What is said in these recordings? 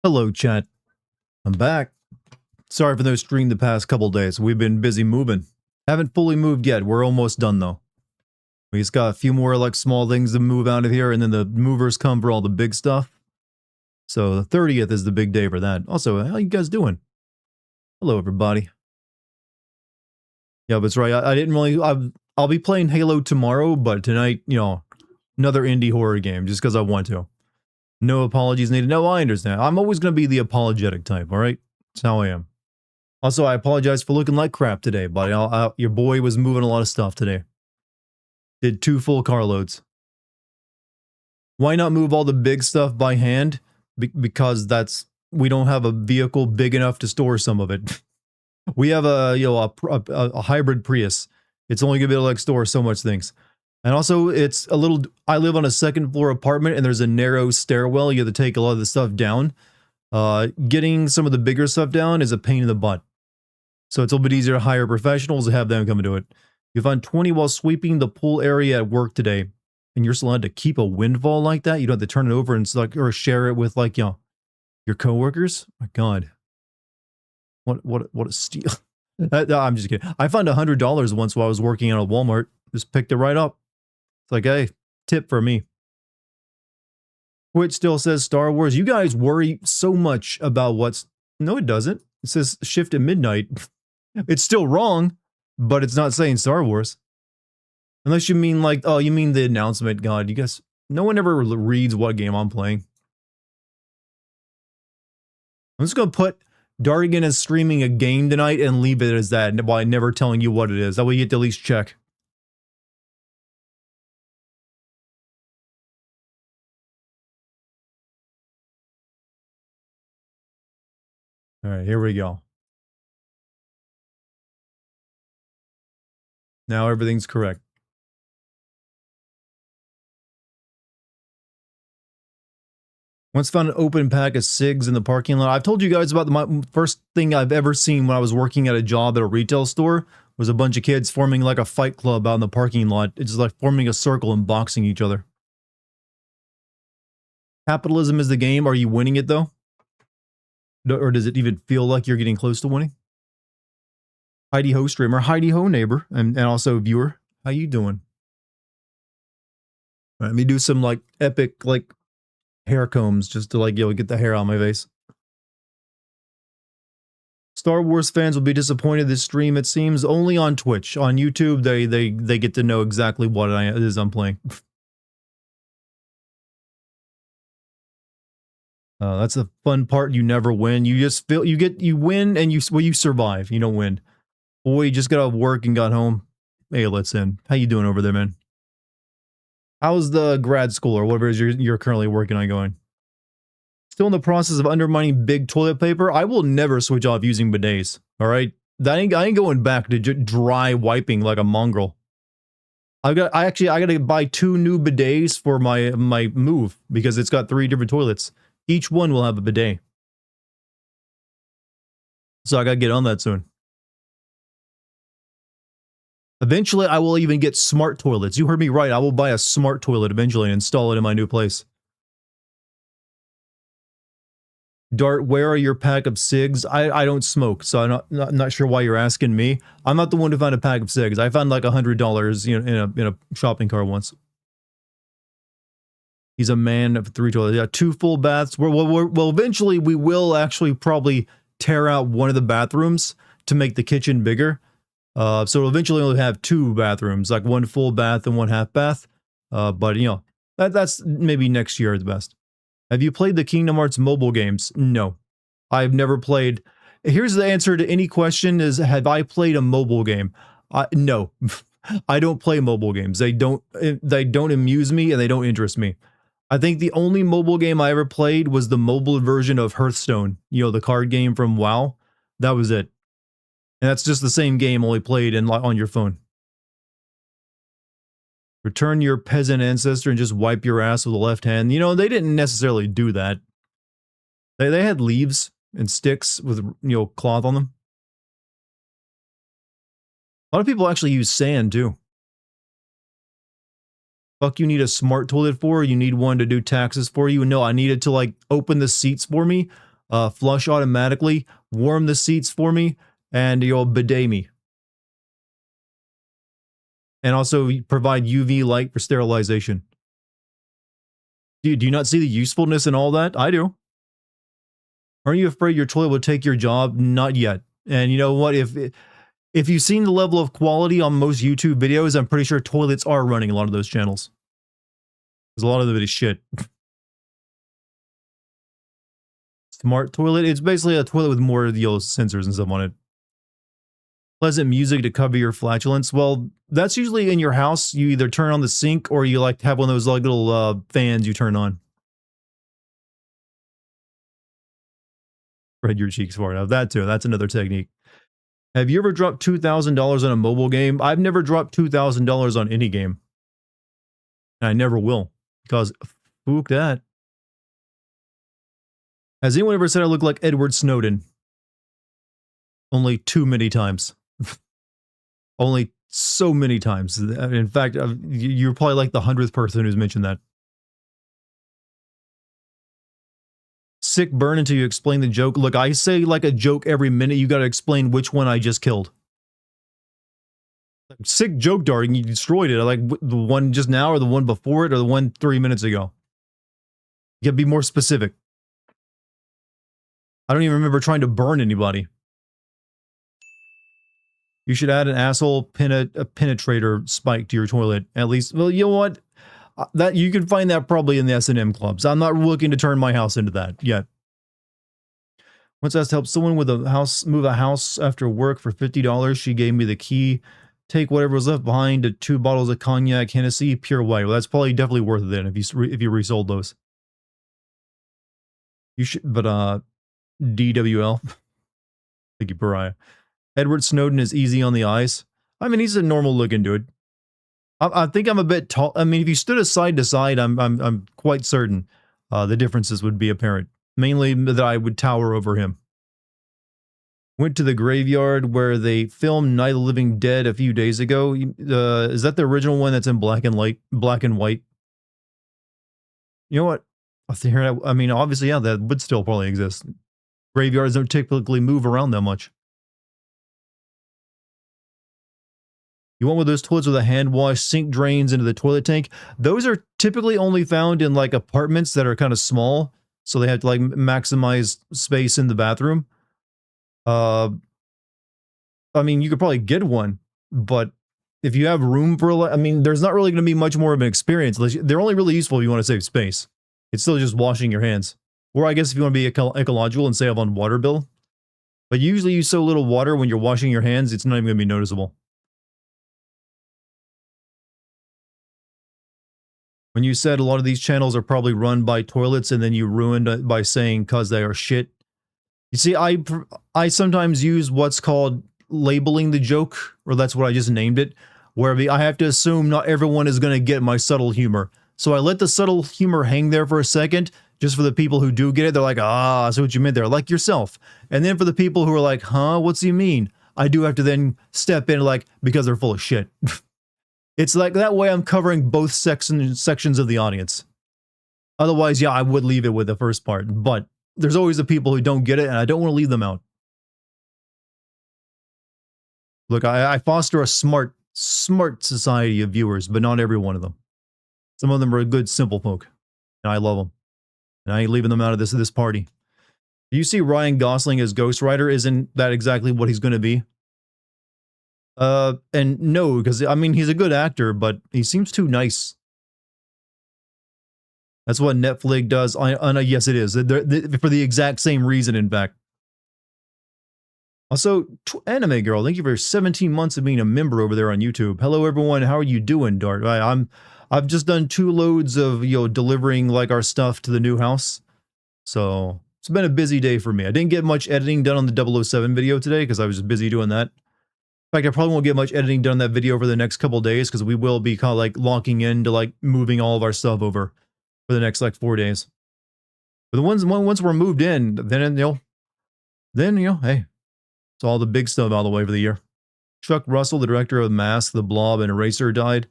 Hello, chat. I'm back. Sorry for no stream the past couple days. We've been busy moving. Haven't fully moved yet. We're almost done, though. We just got a few more, like, small things to move out of here, and then the movers come for all the big stuff. So the 30th is the big day for that. Also, how you guys doing? Hello, everybody. Yeah, that's right. I didn't really... I'll be playing Halo tomorrow, but tonight, you know, another indie horror game, just because I want to. No apologies needed. No, I understand. I'm always going to be the apologetic type, alright? That's how I am. Also, I apologize for looking like crap today, buddy. Your boy was moving a lot of stuff today. Did 2 full carloads. Why not move all the big stuff by hand? Because we don't have a vehicle big enough to store some of it. We have a hybrid Prius. It's only gonna be able to like store so much things. And also, it's a little... I live on a 2nd floor apartment, and there's a narrow stairwell. You have to take a lot of the stuff down. Getting some of the bigger stuff down is a pain in the butt. So it's a little bit easier to hire professionals to have them come and do it. You found 20 while sweeping the pool area at work today, and you're still allowed to keep a windfall like that? You don't have to turn it over and or share it with, like, you know, your coworkers? My God. What a steal. I'm just kidding. I found $100 once while I was working at a Walmart. Just picked it right up. It's like, hey, tip for me. Twitch still says Star Wars. You guys worry so much about what's... No, it doesn't. It says shift at midnight. It's still wrong, but it's not saying Star Wars. Unless you mean like, oh, you mean the announcement. God, you guys... No one ever reads what game I'm playing. I'm just going to put Dartigan as streaming a game tonight and leave it as that by never telling you what it is. That way you get to at least check. Alright, here we go. Now everything's correct. Once found an open pack of cigs in the parking lot. I've told you guys about my first thing I've ever seen when I was working at a job at a retail store was a bunch of kids forming like a fight club out in the parking lot. It's just like forming a circle and boxing each other. Capitalism is the game. Are you winning it though? Or does it even feel like you're getting close to winning? Heidi ho streamer, Heidi ho neighbor, and also viewer. How you doing? All right, let me do some like epic like hair combs just to like, you know, get the hair out of my face. Star Wars fans will be disappointed this stream, it seems. Only on Twitch. On YouTube, they get to know exactly what it is I'm playing. That's the fun part. You never win. You just feel you win and you survive. You don't win. Boy, you just got off work and got home. Hey, let's in. How you doing over there, man? How's the grad school or whatever it is you're currently working on going? Still in the process of undermining big toilet paper? I will never switch off using bidets. All right, I ain't going back to dry wiping like a mongrel. I got to buy 2 new bidets for my move because it's got 3 different toilets. Each one will have a bidet. So I gotta get on that soon. Eventually, I will even get smart toilets. You heard me right. I will buy a smart toilet eventually and install it in my new place. Dart, where are your pack of cigs? I don't smoke, so I'm not sure why you're asking me. I'm not the one who found a pack of cigs. I found like $100, you know, in a shopping cart once. He's a man of 3 toilets. Yeah, 2 full baths. Well, eventually we will actually probably tear out one of the bathrooms to make the kitchen bigger. So it'll eventually only have 2 bathrooms, like 1 full bath and 1 half bath. But you know, that's maybe next year at the best. Have you played the Kingdom Hearts mobile games? No, I've never played. Here's the answer to any question: is have I played a mobile game? No, I don't play mobile games. They don't amuse me and they don't interest me. I think the only mobile game I ever played was the mobile version of Hearthstone. You know, the card game from WoW. That was it. And that's just the same game, only played on your phone. Return your peasant ancestor and just wipe your ass with the left hand. You know, they didn't necessarily do that. They had leaves and sticks with, you know, cloth on them. A lot of people actually use sand, too. Fuck, you need a smart toilet for? You need one to do taxes for you? No, I need it to, like, open the seats for me. flush automatically, warm the seats for me, and you'll bidet me. And also provide UV light for sterilization. Do you not see the usefulness in all that? I do. Aren't you afraid your toilet will take your job? Not yet. And you know what? If you've seen the level of quality on most YouTube videos, I'm pretty sure toilets are running a lot of those channels. Because a lot of it is shit. Smart toilet. It's basically a toilet with more sensors and stuff on it. Pleasant music to cover your flatulence. Well, that's usually in your house. You either turn on the sink or you like have one of those like little fans you turn on. Spread your cheeks far enough. That too. That's another technique. Have you ever dropped $2,000 on a mobile game? I've never dropped $2,000 on any game. And I never will. Because, spook that. Has anyone ever said I look like Edward Snowden? Only too many times. Only so many times. In fact, you're probably like the 100th person who's mentioned that. Sick burn until you explain the joke. Look, I say like a joke every minute. You got to explain which one I just killed. Sick joke, Dartigan. You destroyed it. I like the one just now or the one before it or the one 3 minutes ago. You gotta be more specific. I don't even remember trying to burn anybody. You should add an asshole penetrator spike to your toilet. At least, well, you know what? That you can find that probably in the S&M clubs. I'm not looking to turn my house into that yet. Once asked to help someone with a house move a house after work for $50, she gave me the key. Take whatever was left behind to 2 bottles of cognac, Hennessy, pure white. Well, that's probably definitely worth it then if you resold those. You should, but DWL. Thank you, Pariah. Edward Snowden is easy on the eyes. I mean, he's a normal looking dude. I think I'm a bit tall. I mean, if you stood us side to side, I'm quite certain the differences would be apparent. Mainly that I would tower over him. Went to the graveyard where they filmed Night of the Living Dead a few days ago. Is that the original one that's in black and white? You know what? I mean, obviously, yeah, that would still probably exist. Graveyards don't typically move around that much. You want one of those toilets with a hand wash, sink drains into the toilet tank? Those are typically only found in like apartments that are kind of small, so they have to like maximize space in the bathroom. I mean, you could probably get one, but if you have room for, I mean, there's not really going to be much more of an experience. They're only really useful if you want to save space. It's still just washing your hands. Or I guess if you want to be ecological and save on water bill. But you usually use so little water when you're washing your hands, it's not even going to be noticeable. When you said a lot of these channels are probably run by toilets and then you ruined it by saying cause they are shit. You see, I sometimes use what's called labeling the joke, or that's what I just named it, where I have to assume not everyone is going to get my subtle humor. So I let the subtle humor hang there for a second, just for the people who do get it. They're like, ah, I see what you meant there, like yourself. And then for the people who are like, huh, what's he mean? I do have to then step in like, because they're full of shit. It's like that way I'm covering both sections of the audience. Otherwise, yeah, I would leave it with the first part, but there's always the people who don't get it, and I don't want to leave them out. Look, I foster a smart society of viewers, but not every one of them. Some of them are good, simple folk, and I love them. And I ain't leaving them out of this party. Do you see Ryan Gosling as Ghost Rider? Isn't that exactly what he's going to be? And no, because, I mean, he's a good actor, but he seems too nice. That's what Netflix does. Yes, it is. For the exact same reason, in fact. Also, Anime Girl, thank you for 17 months of being a member over there on YouTube. Hello, everyone. How are you doing, Dart? I've just done 2 loads of, delivering, like, our stuff to the new house. So, it's been a busy day for me. I didn't get much editing done on the 007 video today, because I was just busy doing that. In fact, I probably won't get much editing done on that video for the next couple days, because we will be kind of, like, locking into, like, moving all of our stuff over for the next, like, 4 days. But once we're moved in, then, hey, it's all the big stuff out of the way for the year. Chuck Russell, the director of Mask, The Blob, and Eraser died.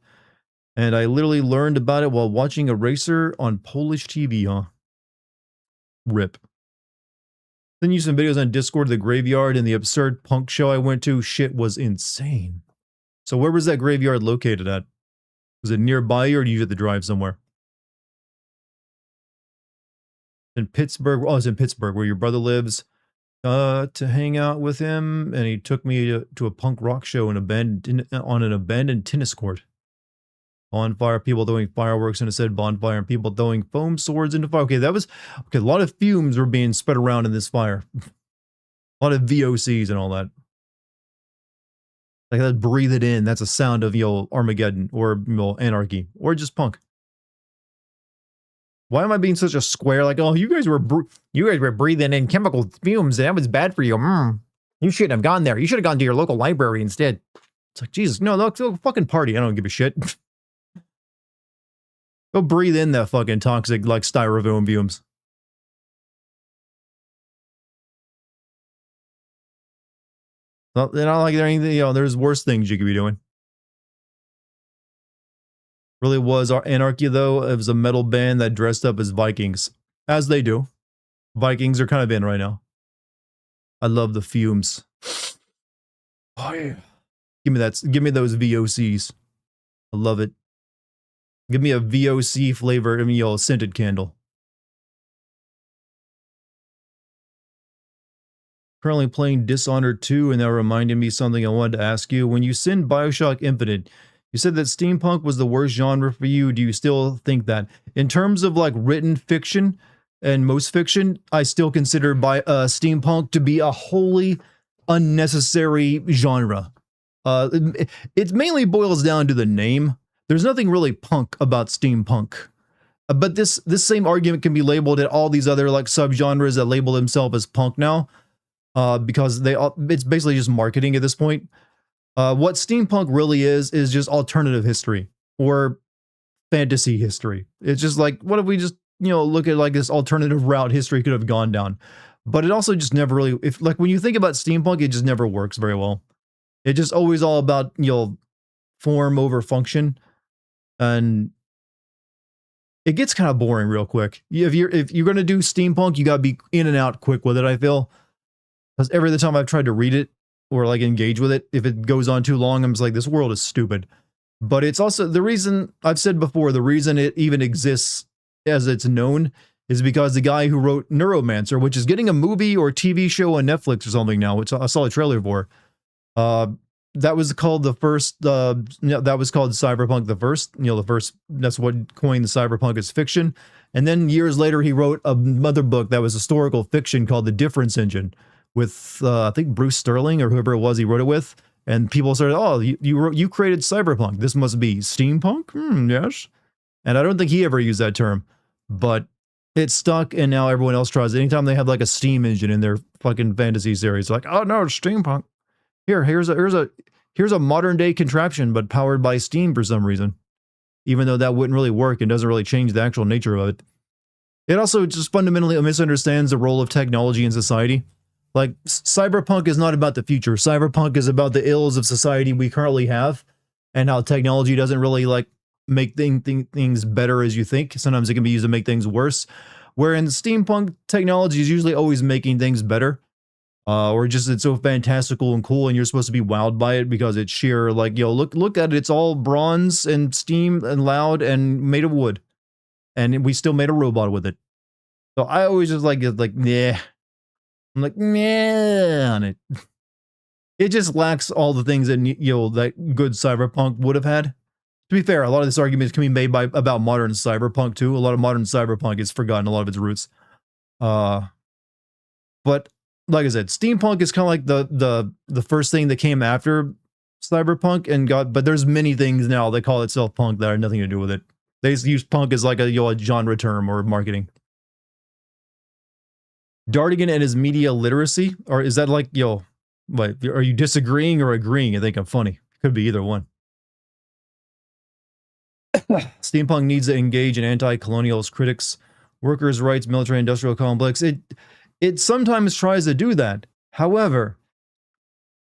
And I literally learned about it while watching Eraser on Polish TV, huh? RIP. Then you some videos on Discord of the graveyard and the absurd punk show I went to. Shit was insane. So where was that graveyard located at? Was it nearby or do you have to drive somewhere? In Pittsburgh. Oh, it's in Pittsburgh where your brother lives. To hang out with him, and he took me to a punk rock show in on an abandoned tennis court. Bonfire, people throwing fireworks, and it said bonfire, and people throwing foam swords into fire. Okay, that was okay. A lot of fumes were being spread around in this fire. A lot of VOCs and all that. Like that, breathe it in. That's a sound of Armageddon or anarchy or just punk. Why am I being such a square? Like, oh, you guys were breathing in chemical fumes. That was bad for you. You shouldn't have gone there. You should have gone to your local library instead. It's like, Jesus, no, it's a fucking party. I don't give a shit. Go breathe in that fucking toxic, like, styrofoam fumes. Well, they're not like there anything, there's worse things you could be doing. Really was our Anarchy, though. It was a metal band that dressed up as Vikings. As they do. Vikings are kind of in right now. I love the fumes. Oh, yeah. Give me that. Give me those VOCs. I love it. Give me a VOC flavor, scented candle. Currently playing Dishonored 2, and that reminded me something I wanted to ask you. When you send Bioshock Infinite, you said that steampunk was the worst genre for you. Do you still think that? In terms of like written fiction and most fiction, I still consider steampunk to be a wholly unnecessary genre. It mainly boils down to the name. There's nothing really punk about steampunk. But this same argument can be labeled at all these other like subgenres that label themselves as punk now. Because it's basically just marketing at this point. What steampunk really is just alternative history or fantasy history. It's just like, what if we just, look at like this alternative route history could have gone down. But it also just never really, when you think about steampunk, it just never works very well. It's just always all about, form over function. And it gets kind of boring real quick. If you're going to do steampunk, you got to be in and out quick with it, I feel. Because every time I've tried to read it or like engage with it, if it goes on too long, I'm just like, this world is stupid. But it's also the reason, I've said before, the reason it even exists as it's known is because the guy who wrote Neuromancer, which is getting a movie or TV show on Netflix or something now, which I saw a trailer for, that was called the first, that was called Cyberpunk the First, the first, that's what coined the cyberpunk as fiction. And then years later, he wrote another book that was historical fiction called The Difference Engine, with I think Bruce Sterling or whoever it was he wrote it with, and people started, oh, you created cyberpunk. This must be steampunk. Yes, and I don't think he ever used that term, but it stuck, and now everyone else tries it. Anytime they have like a steam engine in their fucking fantasy series, like, oh no, it's steampunk. Here's a modern day contraption, but powered by steam for some reason, even though that wouldn't really work and doesn't really change the actual nature of it. It also just fundamentally misunderstands the role of technology in society. Like, cyberpunk is not about the future. Cyberpunk is about the ills of society we currently have and how technology doesn't really, like, make things better as you think. Sometimes it can be used to make things worse. Where in steampunk, technology is usually always making things better. Or just it's so fantastical and cool and you're supposed to be wowed by it because it's sheer, like, look at it. It's all bronze and steam and loud and made of wood. And we still made a robot with it. So I always just like, yeah. I'm like, nah, on it. It just lacks all the things that, that good cyberpunk would have had. To be fair, a lot of this argument can be made about modern cyberpunk too. A lot of modern cyberpunk has forgotten a lot of its roots. But like I said, steampunk is kind of like the first thing that came after cyberpunk but there's many things now that call itself punk that have nothing to do with it. They just use punk as like a genre term or marketing. Dartigan and his media literacy, or is that like, what, are you disagreeing or agreeing? I think I'm funny. Could be either one. Steampunk needs to engage in anti-colonialist critics, workers' rights, military-industrial complex. It sometimes tries to do that. However,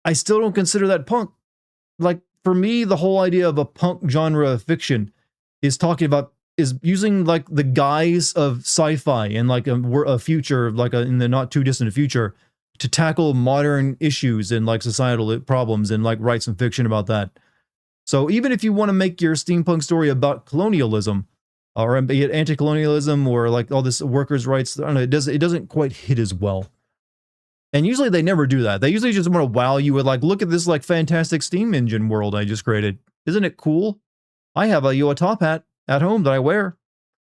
I still don't consider that punk. Like, for me, the whole idea of a punk genre of fiction is talking about is using like the guise of sci-fi and like a future, like in the not too distant future, to tackle modern issues and like societal problems and like write some fiction about that. So even if you want to make your steampunk story about colonialism, or be it anti-colonialism or like all this workers' rights, I don't know, it doesn't quite hit as well. And usually they never do that. They usually just want to wow you with like, look at this like fantastic steam engine world I just created. Isn't it cool? I have a top hat at home that I wear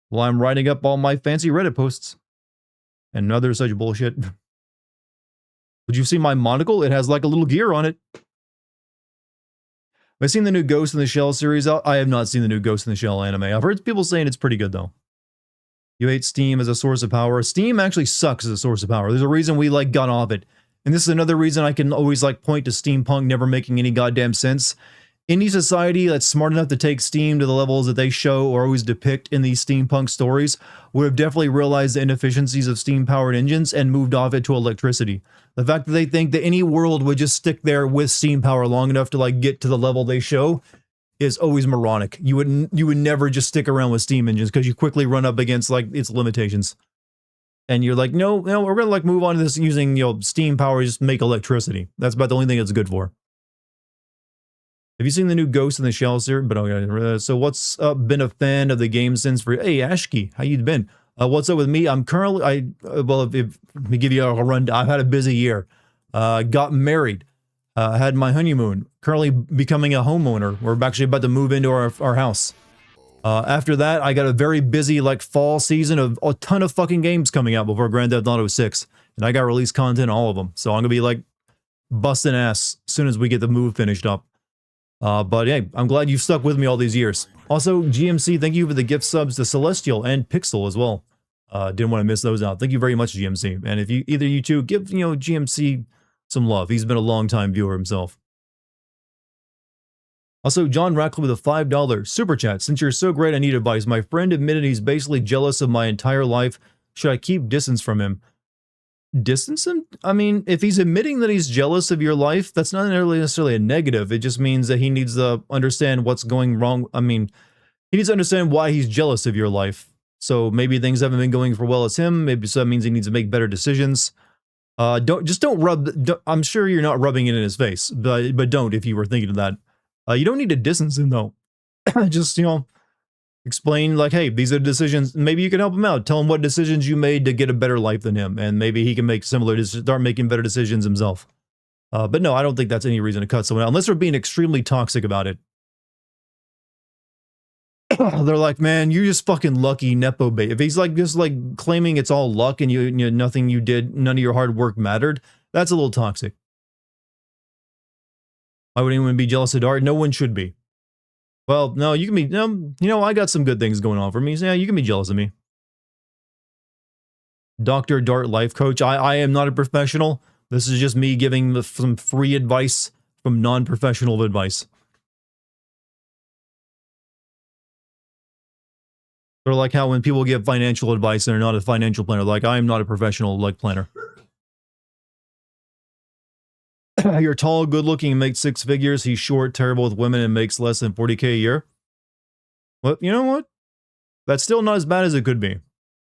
while I'm writing up all my fancy Reddit posts and other such bullshit. Would you see my monocle? It has like a little gear on it. Have I seen the new Ghost in the Shell series out? I have not seen the new Ghost in the Shell anime. I've heard people saying it's pretty good though. You hate Steam as a source of power. Steam actually sucks as a source of power. There's a reason we like got off it. And this is another reason I can always like point to steampunk never making any goddamn sense. Any society that's smart enough to take Steam to the levels that they show or always depict in these steampunk stories would have definitely realized the inefficiencies of steam-powered engines and moved off it to electricity. The fact that they think that any world would just stick there with steam power long enough to like get to the level they show is always moronic. You would never just stick around with steam engines because you quickly run up against like its limitations. And you're like, no, we're gonna like move on to this using steam power, just make electricity. That's about the only thing it's good for. Have you seen the new Ghost in the Shell series? But okay, so what's up? Been a fan of the game since for hey Ashki, how you been? What's up with me? I'm currently let me give you a run. I've had a busy year. Got married. Had my honeymoon. Currently becoming a homeowner. We're actually about to move into our house. After that, I got a very busy like fall season of a ton of fucking games coming out before Grand Theft Auto 6, and I got release content on all of them. So I'm gonna be like busting ass as soon as we get the move finished up. But hey, I'm glad you've stuck with me all these years. Also, GMC, thank you for the gift subs to Celestial and Pixel as well. Didn't want to miss those out. Thank you very much, GMC. And if either you two give GMC some love. He's been a long time viewer himself. Also, John Ratcliffe with a $5 super chat. Since you're so great, I need advice. My friend admitted he's basically jealous of my entire life. Should I keep distance from him? Distance him? I mean, if he's admitting that he's jealous of your life, that's not necessarily a negative. It just means that he needs to understand what's going wrong. I mean, he needs to understand why he's jealous of your life. So maybe things haven't been going for well as him. Maybe so that means he needs to make better decisions. Don't rub. I'm sure you're not rubbing it in his face, but don't if you were thinking of that. You don't need to distance him though. Just explain like, hey, these are decisions. Maybe you can help him out. Tell him what decisions you made to get a better life than him, and maybe he can make start making better decisions himself. But no, I don't think that's any reason to cut someone out unless they're being extremely toxic about it. They're like, man, you're just fucking lucky nepo bait. If he's like just like claiming it's all luck and you nothing you did, none of your hard work mattered, that's a little toxic. Why would anyone be jealous of Dart? No one should be. Well, no, you can be, I got some good things going on for me. So yeah, you can be jealous of me. Dr. Dart Life Coach. I am not a professional. This is just me giving some free advice from non-professional advice. Sort of like how when people give financial advice and they're not a financial planner, like I am not a professional like planner. You're tall, good looking, and makes six figures. He's short, terrible with women, and makes less than 40K a year. Well, you know what? That's still not as bad as it could be.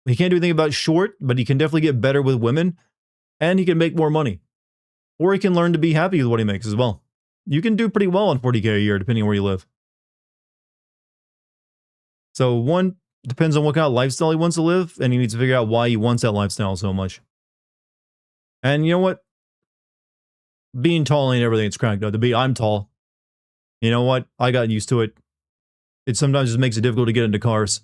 He can't do anything about short, but he can definitely get better with women, and he can make more money. Or he can learn to be happy with what he makes as well. You can do pretty well on 40K a year, depending on where you live. So one, depends on what kind of lifestyle he wants to live, and he needs to figure out why he wants that lifestyle so much. And you know what? Being tall ain't everything it's cracked up to be. I'm tall. You know what? I got used to it. It sometimes just makes it difficult to get into cars.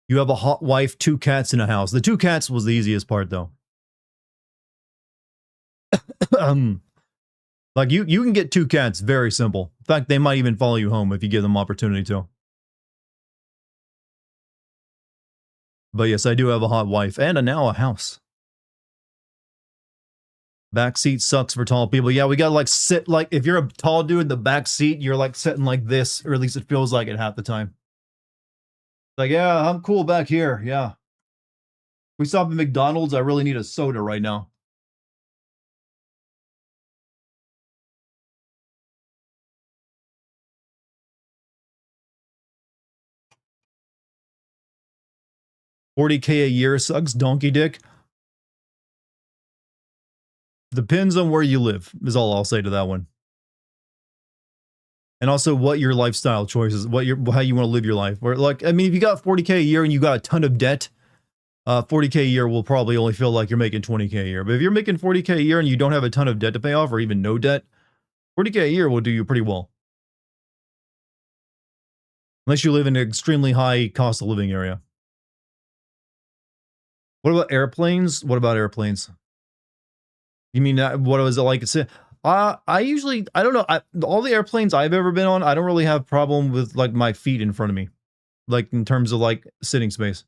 You have a hot wife, 2 cats in a house. The 2 cats was the easiest part, though. Like, you can get 2 cats very simple. In fact, they might even follow you home if you give them opportunity to. But yes, I do have a hot wife and now a house. Back seat sucks for tall people. Yeah, we gotta like sit like, if you're a tall dude in the back seat, you're like sitting like this, or at least it feels like it half the time. Like, yeah, I'm cool back here. Yeah. We stop at McDonald's. I really need a soda right now. 40K a year sucks donkey dick. Depends on where you live, is all I'll say to that one. And also what your lifestyle choices, how you want to live your life. Where, like, I mean, if you got 40K a year and you got a ton of debt, 40K a year will probably only feel like you're making 20K a year. But if you're making 40K a year and you don't have a ton of debt to pay off, or even no debt, 40K a year will do you pretty well. Unless you live in an extremely high cost of living area. What about airplanes? What about airplanes? You mean, what was it like? I don't know. All the airplanes I've ever been on, I don't really have problem with like my feet in front of me. Like in terms of like sitting space.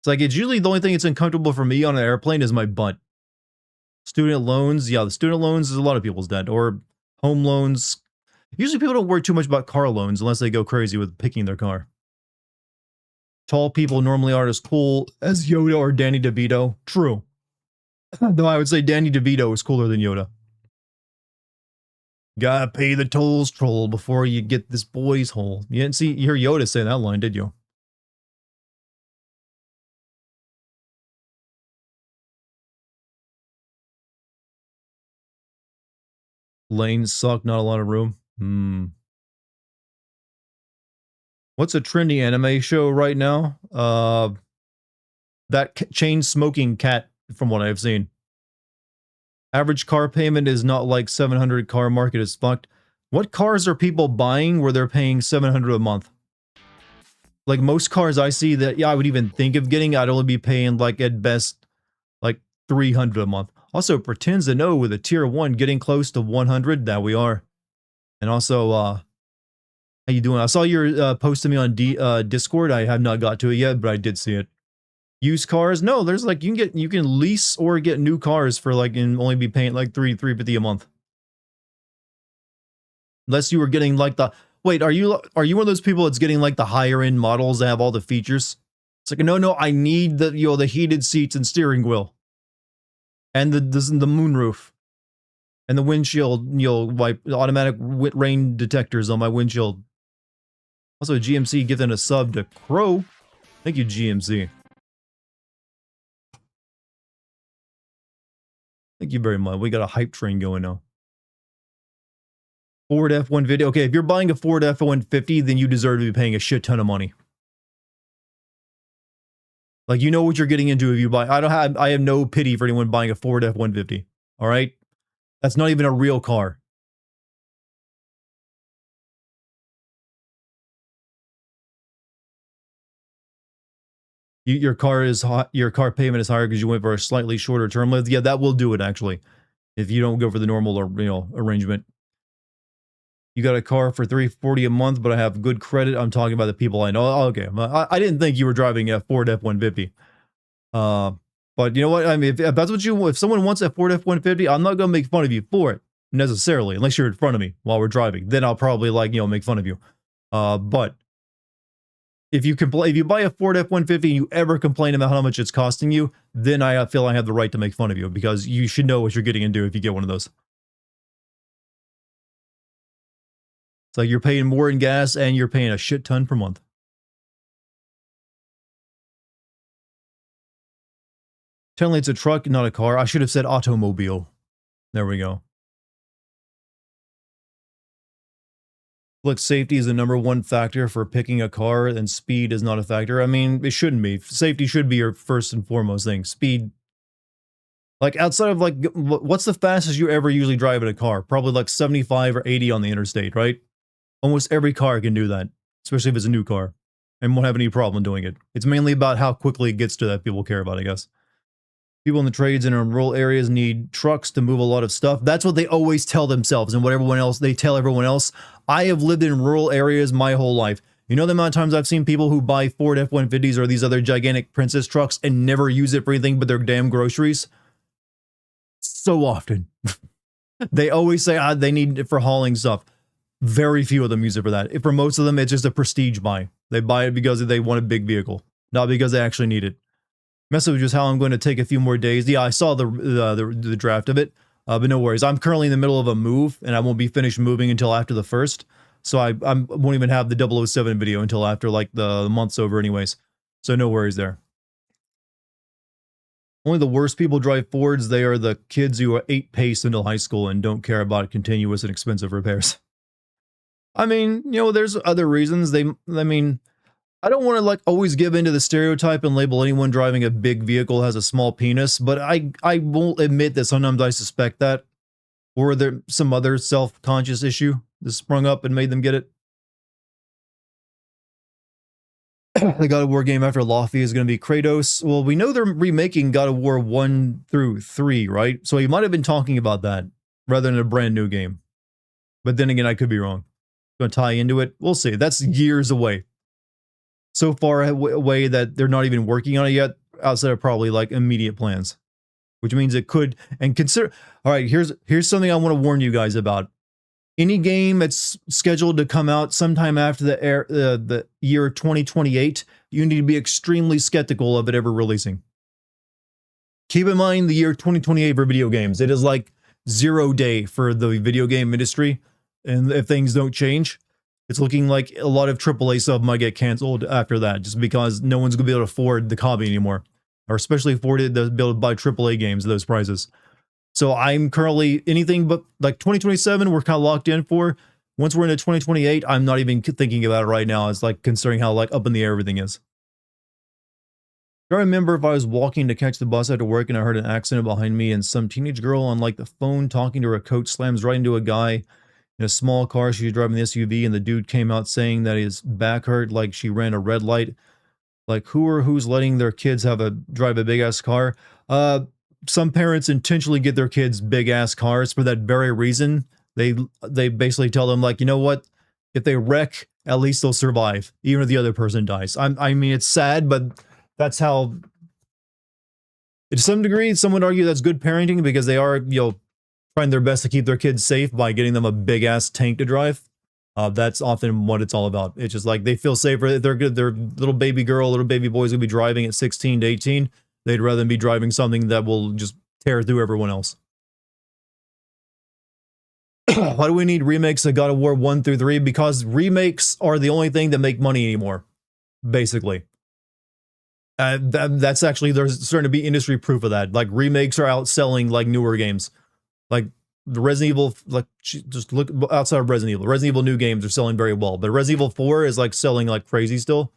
It's like, it's usually the only thing that's uncomfortable for me on an airplane is my butt. Student loans, yeah, the student loans is a lot of people's debt. Or home loans. Usually people don't worry too much about car loans unless they go crazy with picking their car. Tall people normally aren't as cool as Yoda or Danny DeVito. True. Though I would say Danny DeVito is cooler than Yoda. Gotta pay the tolls, troll, before you get this boy's hole. You didn't hear Yoda say that line, did you? Lanes suck, not a lot of room. What's a trendy anime show right now? That chain smoking cat, from what I've seen. Average car payment is not like 700. Car market is fucked. What cars are people buying where they're paying 700 a month? Like most cars I see that, yeah, I would even think of getting, I'd only be paying like at best like 300 a month. Also pretends to know with a tier 1 getting close to 100, that we are. And also, how you doing? I saw your post to me on Discord. I have not got to it yet, but I did see it. Used cars? No, there's like, you can lease or get new cars for like, and only be paying like $350 a month. Unless you were getting like the, wait, are you one of those people that's getting like the higher end models that have all the features? It's like, no, I need the, the heated seats and steering wheel. And the moonroof. And the windshield, wipe, automatic rain detectors on my windshield. Also, GMC giving a sub to Crow. Thank you, GMC. Thank you very much. We got a hype train going now. Ford F-150. Okay, if you're buying a Ford F-150, then you deserve to be paying a shit ton of money. Like, you know what you're getting into if you buy. I have no pity for anyone buying a Ford F-150. All right? That's not even a real car. Your car payment is higher because you went for a slightly shorter term length. Yeah, that will do it actually. If you don't go for the normal or arrangement. You got a car for $340 a month, but I have good credit. I'm talking about the people I know. Oh, okay, I didn't think you were driving a Ford F-150. But you know what? I mean, if that's what if someone wants a Ford F-150, I'm not gonna make fun of you for it necessarily, unless you're in front of me while we're driving. Then I'll probably make fun of you. But if you buy a Ford F-150 and you ever complain about how much it's costing you, then I feel I have the right to make fun of you because you should know what you're getting into if you get one of those. It's like you're paying more in gas and you're paying a shit ton per month. Technically, it's a truck, not a car. I should have said automobile. There we go. Look, safety is the #1 factor for picking a car, and speed is not a factor. I mean, it shouldn't be. Safety should be your first and foremost thing. Speed, like outside of like, what's the fastest you ever usually drive in a car? Probably like 75 or 80 on the interstate, right? Almost every car can do that, especially if it's a new car, and won't have any problem doing it. It's mainly about how quickly it gets to that people care about, I guess. People in the trades and in rural areas need trucks to move a lot of stuff. That's what they always tell themselves, and what everyone else, they tell everyone else. I have lived in rural areas my whole life. You know the amount of times I've seen people who buy Ford F-150s or these other gigantic Princess trucks and never use it for anything but their damn groceries? So often. They always say they need it for hauling stuff. Very few of them use it for that. For most of them, it's just a prestige buy. They buy it because they want a big vehicle, not because they actually need it. Message was how I'm going to take a few more days. Yeah, I saw the draft of it, but no worries. I'm currently in the middle of a move, and I won't be finished moving until after the 1st. So I won't even have the 007 video until after like the month's over anyways. So no worries there. Only the worst people drive Fords. They are the kids who are 8 pace until high school and don't care about continuous and expensive repairs. I mean, you know, there's other reasons. I mean, I don't want to like always give into the stereotype and label anyone driving a big vehicle as a small penis, but I will admit that sometimes I suspect that. Or there some other self-conscious issue that sprung up and made them get it. The God of War game after Lofty is going to be Kratos. Well, we know they're remaking God of War 1 through 3, right? So he might have been talking about that rather than a brand new game. But then again, I could be wrong. Going to tie into it? We'll see. That's years away. So far away that they're not even working on it yet, outside of probably like immediate plans. Which means it could, and consider, all right, here's something I want to warn you guys about. Any game that's scheduled to come out sometime after the year 2028, you need to be extremely skeptical of it ever releasing. Keep in mind the year 2028 for video games. It is like 0 day for the video game industry, and if things don't change, it's looking like a lot of AAA stuff might get canceled after that, just because no one's going to be able to afford the copy anymore. Or especially afforded to be able to buy AAA games at those prices. So I'm currently anything but like 2027 we're kind of locked in for. Once we're into 2028, I'm not even thinking about it right now. It's like considering how like up in the air everything is. I remember if I was walking to catch the bus after work and I heard an accident behind me and some teenage girl on like the phone talking to her coach slams right into a guy in a small car. She was driving the SUV and the dude came out saying that his back hurt like she ran a red light. Like who's letting their kids drive a big ass car? Some parents intentionally get their kids big ass cars for that very reason. They basically tell them like, you know what? If they wreck, at least they'll survive, even if the other person dies. I mean, it's sad, but that's how. To some degree, some would argue that's good parenting because they are, you know, trying their best to keep their kids safe by getting them a big ass tank to drive. That's often what it's all about. It's just like they feel safer. They're good. Their little baby girl, little baby boy's gonna be driving at 16 to 18. They'd rather than be driving something that will just tear through everyone else. Why do we need remakes of God of War 1 through 3? Because remakes are the only thing that make money anymore, basically. That's actually, there's starting to be industry proof of that. Like remakes are outselling like newer games. Like the Resident Evil, like just look outside of Resident Evil. Resident Evil new games are selling very well, but Resident Evil 4 is like selling like crazy still.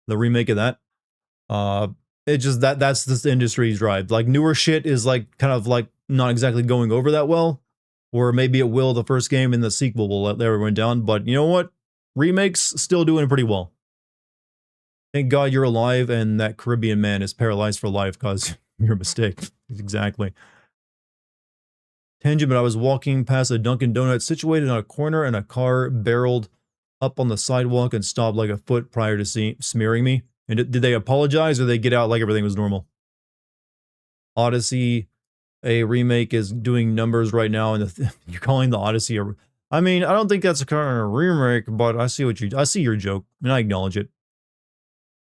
The remake of that. It just that's this industry's drive. Like newer shit is like kind of like not exactly going over that well, or maybe it will the first game and the sequel will let everyone down. But you know what? Remakes still doing pretty well. Thank God you're alive and that Caribbean man is paralyzed for life because your mistake. Exactly. Tangent, but I was walking past a Dunkin' Donuts situated on a corner and a car barreled up on the sidewalk and stopped like a foot prior to smearing me. And did they apologize or they get out like everything was normal? Odyssey, a remake, is doing numbers right now, and you're calling the Odyssey a... I mean, I don't think that's a kind of remake, but I see your joke, and I acknowledge it.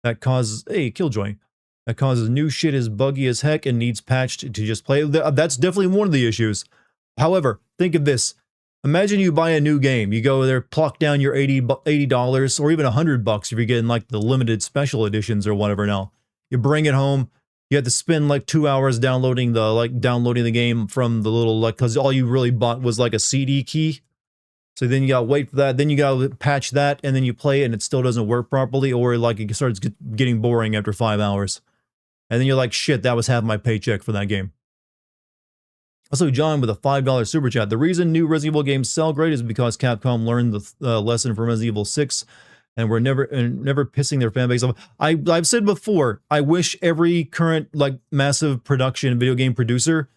That causes... Hey, Killjoy. That causes new shit is buggy as heck and needs patched to just play. That's definitely one of the issues. However, think of this. Imagine you buy a new game. You go there, pluck down your $80 or even $100 if you're getting like the limited special editions or whatever now. You bring it home. You have to spend like 2 hours downloading the game from the little, like, because all you really bought was like a CD key. So then you gotta wait for that. Then you gotta patch that, and then you play it and it still doesn't work properly, or like it starts getting boring after 5 hours. And then you're like, shit, that was half my paycheck for that game. Also, John with a $5 super chat. The reason new Resident Evil games sell great is because Capcom learned the lesson from Resident Evil 6 and we're never pissing their fan base off. I've said before, I wish every current like massive production video game producer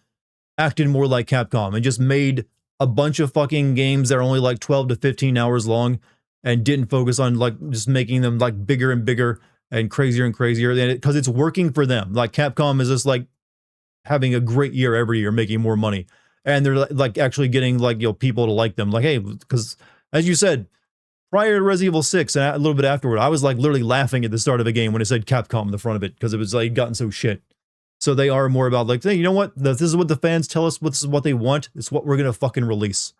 acted more like Capcom and just made a bunch of fucking games that are only like 12 to 15 hours long and didn't focus on like just making them like bigger and bigger and crazier, because it's working for them. Like Capcom is just like having a great year every year, making more money, and they're like actually getting like, you know, people to like them. Like, hey, because as you said, prior to Resident Evil 6 and a little bit afterward, I was like literally laughing at the start of a game when it said Capcom in the front of it because it was like gotten so shit. So they are more about like, hey, you know what? This is what the fans tell us. This is what they want. It's what we're gonna fucking release.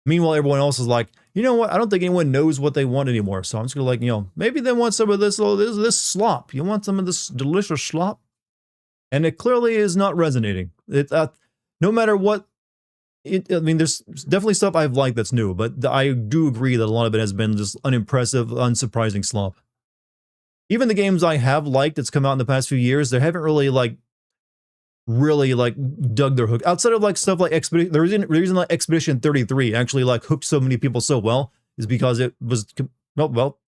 Meanwhile, everyone else is like, you know what? I don't think anyone knows what they want anymore. So I'm just gonna like, maybe they want some of this slop. You want some of this delicious slop? And it clearly is not resonating. No matter what. I mean, there's definitely stuff I've liked that's new, but I do agree that a lot of it has been just unimpressive, unsurprising slop. Even the games I have liked that's come out in the past few years, they haven't really dug their hook. Outside of like stuff like Expedition, the reason like Expedition 33 actually like hooked so many people so well is because it was,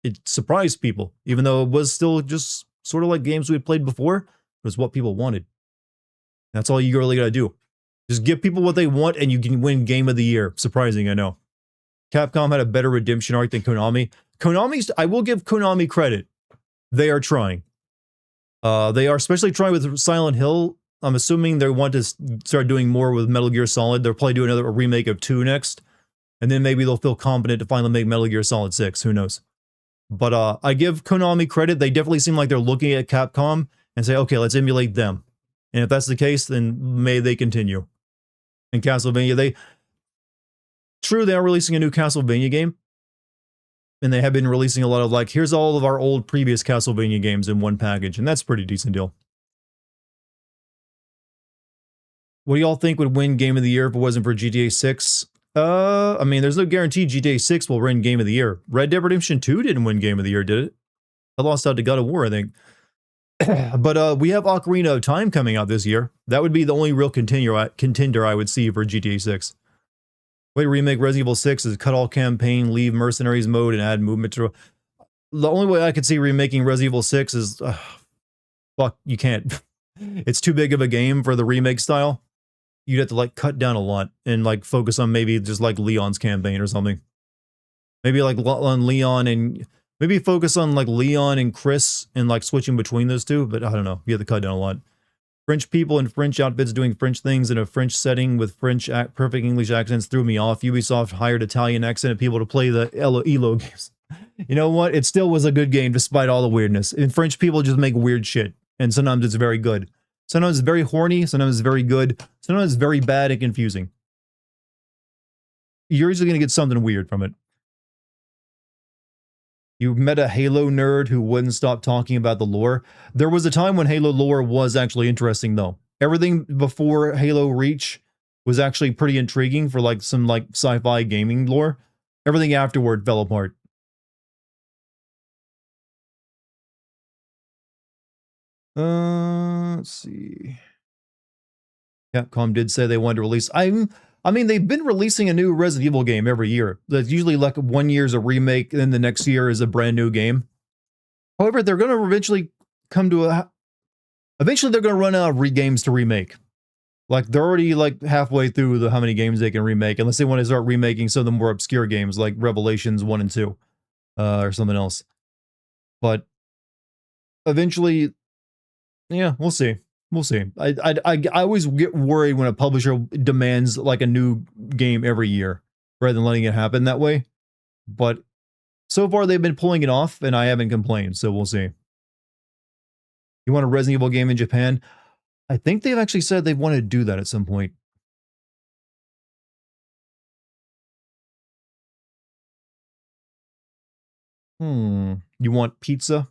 it surprised people, even though it was still just sort of like games we had played before. It was what people wanted. That's all you really gotta do. Just give people what they want and you can win Game of the Year. Surprising, I know. Capcom had a better redemption arc than Konami. I will give Konami credit. They are trying. They are especially trying with Silent Hill. I'm assuming they want to start doing more with Metal Gear Solid. They'll probably do a remake of 2 next. And then maybe they'll feel confident to finally make Metal Gear Solid 6. Who knows? But I give Konami credit. They definitely seem like they're looking at Capcom and say, okay, let's emulate them. And if that's the case, then may they continue. And Castlevania, they are releasing a new Castlevania game. And they have been releasing a lot of like, here's all of our old previous Castlevania games in one package. And that's a pretty decent deal. What do y'all think would win Game of the Year if it wasn't for GTA 6? I mean, there's no guarantee GTA 6 will win Game of the Year. Red Dead Redemption 2 didn't win Game of the Year, did it? I lost out to God of War, I think. But we have Ocarina of Time coming out this year. That would be the only real contender I would see for GTA 6. Way to remake Resident Evil 6 is cut all campaign, leave mercenaries mode, and add movement to... The only way I could see remaking Resident Evil 6 is... fuck, you can't. It's too big of a game for the remake style. You'd have to like cut down a lot and like focus on maybe just like Leon's campaign or something. Maybe like on Leon and... Maybe focus on like Leon and Chris and like switching between those two, but I don't know. You have to cut down a lot. French people in French outfits doing French things in a French setting with perfect English accents threw me off. Ubisoft hired Italian accented people to play the ELO games. You know what? It still was a good game despite all the weirdness. And French people just make weird shit. And sometimes it's very good. Sometimes it's very horny. Sometimes it's very good. Sometimes it's very bad and confusing. You're usually going to get something weird from it. You met a Halo nerd who wouldn't stop talking about the lore. There was a time when Halo lore was actually interesting, though. Everything before Halo Reach was actually pretty intriguing for like some like sci-fi gaming lore. Everything afterward fell apart. Let's see. Capcom did say they wanted to release... I mean, they've been releasing a new Resident Evil game every year. That's usually like 1 year's a remake, and then the next year is a brand new game. However, they're going to eventually come to a... Eventually, they're going to run out of games to remake. Like, they're already like halfway through how many games they can remake, unless they want to start remaking some of the more obscure games, like Revelations 1 and 2, or something else. But eventually, yeah, we'll see. We'll see. I always get worried when a publisher demands like a new game every year rather than letting it happen that way. But so far they've been pulling it off and I haven't complained, so we'll see. You want a Resident Evil game in Japan? I think they've actually said they want to do that at some point. You want pizza?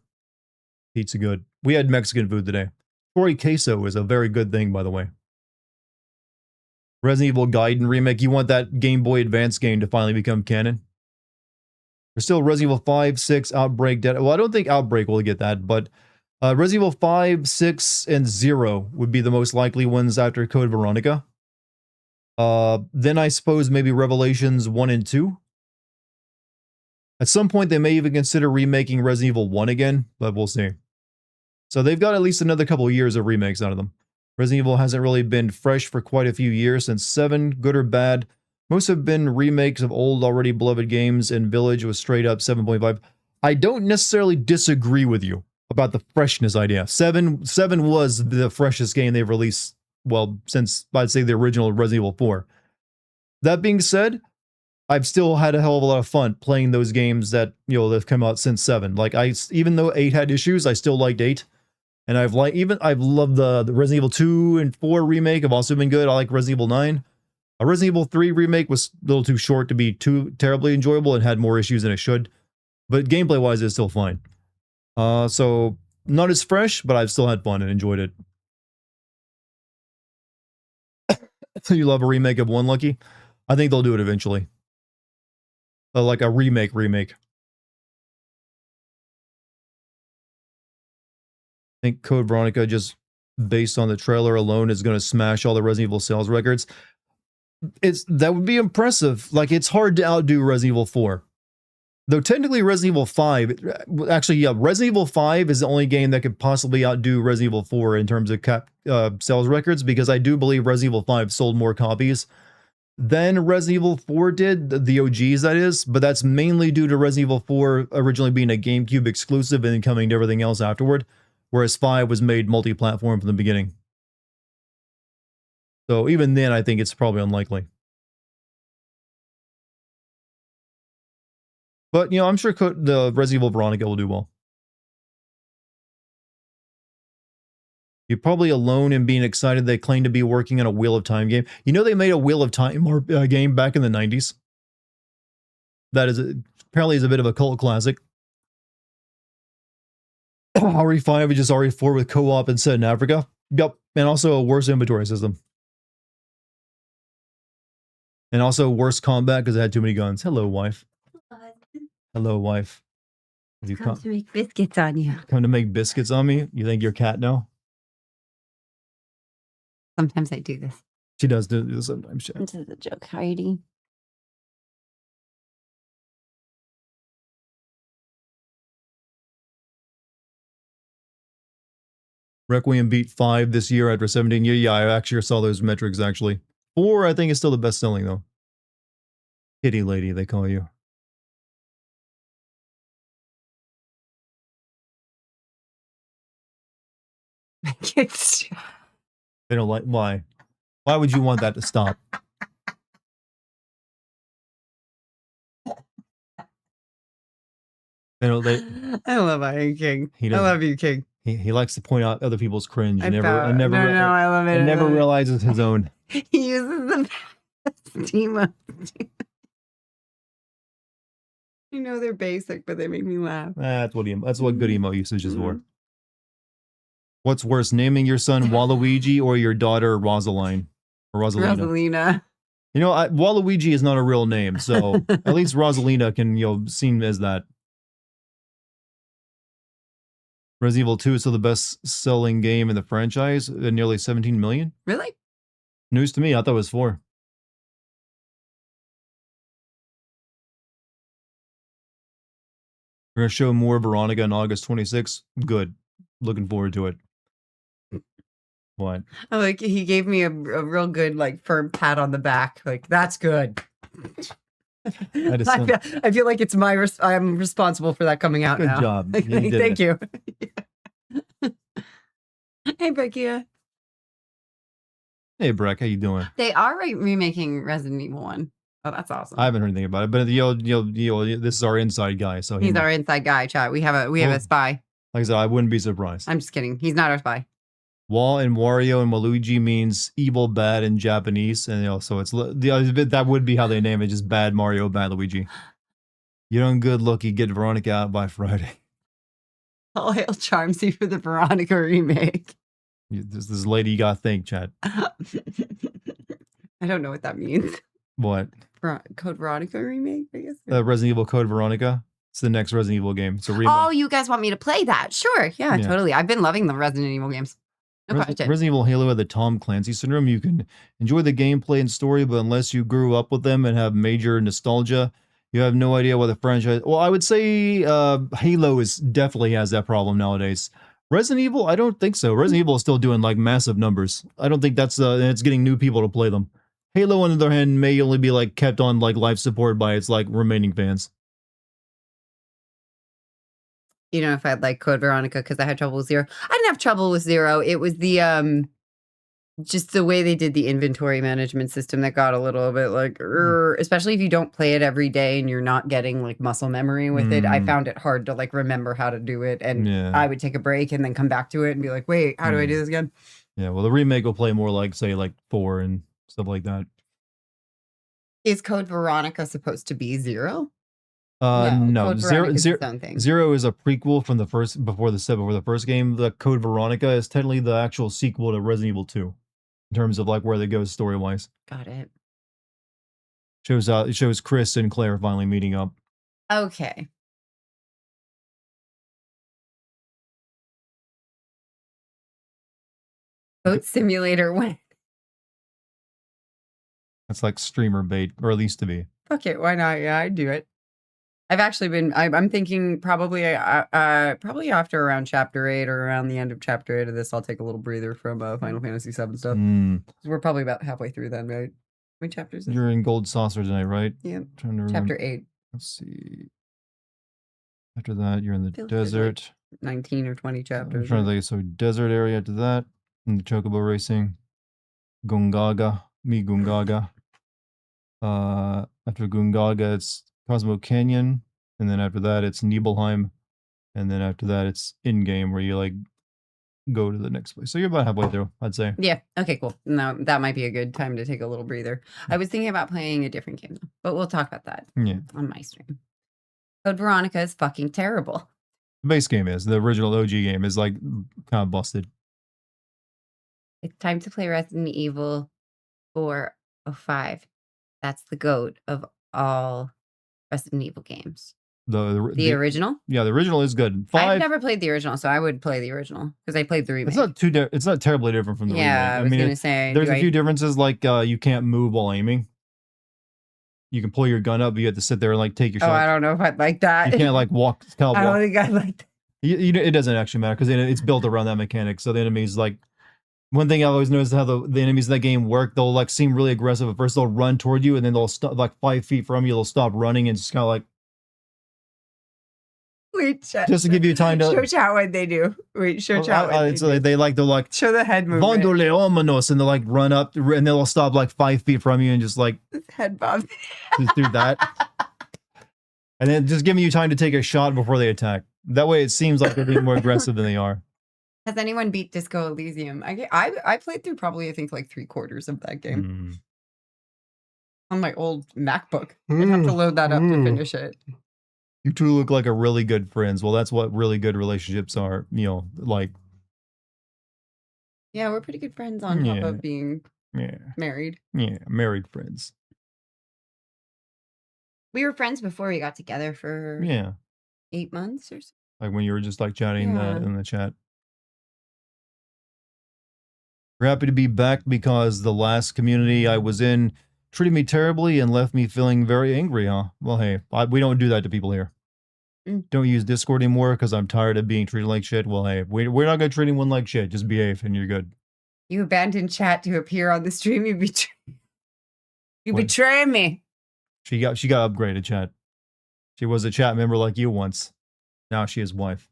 Pizza good. We had Mexican food today. Tori queso is a very good thing, by the way. Resident Evil Gaiden remake. You want that Game Boy Advance game to finally become canon? There's still Resident Evil 5, 6, Outbreak, Dead. Well, I don't think Outbreak will get that, but Resident Evil 5, 6, and 0 would be the most likely ones after Code Veronica. Then I suppose maybe Revelations 1 and 2. At some point, they may even consider remaking Resident Evil 1 again, but we'll see. So they've got at least another couple of years of remakes out of them. Resident Evil hasn't really been fresh for quite a few years since 7, good or bad. Most have been remakes of old, already beloved games, and Village was straight up 7.5. I don't necessarily disagree with you about the freshness idea. 7 was the freshest game they've released, well, since, I'd say, the original Resident Evil 4. That being said, I've still had a hell of a lot of fun playing those games that, they've come out since 7. Like, even though 8 had issues, I still liked 8. And I've loved the Resident Evil 2 and 4 remake have also been good. I like Resident Evil 9. A Resident Evil 3 remake was a little too short to be too terribly enjoyable and had more issues than it should. But gameplay-wise, it's still fine. So, not as fresh, but I've still had fun and enjoyed it. So you love a remake of One Lucky? I think they'll do it eventually. Like a remake. I think Code Veronica, just based on the trailer alone, is going to smash all the Resident Evil sales records. That would be impressive. Like, it's hard to outdo Resident Evil 4. Though technically Resident Evil 5, actually, yeah, Resident Evil 5 is the only game that could possibly outdo Resident Evil 4 in terms of sales records, because I do believe Resident Evil 5 sold more copies than Resident Evil 4 did, the OGs that is, but that's mainly due to Resident Evil 4 originally being a GameCube exclusive and then coming to everything else afterward, whereas 5 was made multi-platform from the beginning. So even then, I think it's probably unlikely. But, I'm sure the Resident Evil Veronica will do well. You're probably alone in being excited they claim to be working on a Wheel of Time game. They made a Wheel of Time game back in the 90s. That is apparently is a bit of a cult classic. RE5 is just RE4 with co-op and set in Africa. Yep, and also a worse inventory system. And also worse combat because it had too many guns. Hello, wife. Hello, wife. You come to make biscuits on you. Come to make biscuits on me? You think you're cat now? Sometimes I do this. She does do this sometimes. This is a joke, Heidi. Requiem beat 5 this year after 17 years. Yeah, I actually saw those metrics, actually. 4, I think, is still the best selling, though. Kitty lady, they call you. They don't like, why? Why would you want that to stop? I love Iron King. I love you, King. He likes to point out other people's cringe. I love it. And never realizes his own. He uses the best emotes. They're basic, but they make me laugh. That's what good emo usage is for. What's worse, naming your son Waluigi or your daughter Rosaline? Or Rosalina. Waluigi is not a real name, so at least Rosalina can, seem as that. Resident Evil 2 is still the best-selling game in the franchise, at nearly 17 million. Really? News to me. I thought it was 4. We're going to show more Veronica on August 26th. Good. Looking forward to it. What? He gave me a real good, firm pat on the back. That's good. I feel like it's I'm responsible for that coming out good now. Good job. Thank you. Hey, Breccia. Hey, Breck. How you doing? They are remaking Resident Evil 1. Oh, that's awesome. I haven't heard anything about it, but this is our inside guy. So he's our inside guy, chat. We have a spy. Like I said, I wouldn't be surprised. I'm just kidding. He's not our spy. Wall and Wario and Waluigi means evil, bad in Japanese, and so it's that would be how they name it, just bad Mario, bad Luigi. You don't good looky, get Veronica out by Friday. All hail Charmsy for the Veronica remake. This lady you gotta think, Chad. I don't know what that means. What? Code Veronica remake, I guess. Resident Evil Code Veronica. It's the next Resident Evil game. It's a remake. Oh, you guys want me to play that? Sure. Yeah, totally. I've been loving the Resident Evil games. Resident Evil Halo had the Tom Clancy syndrome. You can enjoy the gameplay and story, but unless you grew up with them and have major nostalgia, you have no idea what the franchise... Well, I would say Halo definitely has that problem nowadays. Resident Evil, I don't think so. Resident Evil is still doing massive numbers. I don't think that's it's getting new people to play them. Halo, on the other hand, may only be kept on life support by its remaining fans. If I had Code Veronica because I had trouble with 0. I didn't have trouble with 0. It was the just the way they did the inventory management system that got a little bit especially if you don't play it every day and you're not getting muscle memory with it. I found it hard to remember how to do it, and I would take a break and then come back to it and be like, wait, how do I do this again? Yeah, well, the remake will play more say 4 and stuff like that. Is Code Veronica supposed to be 0? No. Code Veronica is its own thing. 0 is a prequel from the first before the first game. The Code Veronica is technically the actual sequel to Resident Evil 2 in terms of like where they go story wise. Got it. It shows Chris and Claire finally meeting up. Okay. Boat Simulator 1. That's like streamer bait, or at least to be. Fuck it, why not? Yeah, I'd do it. I've actually been. I'm thinking probably after around chapter 8 or around the end of chapter 8 of this, I'll take a little breather from Final Fantasy 7 stuff. We're probably about halfway through then, right? How many chapters? You're in Gold Saucer tonight, right? Yeah. Trying to remember. Chapter 8. Let's see. After that, you're in the desert. Like 19 or 20 chapters. I'm trying to think. So desert area after that, and the Chocobo racing, Gungaga, Gungaga. After Gungaga, it's Cosmo Canyon, and then after that, it's Nibelheim, and then after that, it's in-game where you like go to the next place. So you're about halfway through, I'd say. Yeah. Okay, cool. No, that might be a good time to take a little breather. I was thinking about playing a different game, though, but we'll talk about that on my stream. Code Veronica is fucking terrible. The base game is. The original OG game is like kind of busted. It's time to play Resident Evil 4 or 5. That's the GOAT of all Resident Evil games. The original? Yeah, the original is good. 5, I've never played the original, so I would play the original because I played the remake. It's not terribly different from the remake. I was gonna say there's a few differences, like you can't move while aiming. You can pull your gun up, but you have to sit there and like take your shot. Oh, I don't know if I'd like that. You can't like walk. I don't think I'd like that. It doesn't actually matter because it's built around that mechanic. So the enemies like. One thing I've always noticed how the enemies in that game work, they'll like seem really aggressive at first. They'll run toward you, and then they'll stop like 5 feet from you. They'll stop running and just kind of like. Wait, chat. Just to give you time to show chat what they do. Wait, show chat. They'll like show the head movement. Vondoleomanos, and they'll like run up, and they'll stop like 5 feet from you and just like head bob. Just do that, and then just giving you time to take a shot before they attack. That way, it seems like they're being more aggressive than they are. Has anyone beat Disco Elysium? I played through probably I think like 3/4 of that game on my old MacBook. I'd have to load that up to finish it. You two look like a really good friends. Well, that's what really good relationships are. You know, like. Yeah, we're pretty good friends on top of being married. Yeah, married friends. We were friends before we got together for 8 months or so. Like when you were just like chatting in the chat. We're happy to be back because the last community I was in treated me terribly and left me feeling very angry, huh? Well, hey, we don't do that to people here. Don't use Discord anymore because I'm tired of being treated like shit. Well, hey, we're not going to treat anyone like shit. Just behave and you're good. You abandoned chat to appear on the stream. You betray me. She got upgraded, chat. She was a chat member like you once. Now she is wife.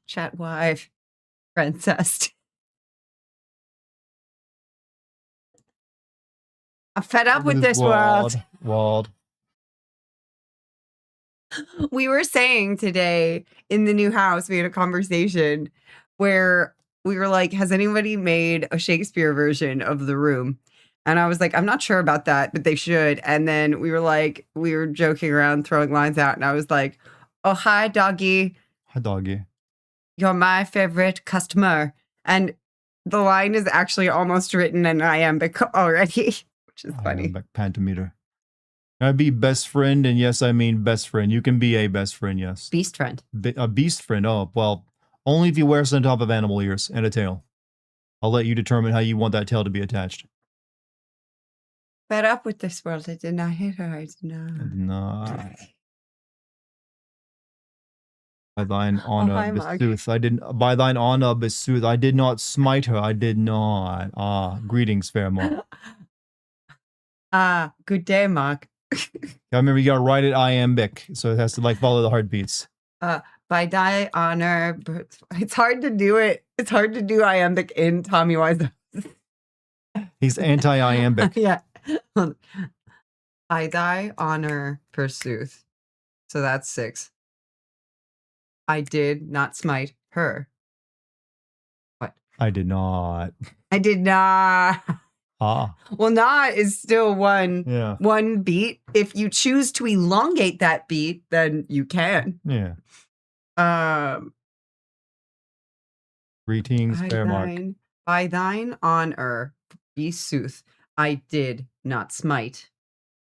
Chat wife. Princess. I'm fed up with this world. We were saying today in the new house, we had a conversation where we were like, has anybody made a Shakespeare version of The Room? And I was like, I'm not sure about that, but they should. And then we were joking around, throwing lines out. And I was like, oh, hi, doggy. Hi, doggy. You're my favorite customer. And the line is actually almost written in iambic already. Which is funny. Pentameter. I be best friend, and yes, I mean best friend. You can be a best friend, yes. Beast friend. A beast friend. Oh, well, only if you wear some top of animal ears and a tail. I'll let you determine how you want that tail to be attached. Fed up with this world. I did not hit her. I did not. I did not. By thine honor, Besooth. I didn't. By thine honor, Besooth. I did not smite her. I did not. Greetings, fair Mark. Good day, Mark. I remember you gotta write it iambic, so it has to like follow the heartbeats. By thy honor, it's hard to do it. It's hard to do iambic in Tommy Wiseau. He's anti-iambic. Yeah. By thy honor, forsooth. So that's 6. I did not smite her. What? I did not. I did not. Ah, Well, na is still yeah, one beat. If you choose to elongate that beat, then you can. yeah. Um, Greetings, fair mark. by thine honor, be sooth, I did not smite.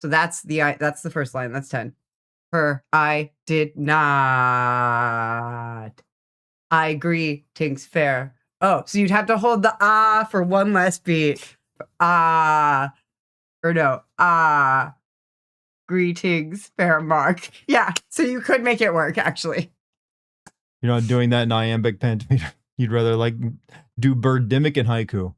So that's the first line. That's 10. Her, I did not. I greetings fair. Oh, so you'd have to hold the ah for one less beat. Ah, or no, ah, greetings fair mark. Yeah, so you could make it work actually. You're not doing that in iambic pentameter. You'd rather like do birdemic and haiku.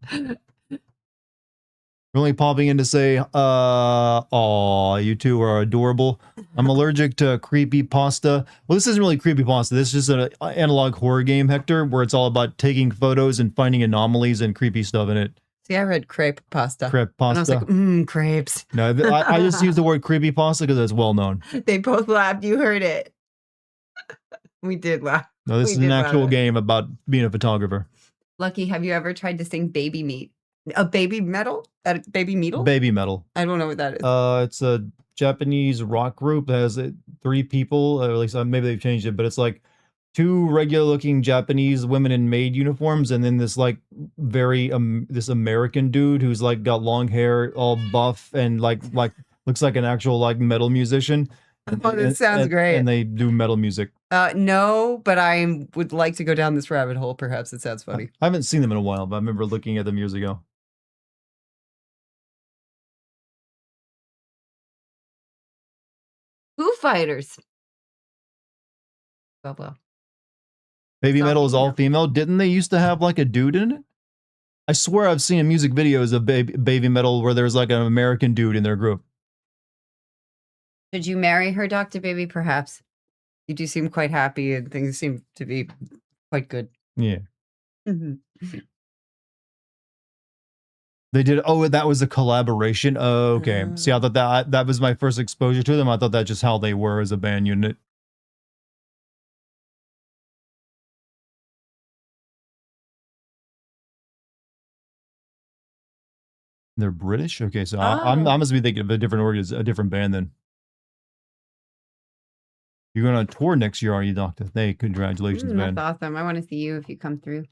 You're only popping in to say, aw, you two are adorable. I'm allergic to creepy pasta. Well, this isn't really creepy pasta. This is just an analog horror game, Hector, where it's all about taking photos and finding anomalies and creepy stuff in it. See, I read crepe pasta. Crepe pasta. And I was like, crepes. No, I just use the word creepy pasta because it's well known. They both laughed. You heard it. We did laugh. No, this is an actual game about being a photographer. Lucky, have you ever tried to sing Baby Meat? A baby metal? Baby metal? Baby metal. I don't know what that is. It's a Japanese rock group that has 3 people, or at least maybe they've changed it, but it's like 2 regular looking Japanese women in maid uniforms, and then this like very this American dude who's like got long hair, all buff, and like looks like an actual like metal musician. Oh, that sounds great. And they do metal music. No, but I would like to go down this rabbit hole. Perhaps it sounds funny. I haven't seen them in a while, but I remember looking at them years ago. Foo Fighters. Blah. Baby metal is all female. Didn't they used to have like a dude in it? I swear I've seen music videos of baby metal where there's like an American dude in their group. Did you marry her, Dr. Baby? Perhaps. You do seem quite happy and things seem to be quite good. Yeah. Mm-hmm. They did. Oh, that was a collaboration. Oh, okay. See, I thought that was my first exposure to them. I thought that's just how they were as a band unit. They're British. Okay, so I must be thinking of a different band then. You're going on tour next year, are you, Doctor? Hey, congratulations, man. That's awesome. I want to see you if you come through.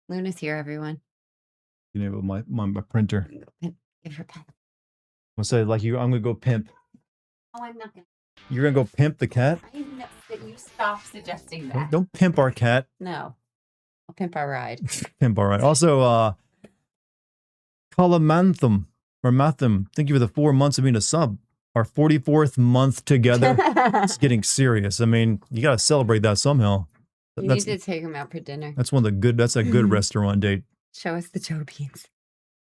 Luna's here, everyone. You know, my printer. Give her a pen. I'll say like you. I'm gonna go pimp. Oh, I'm not gonna. You're gonna go pimp the cat? I know that you stop suggesting that. Don't pimp our cat. No, I'll pimp our ride. Pimp our ride. Also, Calamanthum or Matham. Thank you for the 4 months of being a sub. Our 44th month together. It's getting serious. I mean, you gotta celebrate that somehow. You need to take him out for dinner. That's one of the good. That's a good restaurant date. Show us the toe beans.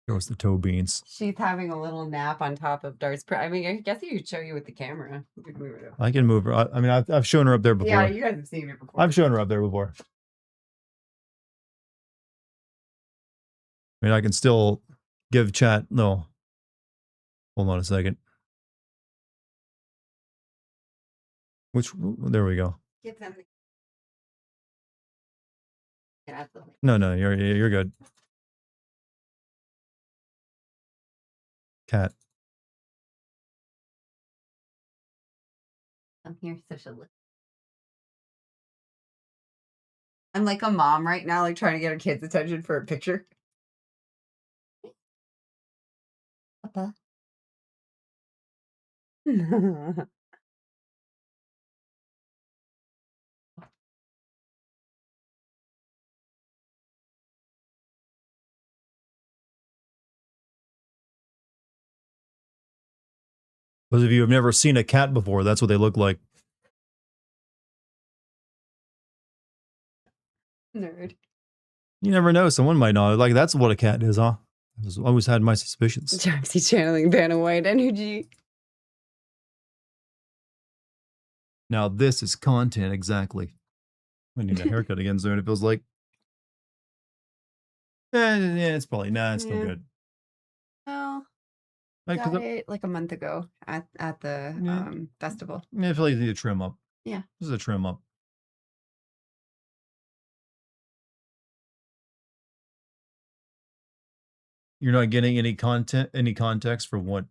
Show us the toe beans. She's having a little nap on top of Dart's. I mean, I guess you could show you with the camera. You could move it up. I can move her. I mean, I've shown her up there before. Yeah, you guys have seen it before. I've shown her up there before. I mean, I can still give chat. No. Hold on a second. There we go. Give them the... No, you're good. Cat. I'm here, social. I'm like a mom right now, like trying to get her kids' attention for a picture. Papa. Those of you who have never seen a cat before, that's what they look like. Nerd. You never know. Someone might not. Like, that's what a cat is, huh? I've always had my suspicions. Jarvisy channeling Vanna White energy. Now, this is content, exactly. I need a haircut again soon, it feels like. Yeah, it's probably, it's still good. Well, I got it like a month ago at the festival. Yeah, I feel like you need to trim up. Yeah. This is a trim up. You're not getting any context for what.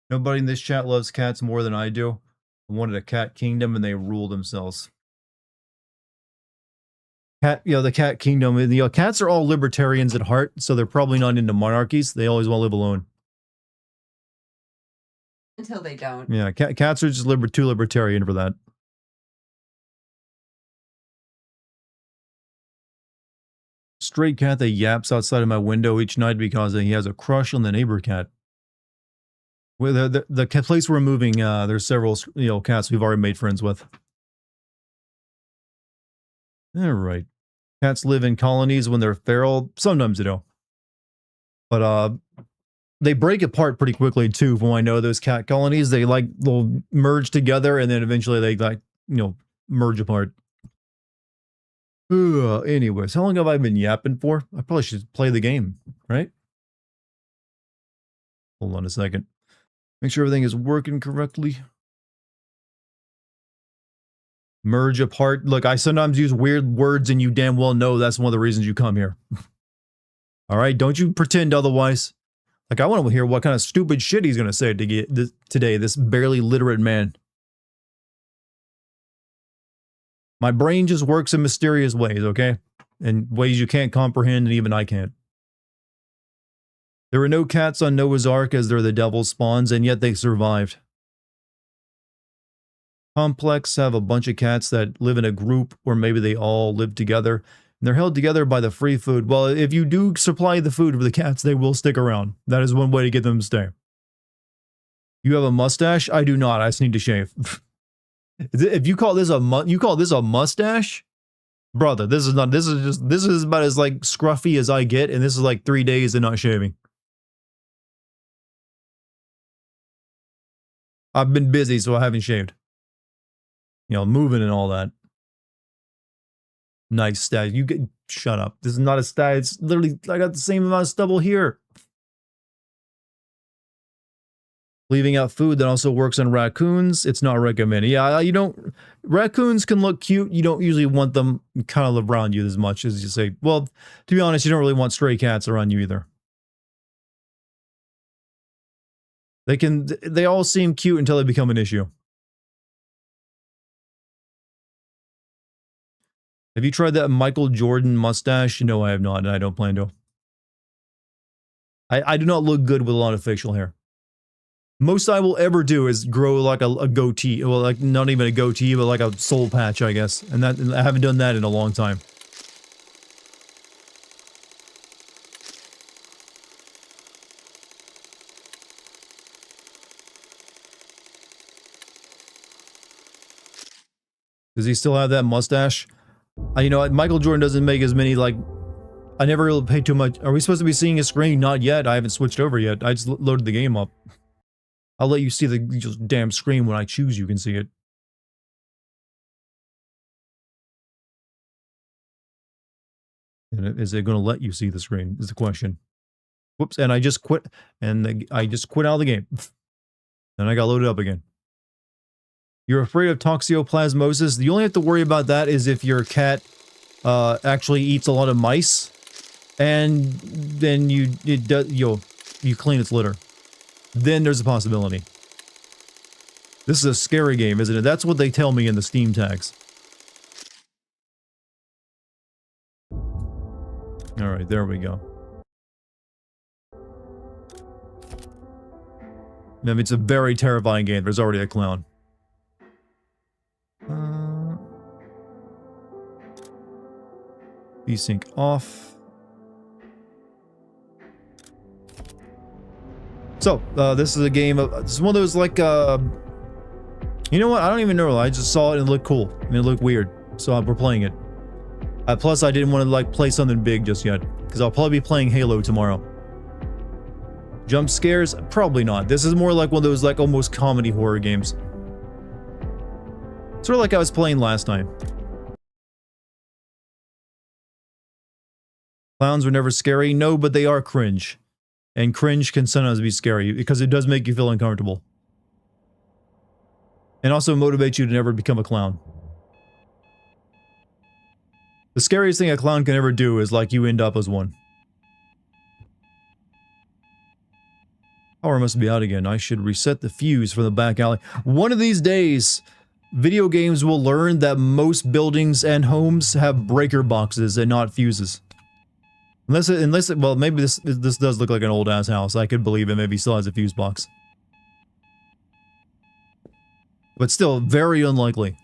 Nobody in this chat loves cats more than I do. I wanted a cat kingdom and they rule themselves. The cat kingdom, cats are all libertarians at heart, so they're probably not into monarchies. They always want to live alone. Until they don't. Yeah, cats are just too libertarian for that. Stray cat that yaps outside of my window each night because he has a crush on the neighbor cat. Well, the place we're moving, there's several cats we've already made friends with. All right. Cats live in colonies when they're feral. Sometimes they do. But they break apart pretty quickly too. From what I know, those cat colonies, they'll merge together and then eventually they merge apart. Anyways, how long have I been yapping for? I probably should play the game, right? Hold on a second. Make sure everything is working correctly. Merge apart. Look, I sometimes use weird words and you damn well know that's one of the reasons you come here. All right, don't you pretend otherwise. Like, I want to hear what kind of stupid shit he's going to say today, this barely literate man. My brain just works in mysterious ways, okay? In ways you can't comprehend and even I can't. There were no cats on Noah's Ark as they're the devil's spawns, and yet they survived. Complex have a bunch of cats that live in a group, or maybe they all live together. And they're held together by the free food. Well, if you do supply the food for the cats, they will stick around. That is one way to get them to stay. You have a mustache? I do not. I just need to shave. If you call this a mustache, brother, this is about as like scruffy as I get, and this is like 3 days of not shaving. I've been busy, so I haven't shaved. Moving and all that. Nice stat. Shut up. This is not a stat. It's literally, I got the same amount of stubble here. Leaving out food that also works on raccoons. It's not recommended. Yeah, raccoons can look cute. You don't usually want them kind of around you as much as you say. Well, to be honest, you don't really want stray cats around you either. They all seem cute until they become an issue. Have you tried that Michael Jordan mustache? No, I have not, and I don't plan to. I do not look good with a lot of facial hair. Most I will ever do is grow like a goatee. Well, like not even a goatee, but like a soul patch, I guess. And I haven't done that in a long time. Does he still have that mustache? Michael Jordan doesn't make as many, like, I never really paid too much. Are we supposed to be seeing a screen? Not yet. I haven't switched over yet. I just loaded the game up. I'll let you see the damn screen when I choose you can see it. And is it going to let you see the screen, is the question. Whoops, and I just quit. And I just quit out of the game. And I got loaded up again. You're afraid of toxoplasmosis. You only have to worry about that is if your cat actually eats a lot of mice, and then you clean its litter. Then there's a possibility. This is a scary game, isn't it? That's what they tell me in the Steam tags. All right, there we go. I mean, it's a very terrifying game. There's already a clown. Desync off. So, this is a game of, it's one of those like, you know what, I don't even know, I just saw it and it looked cool, and it looked weird, so we're playing it. Plus, I didn't want to like play something big just yet, because I'll probably be playing Halo tomorrow. Jump scares? Probably not. This is more like one of those like almost comedy horror games. Sort of like I was playing last time. Clowns were never scary. No, but they are cringe. And cringe can sometimes be scary because it does make you feel uncomfortable. And also motivates you to never become a clown. The scariest thing a clown can ever do is like you end up as one. Power must be out again. I should reset the fuse from the back alley. One of these days, video games will learn that most buildings and homes have breaker boxes and not fuses. Well, maybe this does look like an old ass house. I could believe it maybe still has a fuse box. But still, very unlikely.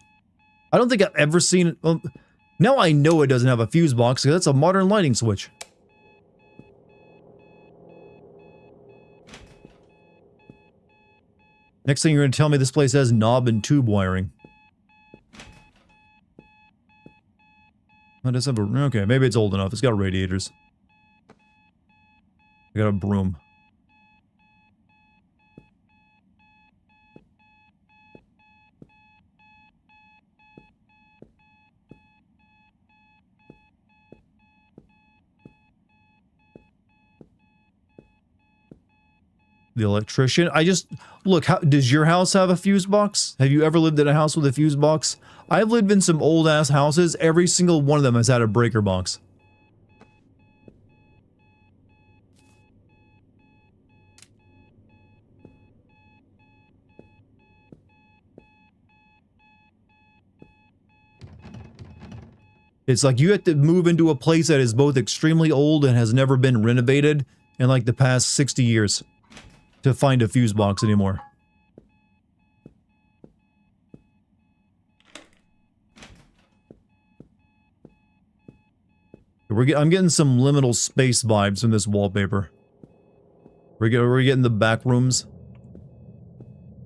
I don't think I've ever seen it. Well, now I know it doesn't have a fuse box because that's a modern lighting switch. Next thing you're going to tell me this place has knob and tube wiring. Oh, does have a, okay, maybe it's old enough. It's got radiators. I got a broom. The electrician. Look, does your house have a fuse box? Have you ever lived in a house with a fuse box? I've lived in some old ass houses. Every single one of them has had a breaker box. It's like you have to move into a place that is both extremely old and has never been renovated in like the past 60 years. To find a fuse box anymore. I'm getting some liminal space vibes from this wallpaper. We're getting the back rooms.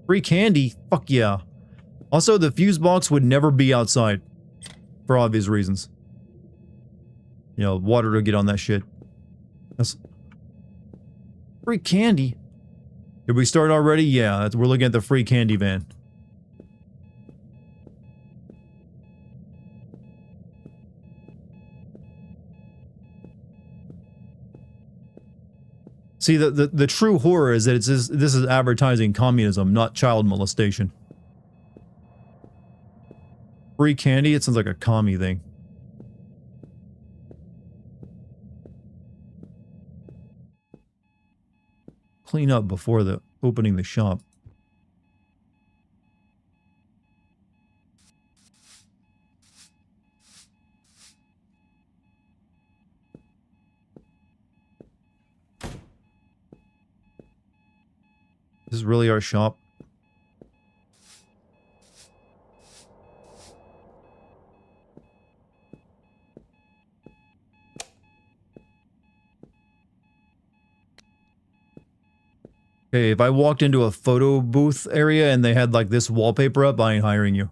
Free candy? Fuck yeah. Also, the fuse box would never be outside. For obvious reasons. You know, water to get on that shit. That's... Free candy? Did we start already? Yeah, we're looking at the free candy van. See, the true horror is that this is advertising communism, not child molestation. Free candy? It sounds like a commie thing. Clean up before opening the shop. This is really our shop. Okay, if I walked into a photo booth area and they had like this wallpaper up, I ain't hiring you.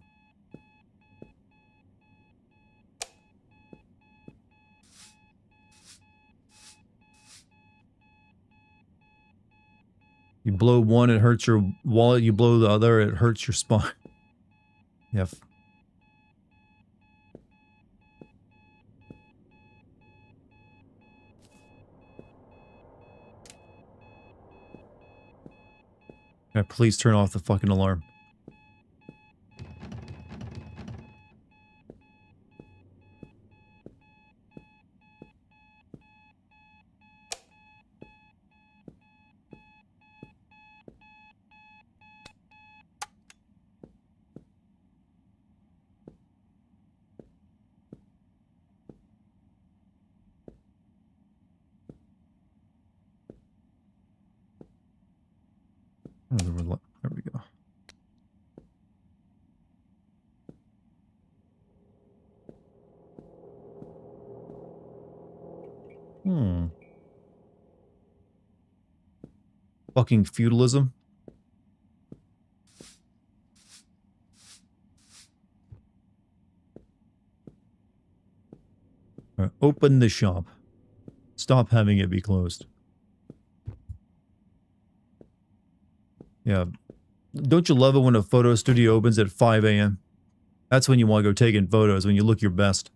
You blow one, it hurts your wallet. You blow the other, it hurts your spine. Yep. Okay, please turn off the fucking alarm. There we go. Fucking feudalism. Open the shop. Stop having it be closed. Yeah. Don't you love it when a photo studio opens at 5 a.m.? That's when you want to go taking photos, when you look your best.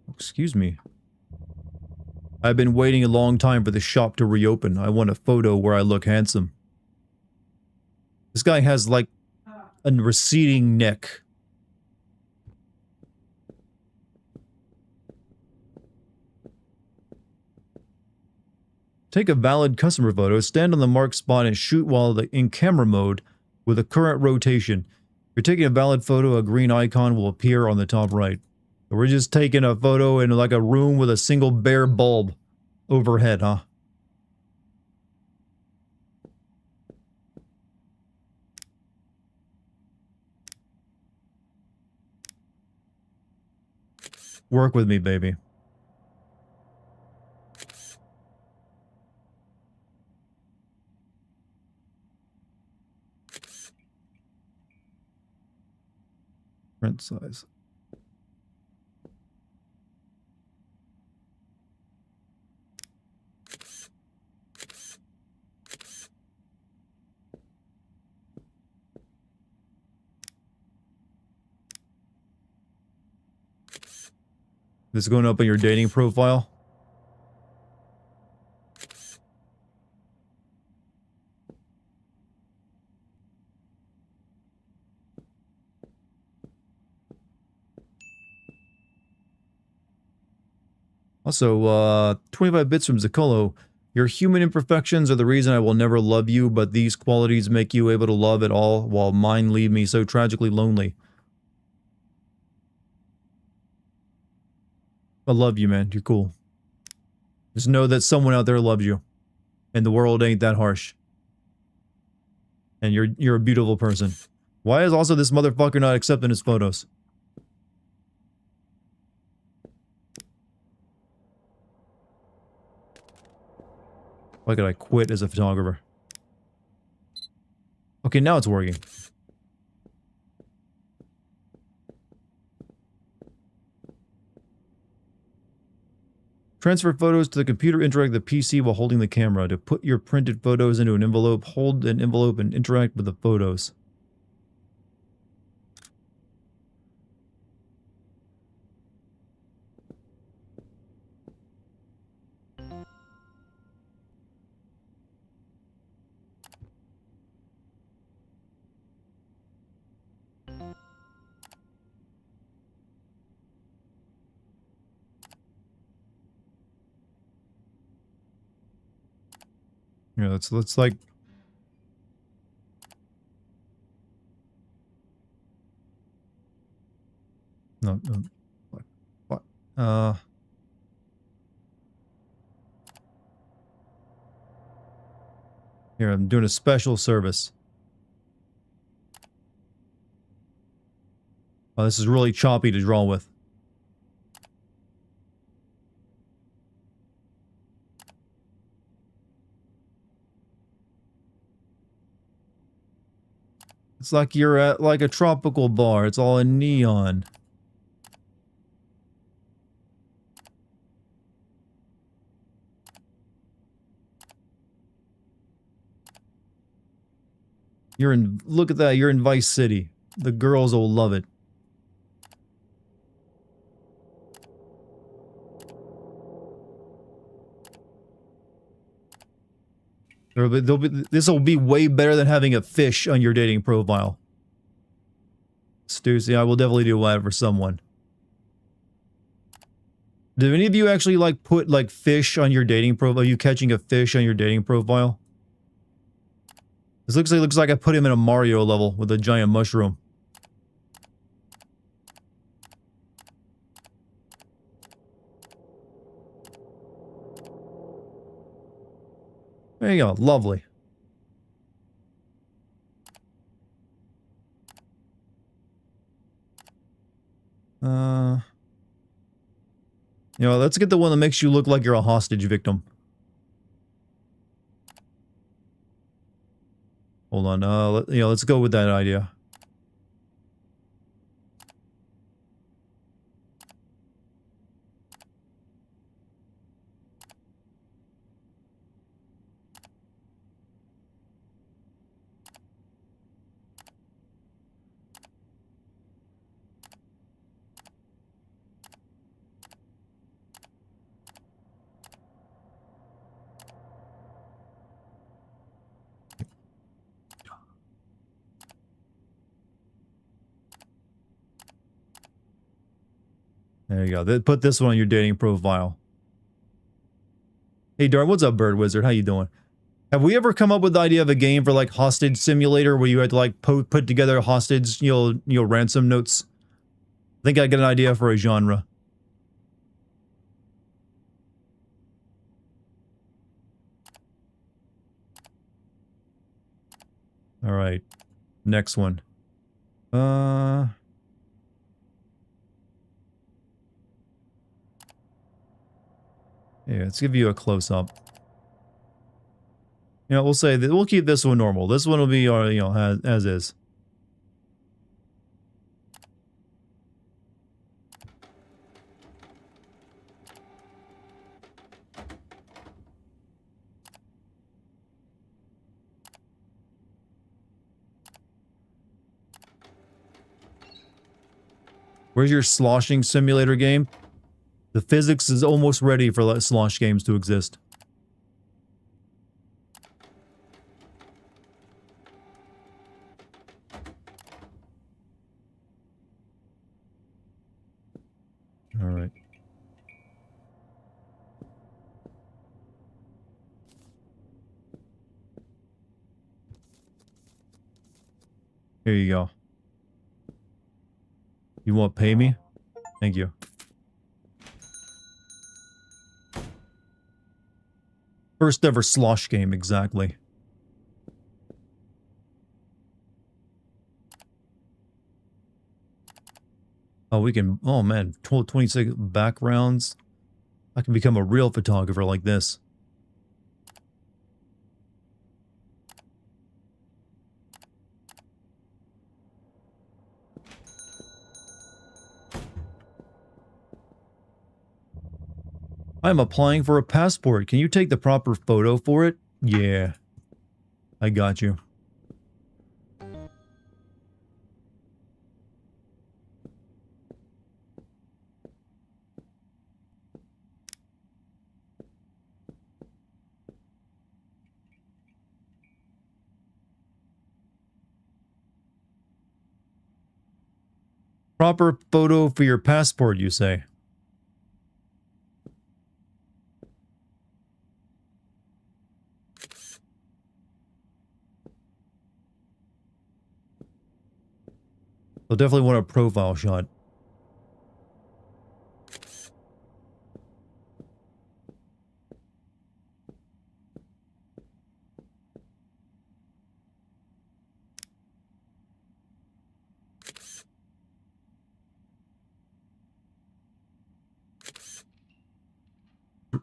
Excuse me. I've been waiting a long time for the shop to reopen. I want a photo where I look handsome. This guy has like a receding neck. Take a valid customer photo, stand on the marked spot and shoot while in camera mode with a current rotation. If you're taking a valid photo, a green icon will appear on the top right. So we're just taking a photo in like a room with a single bare bulb overhead, huh? Work with me, baby. Print size. This is going up in your dating profile. Also, 25 bits from Zacolo. Your human imperfections are the reason I will never love you, but these qualities make you able to love it all, while mine leave me so tragically lonely. I love you, man. You're cool. Just know that someone out there loves you. And the world ain't that harsh. And you're a beautiful person. Why is also this motherfucker not accepting his photos? Why could I quit as a photographer? Okay, now it's working. Transfer photos to the computer, interact with the PC while holding the camera. To put your printed photos into an envelope, hold an envelope and interact with the photos. Yeah, let's like... No, no. What? Here, I'm doing a special service. Oh, this is really choppy to draw with. It's like you're at like a tropical bar. It's all in neon. You're in, look at that, you're in Vice City. The girls will love it. This will be way better than having a fish on your dating profile. Stussy, I will definitely do that for someone. Do any of you actually like put like fish on your dating profile? Are you catching a fish on your dating profile? This looks like I put him in a Mario level with a giant mushroom. There you go, lovely. You know, let's get the one that makes you look like you're a hostage victim. Hold on, let's go with that idea. There you go. Put this one on your dating profile. Hey, Dart, what's up, Bird Wizard? How you doing? Have we ever come up with the idea of a game for like hostage simulator where you had to like put together hostage, ransom notes? I think I got an idea for a genre. All right, next one. Yeah, let's give you a close up. We'll say that we'll keep this one normal. This one will be our, as is. Where's your sloshing simulator game? The physics is almost ready for slosh games to exist. All right. Here you go. You want to pay me? Thank you. First ever slosh game, exactly. Oh, we can... Oh, man. 26 backgrounds. I can become a real photographer like this. I'm applying for a passport. Can you take the proper photo for it? Yeah. I got you. Proper photo for your passport, you say? They'll definitely want a profile shot.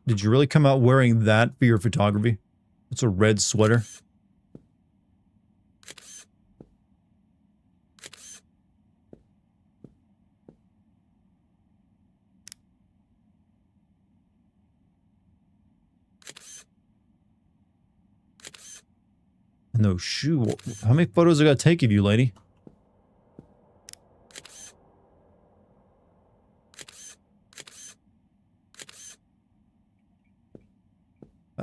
Did you really come out wearing that for your photography? It's a red sweater. And those shoes. How many photos I gotta take of you, lady?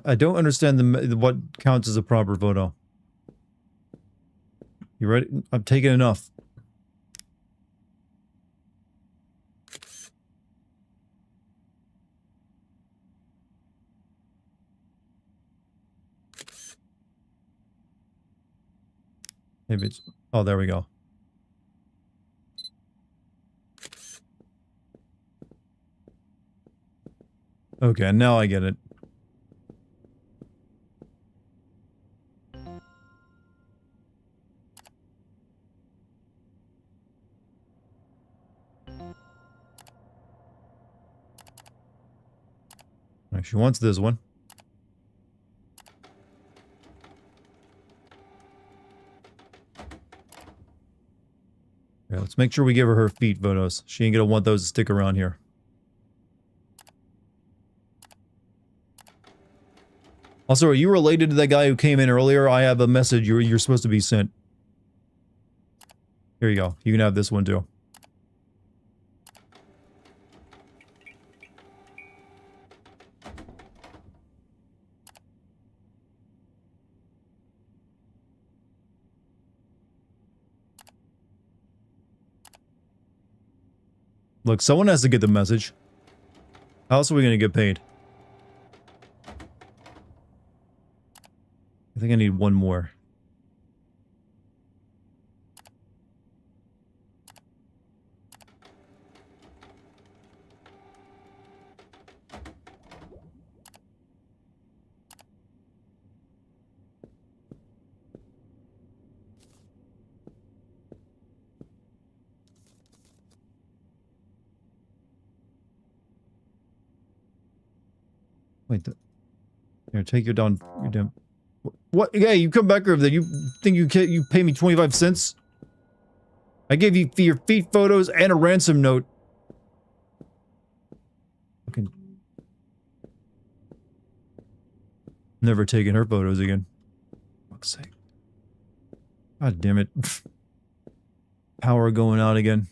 I don't understand what counts as a proper photo. You ready? I'm taking enough. Maybe it's... Oh, there we go. Okay, now I get it. Right, she wants this one. Yeah, let's make sure we give her feet photos. She ain't gonna want those to stick around here. Also, are you related to that guy who came in earlier? I have a message you're supposed to be sent. Here you go. You can have this one too. Look, someone has to get the message. How else are we gonna get paid? I think I need one more. Wait, here, take your down. Your damn. What? Yeah, you come back over there. You think you pay me 25 cents? I gave you your feet photos and a ransom note. Fucking. Never taking her photos again. For fuck's sake. God damn it. Power going out again.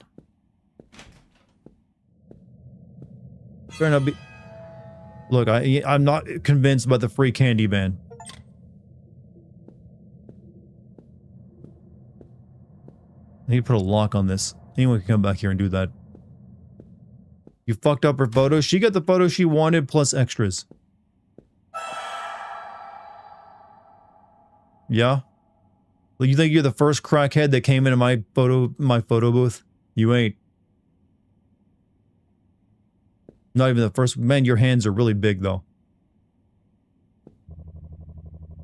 Better not be. Look, I'm not convinced about the free candy ban. I need to put a lock on this. Anyone can come back here and do that. You fucked up her photos. She got the photo she wanted plus extras. Yeah? Well, you think you're the first crackhead that came into my photo booth? You ain't. Not even the first. Man, your hands are really big, though.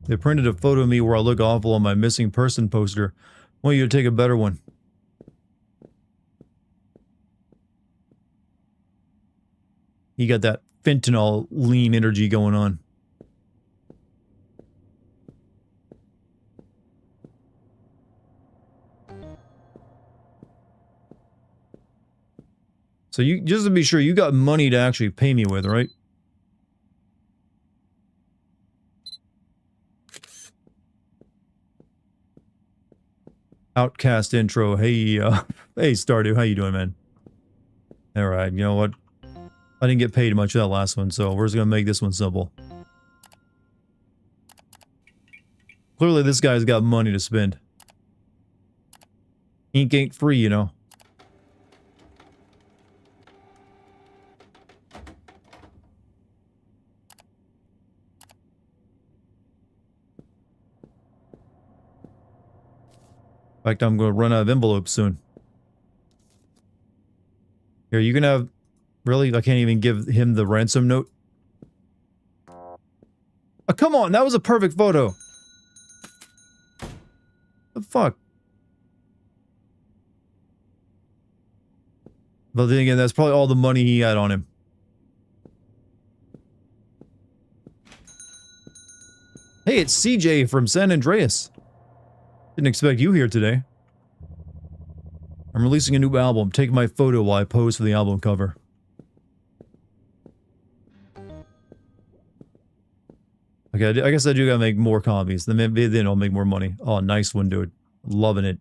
They printed a photo of me where I look awful on my missing person poster. I want you to take a better one. You got that fentanyl lean energy going on. So you, just to be sure, you got money to actually pay me with, right? Outcast intro. Hey, hey Stardew, how you doing, man? Alright, you know what? I didn't get paid much for that last one, so we're just gonna make this one simple. Clearly this guy's got money to spend. Ink ain't free, you know. In fact, I'm gonna run out of envelopes soon. Here, you can have... Really? I can't even give him the ransom note? Oh, come on! That was a perfect photo! The fuck? But then again, that's probably all the money he had on him. Hey, it's CJ from San Andreas. Didn't expect you here today. I'm releasing a new album. Take my photo while I pose for the album cover. Okay, I guess I do gotta make more copies. Then maybe I'll make more money. Oh, nice one, dude. Loving it.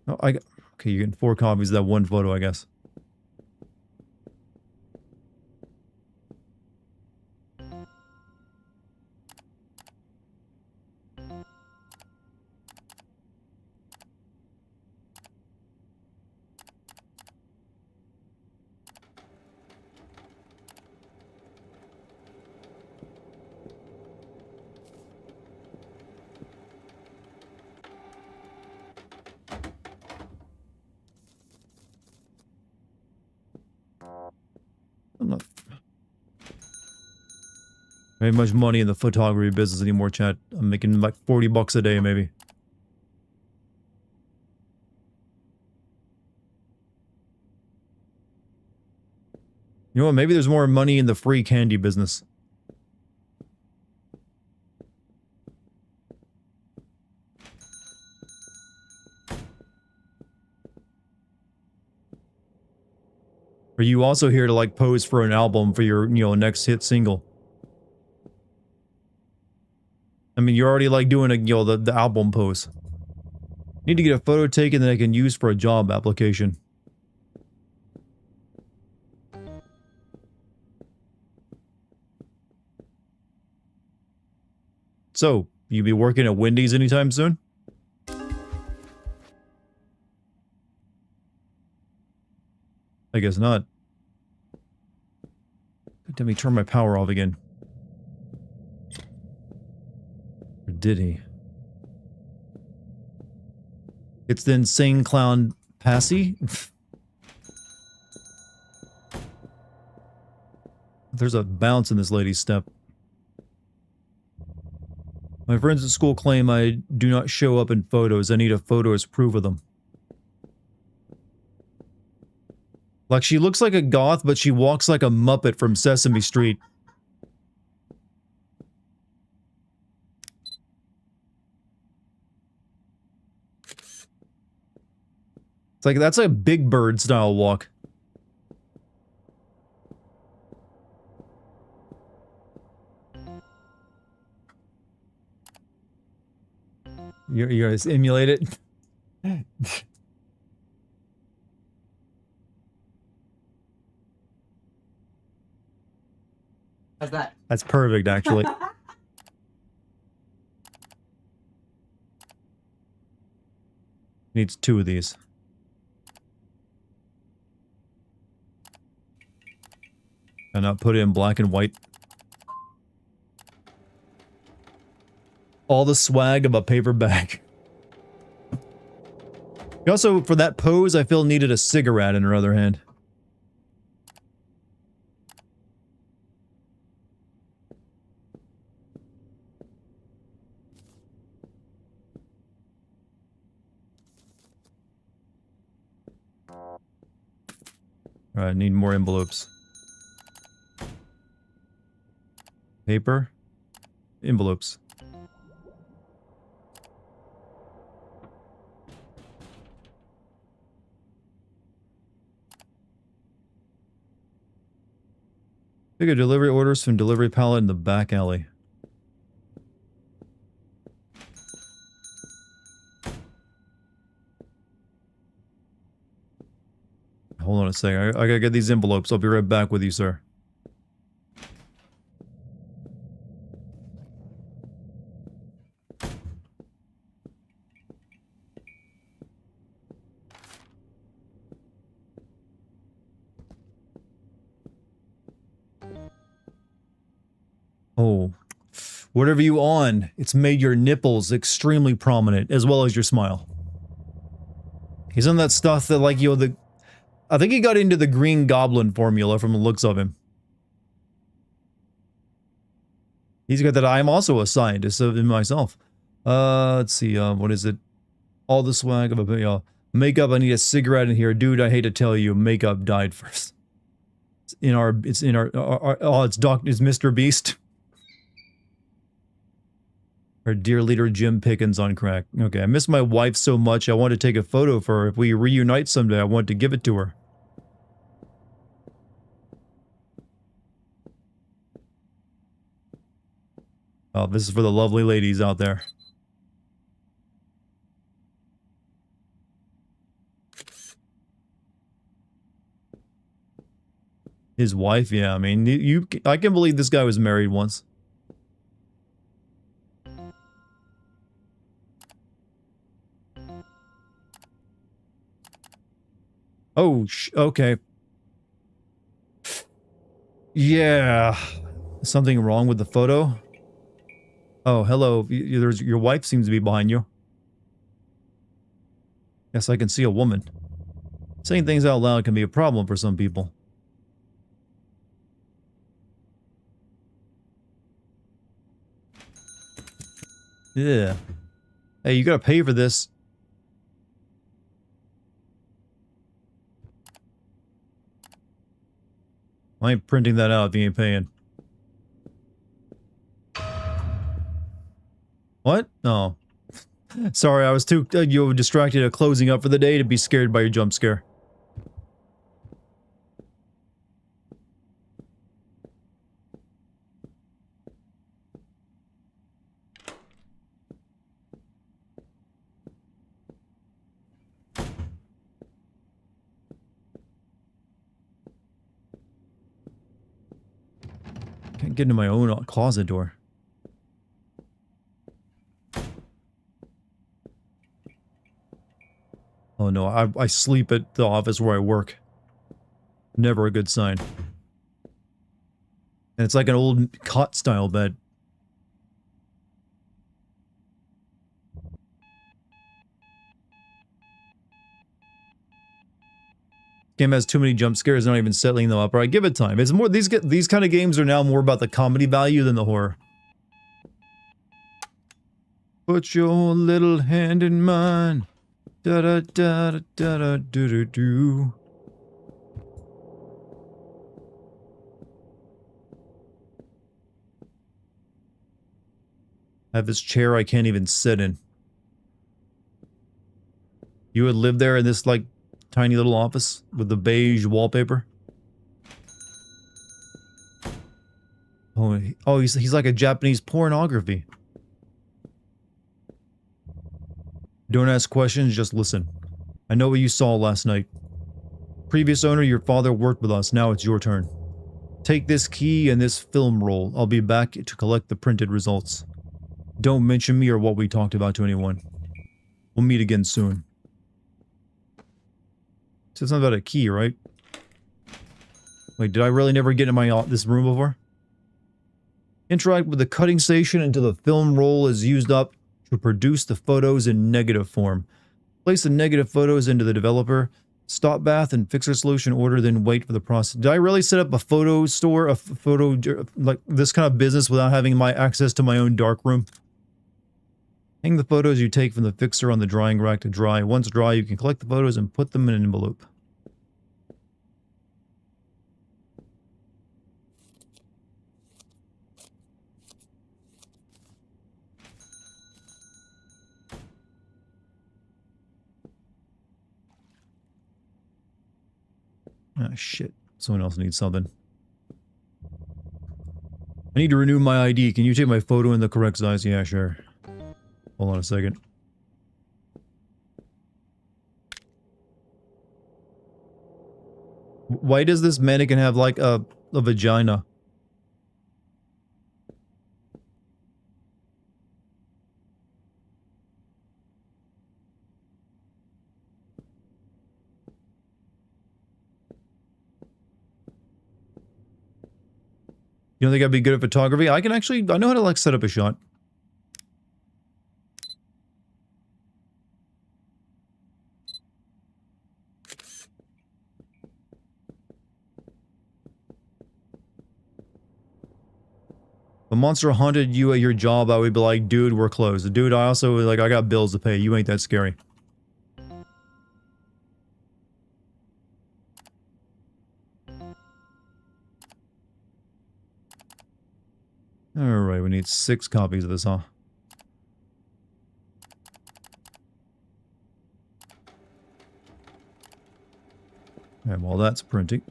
Oh, okay, you're getting 4 copies of that one photo, I guess. I'm not... I ain't much money in the photography business anymore, chat. I'm making like 40 bucks a day, maybe. You know what? Maybe there's more money in the free candy business. Are you also here to like pose for an album for your, you know, next hit single? I mean, you're already like doing a, you know, the album pose. Need to get a photo taken that I can use for a job application. So, you be working at Wendy's anytime soon? I guess not. Let me turn my power off again. Or did he? It's the insane clown Passy? There's a bounce in this lady's step. My friends at school claim I do not show up in photos. I need a photo as proof of them. Like, she looks like a goth, but she walks like a Muppet from Sesame Street. It's like, that's a Big Bird style walk. You're gonna emulate it? How's that? That's perfect, actually. Needs 2 of these. And I'll put it in black and white. All the swag of a paper bag. You also, for that pose, I feel needed a cigarette in her other hand. Alright, I need more envelopes. Paper. Envelopes. Pick a delivery orders from delivery pallet in the back alley. Hold on a second. I gotta get these envelopes. I'll be right back with you, sir. Oh. Whatever you on, it's made your nipples extremely prominent, as well as your smile. He's on that stuff that, like, you know, I think he got into the Green Goblin formula from the looks of him. He's got that I'm also a scientist in myself. Let's see, what is it? All the swag of a, makeup, I need a cigarette in here. Dude, I hate to tell you, makeup died first. It's Mr. Beast. Our dear leader Jim Pickens on crack. Okay, I miss my wife so much, I want to take a photo of her. If we reunite someday, I want to give it to her. Oh, this is for the lovely ladies out there. His wife, yeah, I mean, I can believe this guy was married once. Oh, okay. Yeah. Something wrong with the photo? Oh, hello. Your wife seems to be behind you. Yes, I can see a woman. Saying things out loud can be a problem for some people. Yeah. Hey, you gotta pay for this. I ain't printing that out if you ain't paying. What? Oh. Sorry, I was too distracted at closing up for the day to be scared by your jump scare. Can't get into my own closet door. Oh no, I sleep at the office where I work. Never a good sign. And it's like an old cot-style bed. Game has too many jump scares, not even settling them up. Right, give it time. It's more these kind of games are now more about the comedy value than the horror. Put your little hand in mine. Da da da da da da do do do. I have this chair I can't even sit in. You would live there in this like tiny little office with the beige wallpaper? Oh, he's like a Japanese pornography. Don't ask questions, just listen. I know what you saw last night. Previous owner, your father worked with us, now it's your turn. Take this key and this film roll. I'll be back to collect the printed results. Don't mention me or what we talked about to anyone. We'll meet again soon. So it's not about a key, right? Wait, did I really never get in my this room before? Interact with the cutting station until the film roll is used up to produce the photos in negative form. Place the negative photos into the developer. Stop bath and fixer solution order, then wait for the process. Did I really set up a photo store, a photo, like this kind of business without having my access to my own dark room? Hang the photos you take from the fixer on the drying rack to dry. Once dry, you can collect the photos and put them in an envelope. Ah, shit. Someone else needs something. I need to renew my ID. Can you take my photo in the correct size? Yeah, sure. Hold on a second. Why does this mannequin have like a vagina? You don't think I'd be good at photography? I can actually, I know how to like set up a shot. If a monster haunted you at your job, I would be like, dude, we're closed. Dude, I also, like, I got bills to pay. You ain't that scary. Alright, we need 6 copies of this, huh? And while that's printing.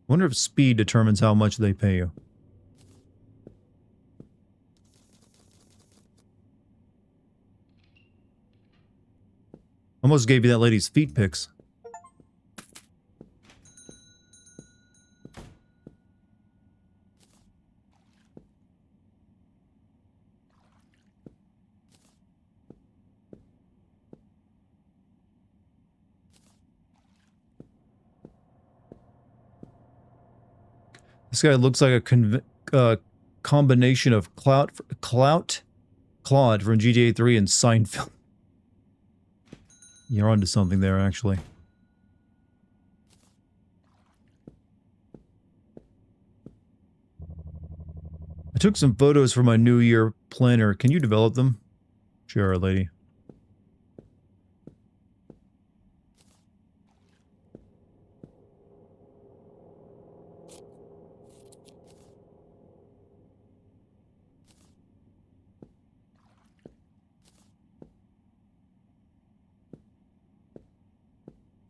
Wonder if speed determines how much they pay you. Almost gave you that lady's feet pics. This guy looks like a combination of Claude from GTA 3 and Seinfeld. You're onto something there, actually. I took some photos for my New Year planner. Can you develop them? Sure, lady.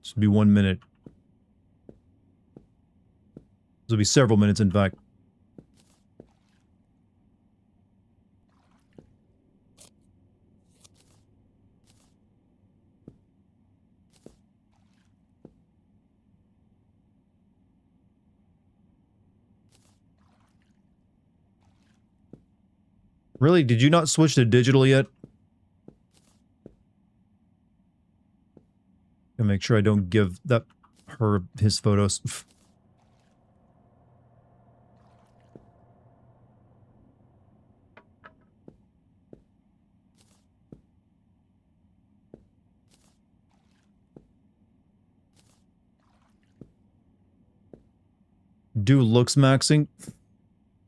This will be 1 minute. This will be several minutes, in fact. Really? Did you not switch to digital yet? Gotta make sure I don't give her his photos. Do looks maxing.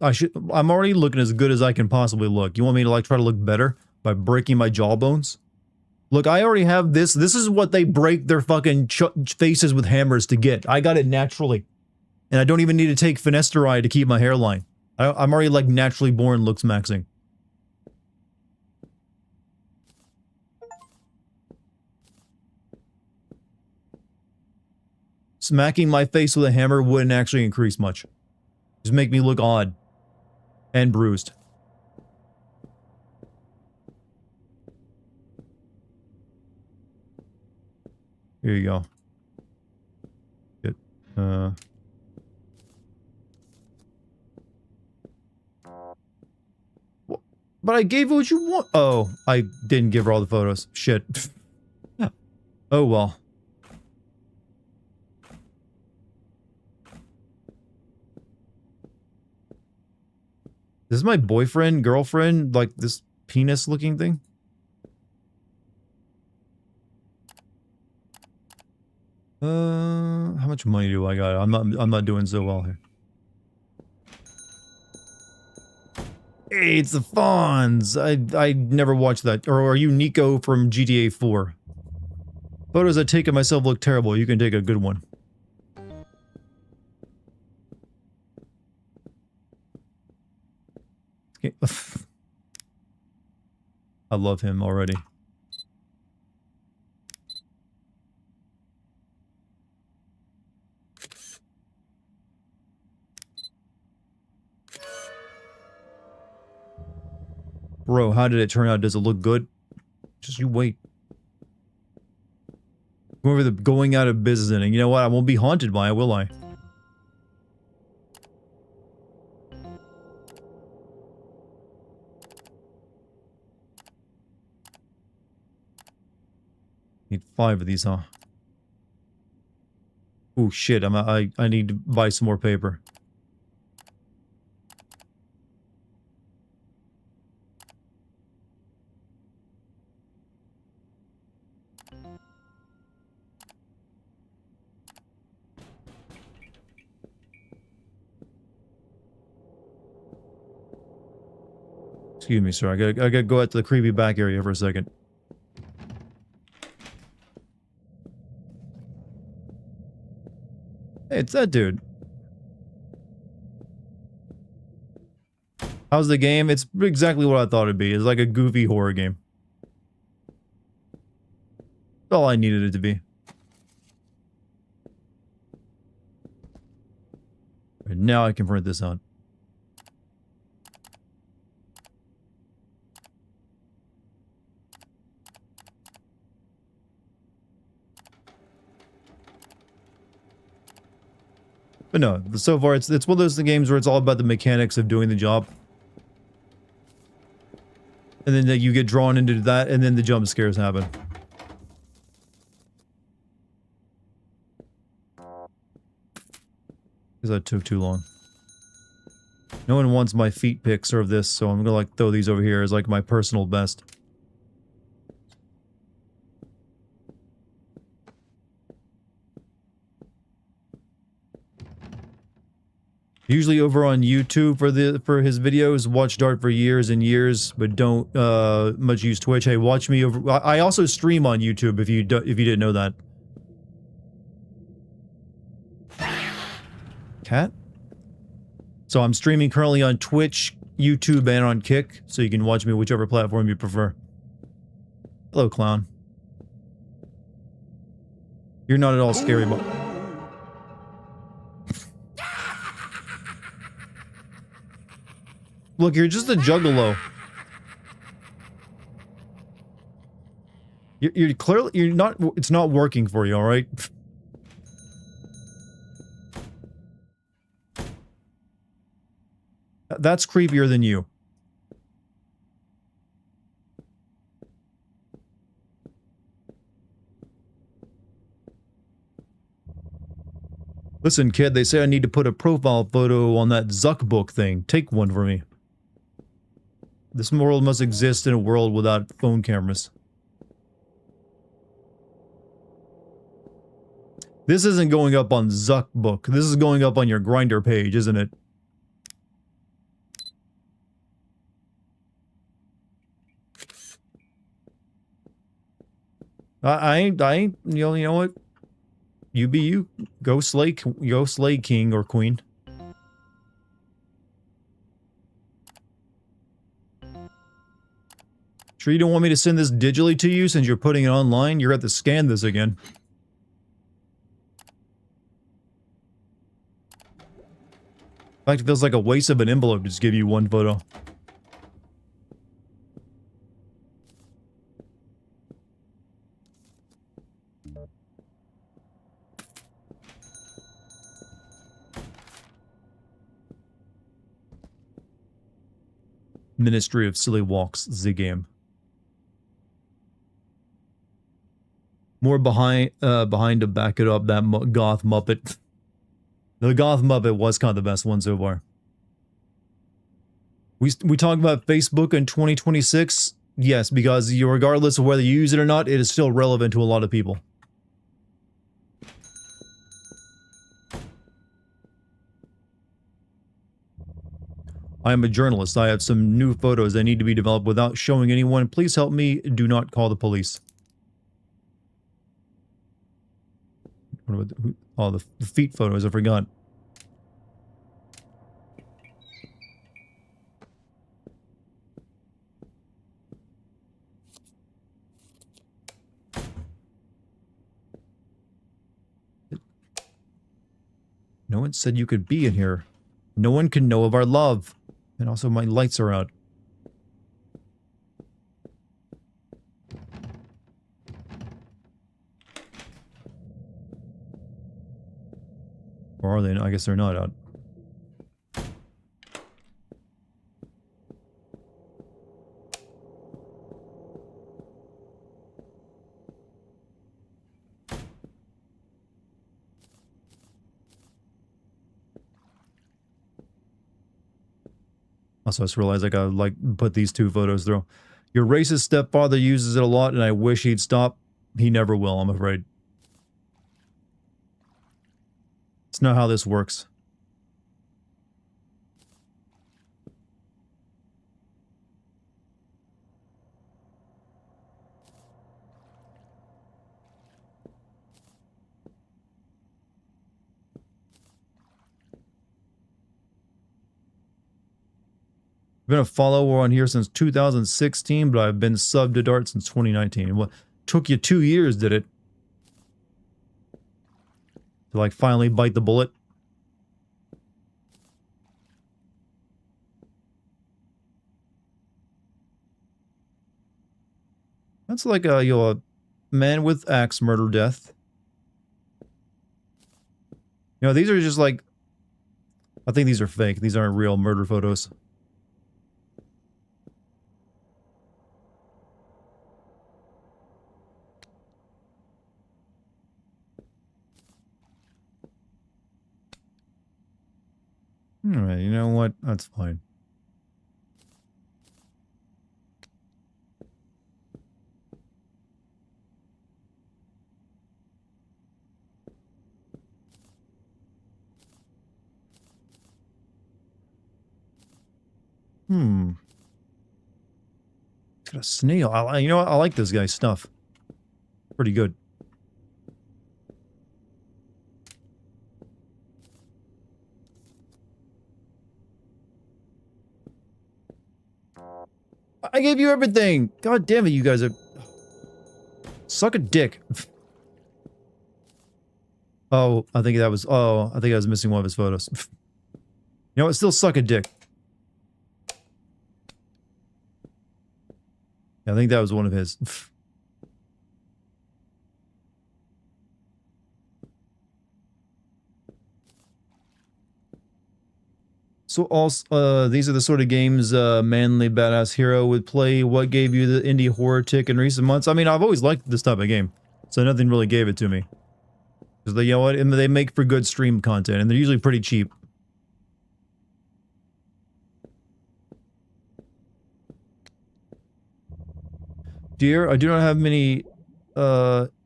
I'm already looking as good as I can possibly look. You want me to like try to look better by breaking my jawbones? Look, I already have this. This is what they break their fucking faces with hammers to get. I got it naturally. And I don't even need to take finasteride to keep my hairline. I'm already like naturally born looks maxing. Smacking my face with a hammer wouldn't actually increase much. Just make me look odd. And bruised. Here you go. Good. But I gave you what you want. Oh, I didn't give her all the photos. Shit. Oh well. This is my boyfriend, girlfriend, like this penis looking thing? How much money do I got? I'm not doing so well here. Hey, it's the Fonz. I never watched that. Or are you Nico from GTA 4? Photos I take of myself look terrible. You can take a good one. I love him already. Bro, how did it turn out? Does it look good? Just you wait. Whoever the going out of business ending. You know what? I won't be haunted by it, will I? Need 5 of these, huh? Oh shit, I need to buy some more paper. Excuse me, sir. I gotta go out to the creepy back area for a second. Hey, it's that dude. How's the game? It's exactly what I thought it'd be. It's like a goofy horror game. That's all I needed it to be. Right, now I can print this out. But no, so far it's one of those games where it's all about the mechanics of doing the job. And then you get drawn into that, and then the jump scares happen. Because that took too long. No one wants my feet pics of this, so I'm gonna like throw these over here as like my personal best. Usually over on YouTube for his videos, watch Dart for years and years, but don't much use Twitch. Hey, watch me over. I also stream on YouTube if you didn't know that. Cat? So I'm streaming currently on Twitch, YouTube, and on Kick, so you can watch me whichever platform you prefer. Hello, clown. You're not at all scary, but look, you're just a juggalo. You're clearly, you're not, it's not working for you, alright? That's creepier than you. Listen, kid, they say I need to put a profile photo on that Zuck book thing. Take one for me. This world must exist in a world without phone cameras. This isn't going up on Zuck book. This is going up on your Grindr page, isn't it? I ain't, you know what? You be you. Go slay king or queen. Sure you don't want me to send this digitally to you since you're putting it online? You're going to have to scan this again. In fact, it feels like a waste of an envelope to just give you one photo. Ministry of Silly Walks, the game. More behind to back it up, that goth Muppet. The goth Muppet was kind of the best one so far. We talk about Facebook in 2026? Yes, because regardless of whether you use it or not, it is still relevant to a lot of people. I am a journalist. I have some new photos that need to be developed without showing anyone. Please help me. Do not call the police. What about oh, the feet photos, I forgot. No one said you could be in here. No one can know of our love. And also my lights are out. Or are they? I guess they're not out. Also, I just realized I gotta, like, put these two photos through. Your racist stepfather uses it a lot, and I wish he'd stop. He never will, I'm afraid. It's not how this works. I've been a follower on here since 2016, but I've been subbed to Dart since 2019. What took you 2 years, did it? To like finally bite the bullet? That's like a, you know, a man with axe murder death. You know, these are just like, I think these are fake. These aren't real murder photos. Alright, you know what? That's fine. It's got a snail. You know what? I like this guy's stuff. Pretty good. I gave you everything! God damn it, you guys are... Suck a dick. Oh, I think that was... Oh, I think I was missing one of his photos. You know what? Still suck a dick. I think that was one of his. So also, these are the sort of games manly badass hero would play. What gave you the indie horror tick in recent months? I mean, I've always liked this type of game, so nothing really gave it to me. Because they, you know what, and they make for good stream content, and they're usually pretty cheap. Dear, I do not have many,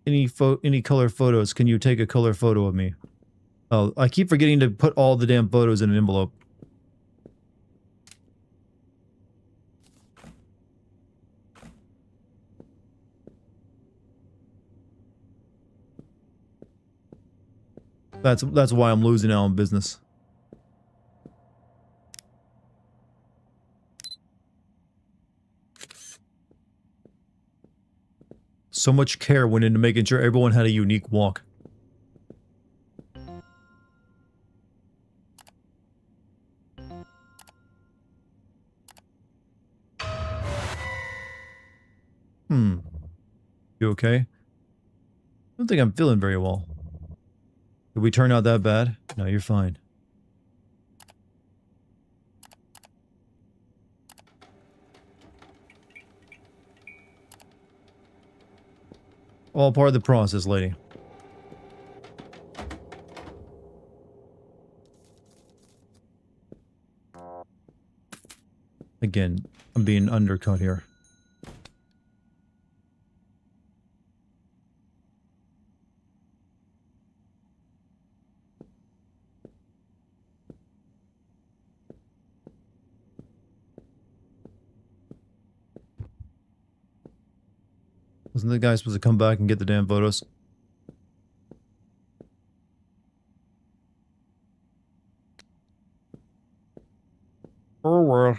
any color photos. Can you take a color photo of me? Oh, I keep forgetting to put all the damn photos in an envelope. That's why I'm losing out on business. So much care went into making sure everyone had a unique walk. You okay? I don't think I'm feeling very well. Did we turn out that bad? No, you're fine. All part of the process, lady. Again, I'm being undercut here. Wasn't the guy supposed to come back and get the damn photos? Oh well.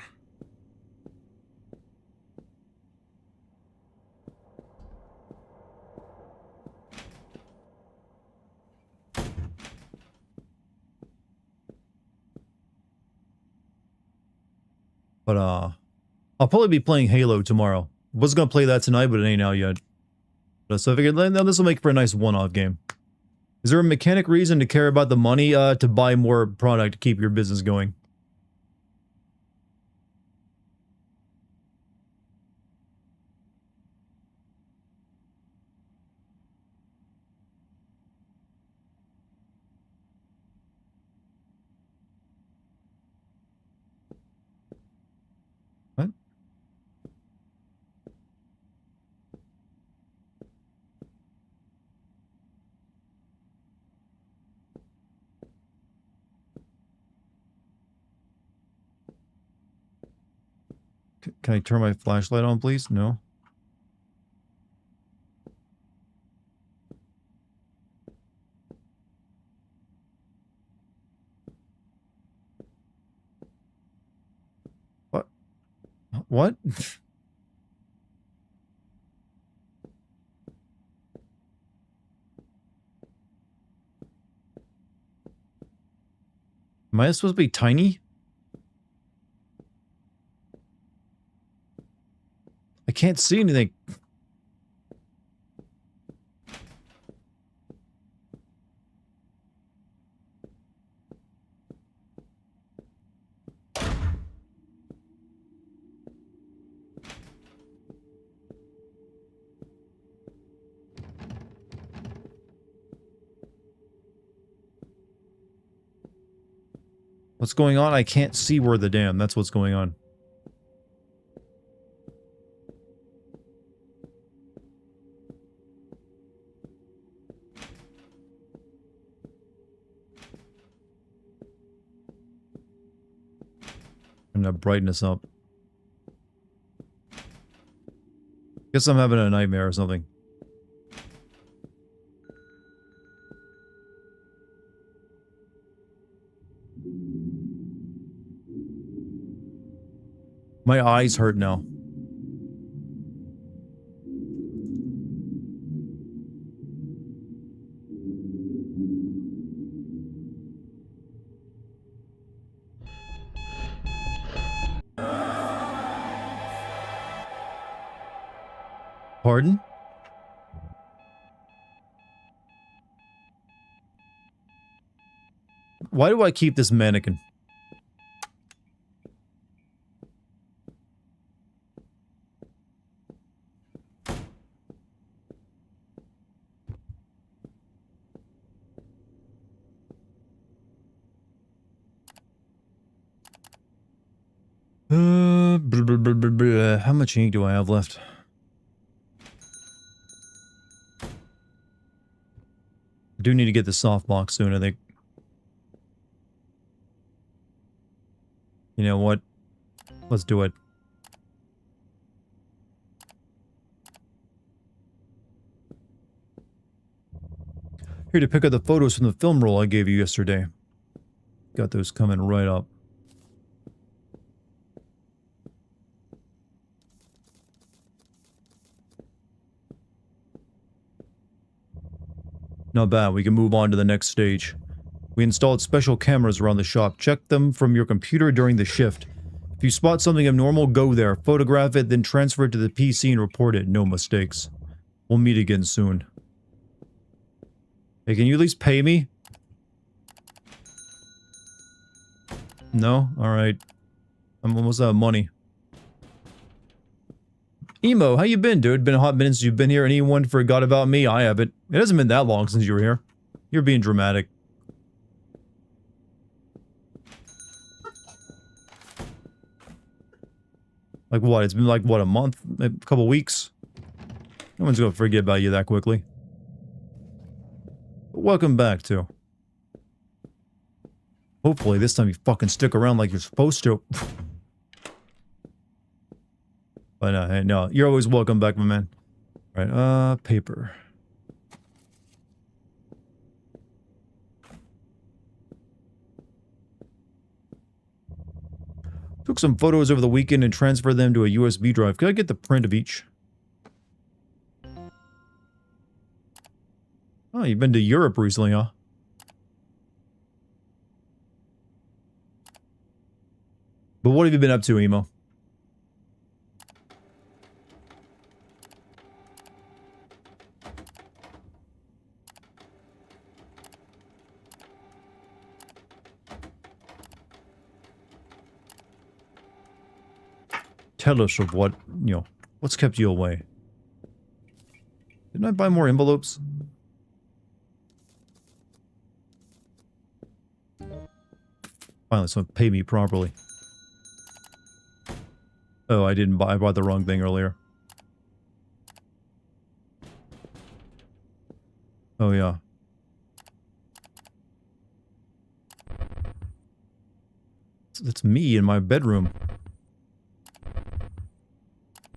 But I'll probably be playing Halo tomorrow. Was gonna play that tonight, but it ain't out yet. So I figured now this will make for a nice one-off game. Is there a mechanic reason to care about the money to buy more product to keep your business going? What? Can I turn my flashlight on, please? No. What? What? Am I supposed to be tiny? I can't see anything. What's going on? I can't see where the damn. That's what's going on. Turn that brightness up. Guess I'm having a nightmare or something. My eyes hurt now. Pardon? Why do I keep this mannequin? How much ink do I have left? I do need to get the softbox soon, I think. You know what? Let's do it. Here to pick up the photos from the film roll I gave you yesterday. Got those coming right up. Not bad, we can move on to the next stage. We installed special cameras around the shop. Check them from your computer during the shift. If you spot something abnormal, go there, photograph it, then transfer it to the PC and report it. No mistakes. We'll meet again soon. Hey, can you at least pay me? No? Alright. I'm almost out of money. Emo, how you been, dude? Been a hot minute since you've been here. Anyone forgot about me? I haven't. It hasn't been that long since you were here. You're being dramatic. Like what? It's been like, what, a month? A couple weeks? No one's gonna forget about you that quickly. But welcome back, too. Hopefully this time you fucking stick around like you're supposed to. But hey, no, you're always welcome back, my man. Right, paper. Took some photos over the weekend and transferred them to a USB drive. Could I get the print of each? Oh, you've been to Europe recently, huh? But what have you been up to, Emo? Tell us of what, you know, what's kept you away. Didn't I buy more envelopes? Finally, someone pay me properly. Oh, I didn't buy, I bought the wrong thing earlier. Oh, yeah. That's me in my bedroom.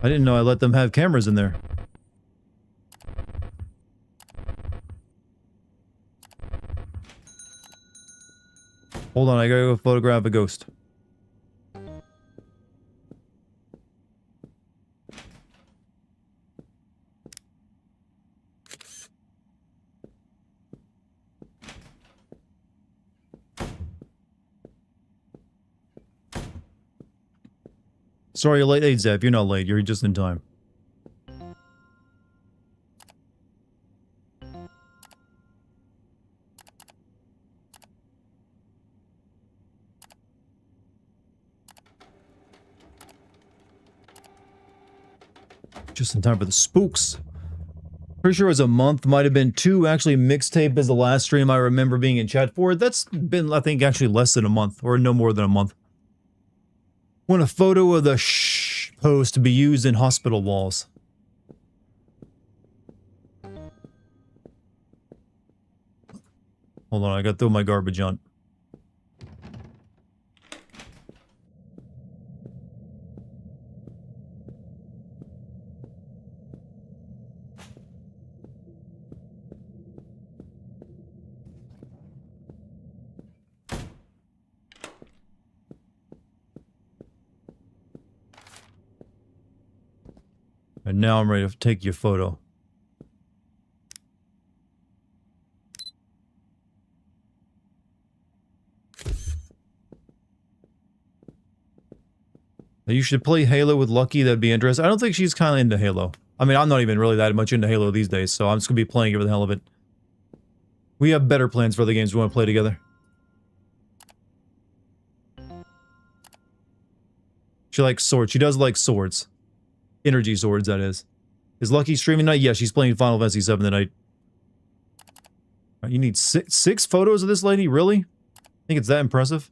I didn't know I let them have cameras in there. Hold on, I gotta go photograph a ghost. Sorry you're late. Hey, Zep, you're not late. You're just in time. Just in time for the spooks. Pretty sure it was a month. Might have been 2. Actually, mixtape is the last stream I remember being in chat for. That's been, I think, actually less than a month. Or no more than a month. Want a photo of the shh post to be used in hospital walls. Hold on, I gotta throw my garbage on. And now I'm ready to take your photo. You should play Halo with Lucky, that'd be interesting. I don't think she's kind of into Halo. I mean, I'm not even really that much into Halo these days, so I'm just gonna be playing it for the hell of it. We have better plans for the games we want to play together. She likes swords. She does like swords. Energy swords, that is. Is Lucky streaming tonight? Yeah, she's playing Final Fantasy VII tonight. You need six photos of this lady? Really? Think it's that impressive?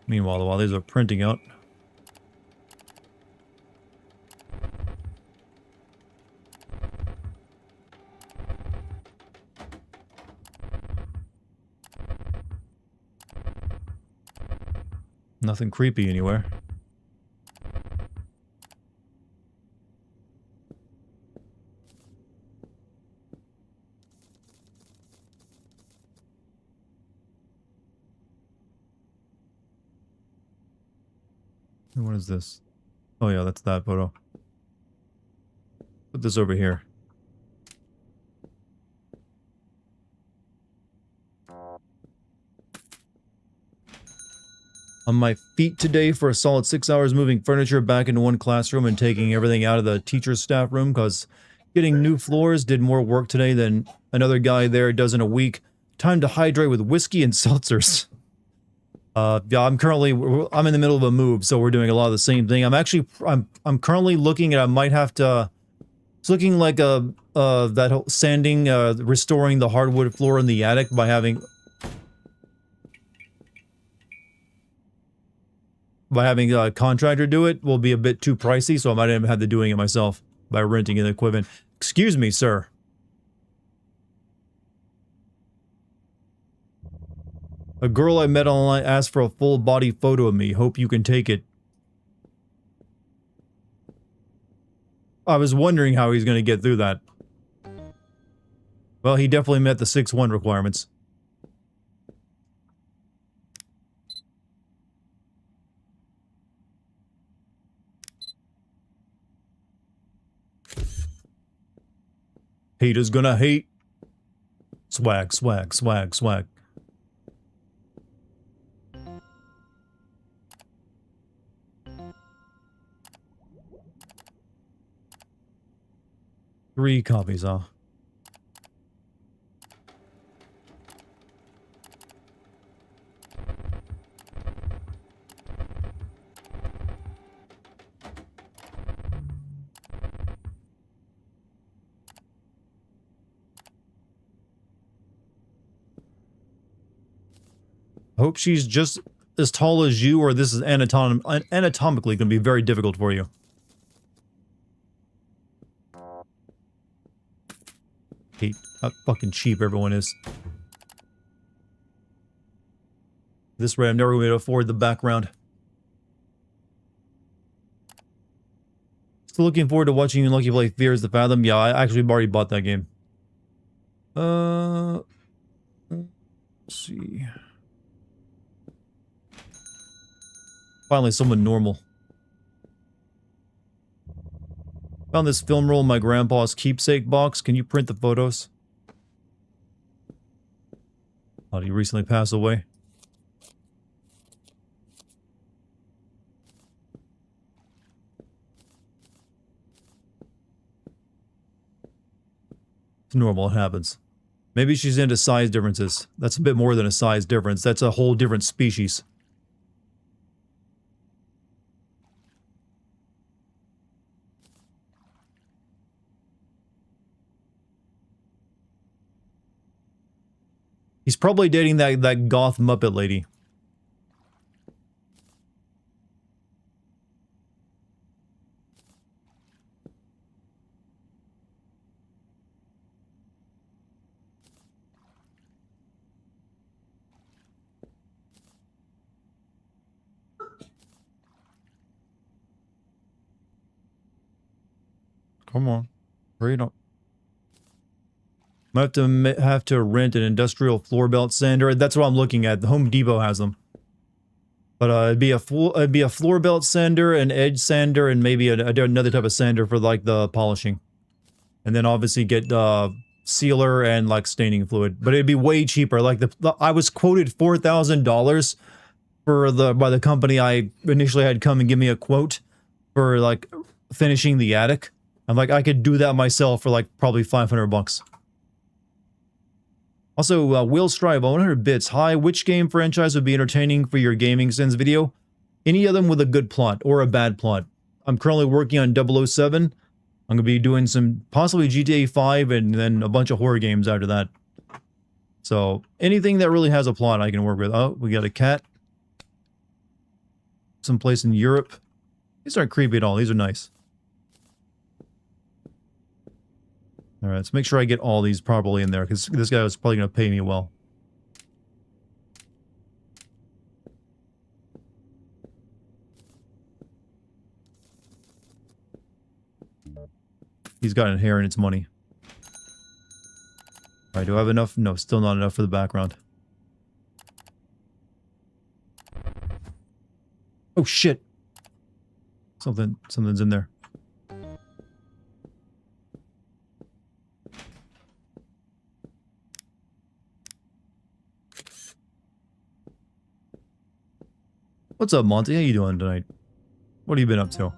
Meanwhile, while these are printing out. Nothing creepy anywhere. What is this? Oh yeah, that's that photo. Put this over here. On my feet today for a solid 6 hours, moving furniture back into one classroom and taking everything out of the teacher's staff room because getting new floors did more work today than another guy there does in a week. Time to hydrate with whiskey and seltzers. Yeah, I'm in the middle of a move, so we're doing a lot of the same thing. I'm currently looking at, I might have to, it's looking like that whole sanding, restoring the hardwood floor in the attic by having a contractor do it will be a bit too pricey, so I might have to doing it myself by renting an equipment. Excuse me, sir. A girl I met online asked for a full body photo of me. Hope you can take it. I was wondering how he's going to get through that. Well, he definitely met the 6'1" requirements. Haters gonna hate. Swag, swag, swag, swag. Three copies, huh? I hope she's just as tall as you, or this is anatomically going to be very difficult for you. Hate how fucking cheap everyone is. This rate, I'm never going to afford the background. Still looking forward to watching you Lucky play Fears the Fathom. Yeah, I actually already bought that game. Let's see. Finally, someone normal. Found this film roll in my grandpa's keepsake box. Can you print the photos? Thought he recently passed away. It's normal, it happens. Maybe she's into size differences. That's a bit more than a size difference. That's a whole different species. He's probably dating that goth Muppet lady. Come on. Hurry it up. Might have to rent an industrial floor belt sander. That's what I'm looking at. The Home Depot has them. But it'd be a floor belt sander, an edge sander, and maybe another type of sander for like the polishing. And then obviously get sealer and like staining fluid. But it'd be way cheaper. Like I was quoted $4,000 for by the company I initially had come and give me a quote for like finishing the attic. I'm like, I could do that myself for like probably 500 bucks. Also, Will Strive, 100 bits. Hi, which game franchise would be entertaining for your gaming sins video? Any of them with a good plot or a bad plot. I'm currently working on 007. I'm going to be doing some, possibly GTA 5 and then a bunch of horror games after that. So, anything that really has a plot I can work with. Oh, we got a cat. someplace in Europe. These aren't creepy at all. These are nice. All right, let's make sure I get all these properly in there, because this guy was probably going to pay me well. He's got inheritance money. Alright, do I have enough? No, still not enough for the background. Oh shit! Something's in there. What's up, Monty? How you doing tonight? What have you been up to?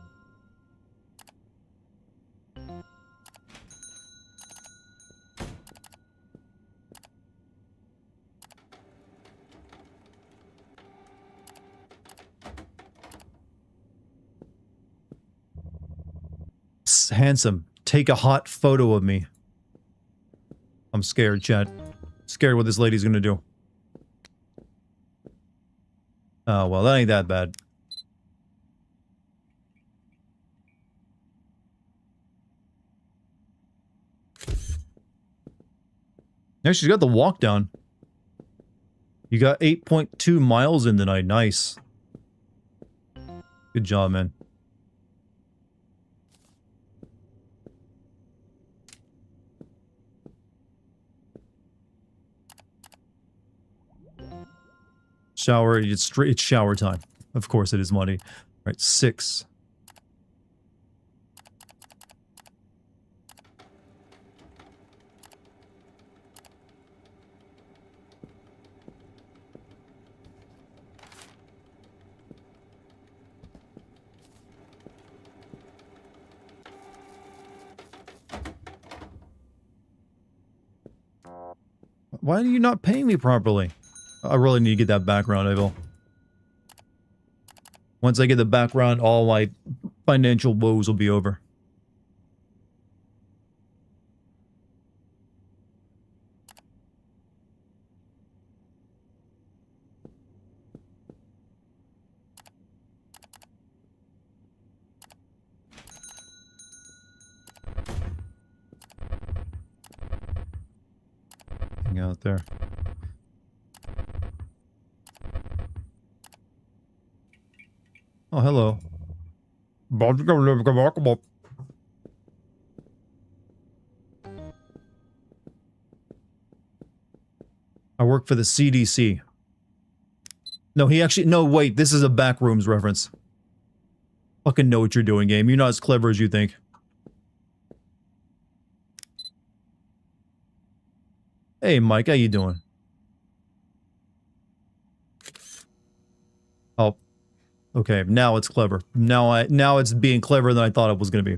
Psst, handsome, take a hot photo of me. I'm scared, Chad. Scared what this lady's gonna do. Oh, well, that ain't that bad. Yeah, she's got the walk down. You got 8.2 miles in tonight. Nice. Good job, man. Shower, it's shower time. Of course it is, Monty. All right, 6. Why are you not paying me properly? I really need to get that background, Evil. Once I get the background, all my financial woes will be over. Hang out there. Oh, hello. I work for the CDC. No, no, wait, this is a Backrooms reference. Fucking know what you're doing, game. You're not as clever as you think. Hey, Mike, how you doing? Oh. Okay, now it's clever. Now it's being cleverer than I thought it was gonna be.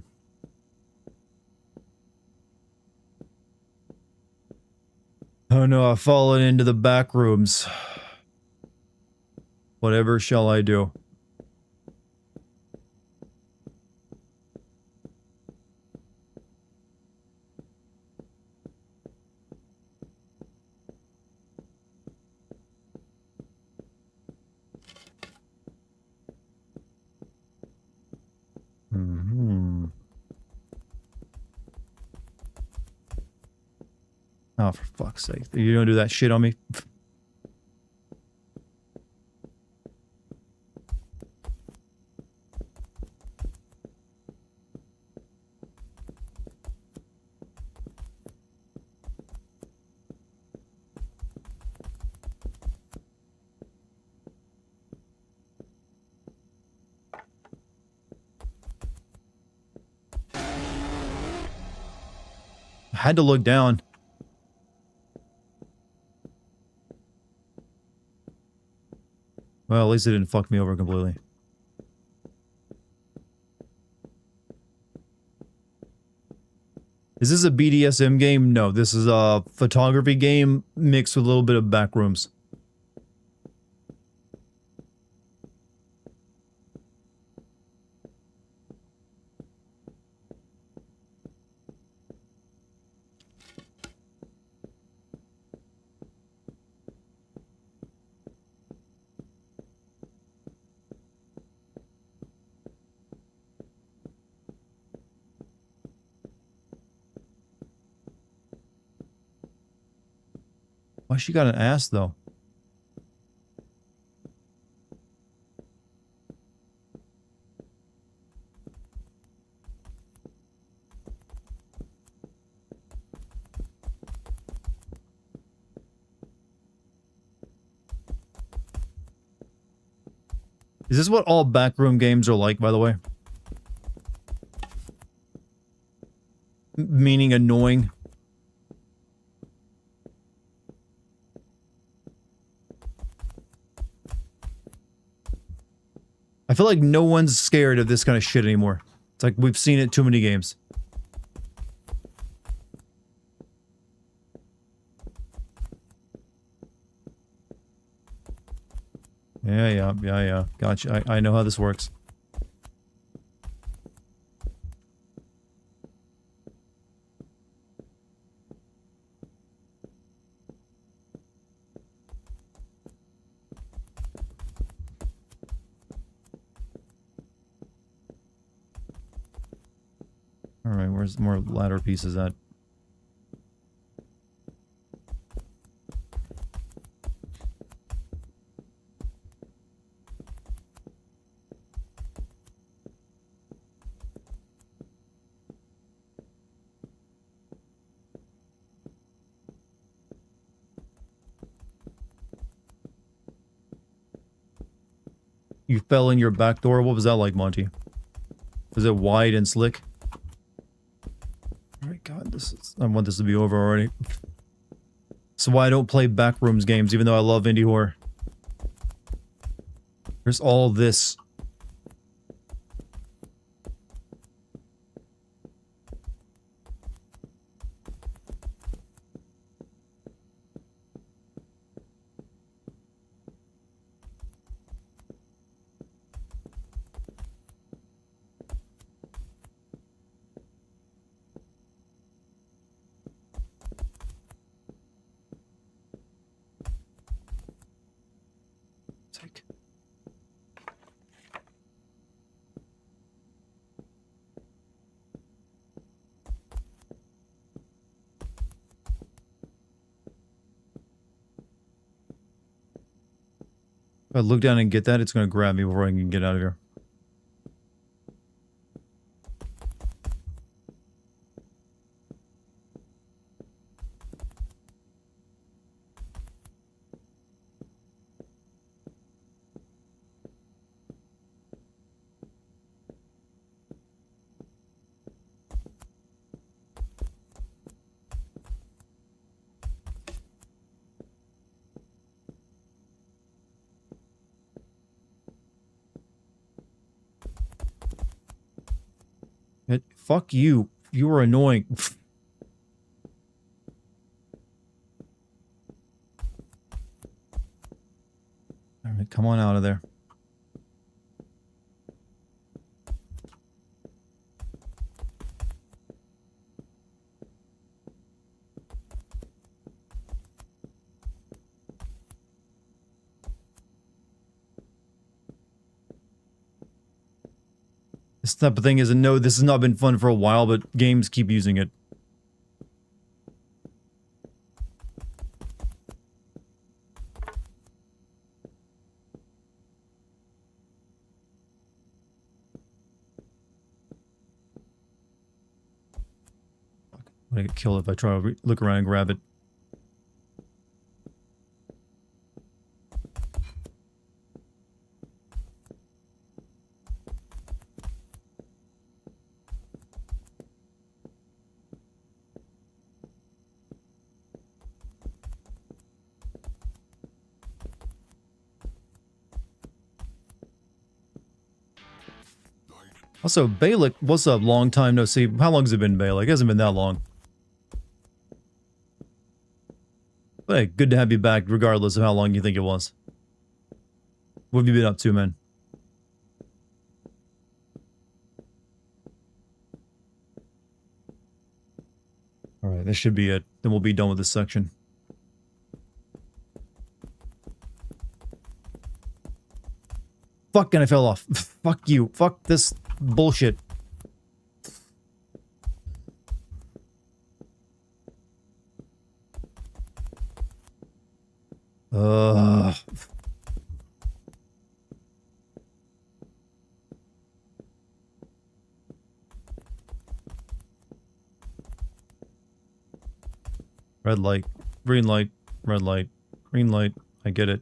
Oh no, I've fallen into the back rooms. Whatever shall I do? Hmm. Oh, for fuck's sake. You gonna do that shit on me? I had to look down. Well, at least it didn't fuck me over completely. Is this a BDSM game? No, this is a photography game mixed with a little bit of backrooms. Why she got an ass, though? Is this what all backroom games are like, by the way? Meaning annoying. I feel like no one's scared of this kind of shit anymore. It's like we've seen it too many games. Yeah. Gotcha. I know how this works. Alright, where's more ladder pieces at? You fell in your back door? What was that like, Monty? Was it wide and slick? Alright, God, I want this to be over already. So why I don't play backrooms games, even though I love indie horror. There's all this. If I look down and get that, it's gonna grab me before I can get out of here. Fuck you. You were annoying. Alright, come on out of there. This type of thing is a no, this has not been fun for a while, but games keep using it. I'm gonna get killed if I try to look around and grab it. Also, Balik, what's up? Long time no see. How long has it been, Balik? It hasn't been that long. But hey, good to have you back, regardless of how long you think it was. What have you been up to, man? Alright, this should be it. Then we'll be done with this section. Fuck, and I fell off. Fuck you. Fuck this bullshit. Ugh. Red light, green light, red light, green light. I get it.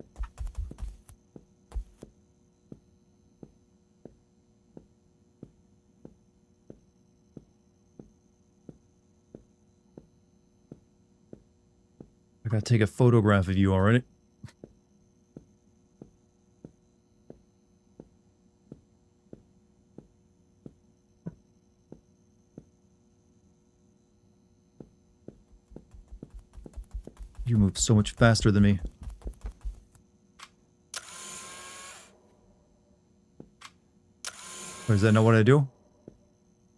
I gotta take a photograph of you already. You move so much faster than me. Or is that not what I do?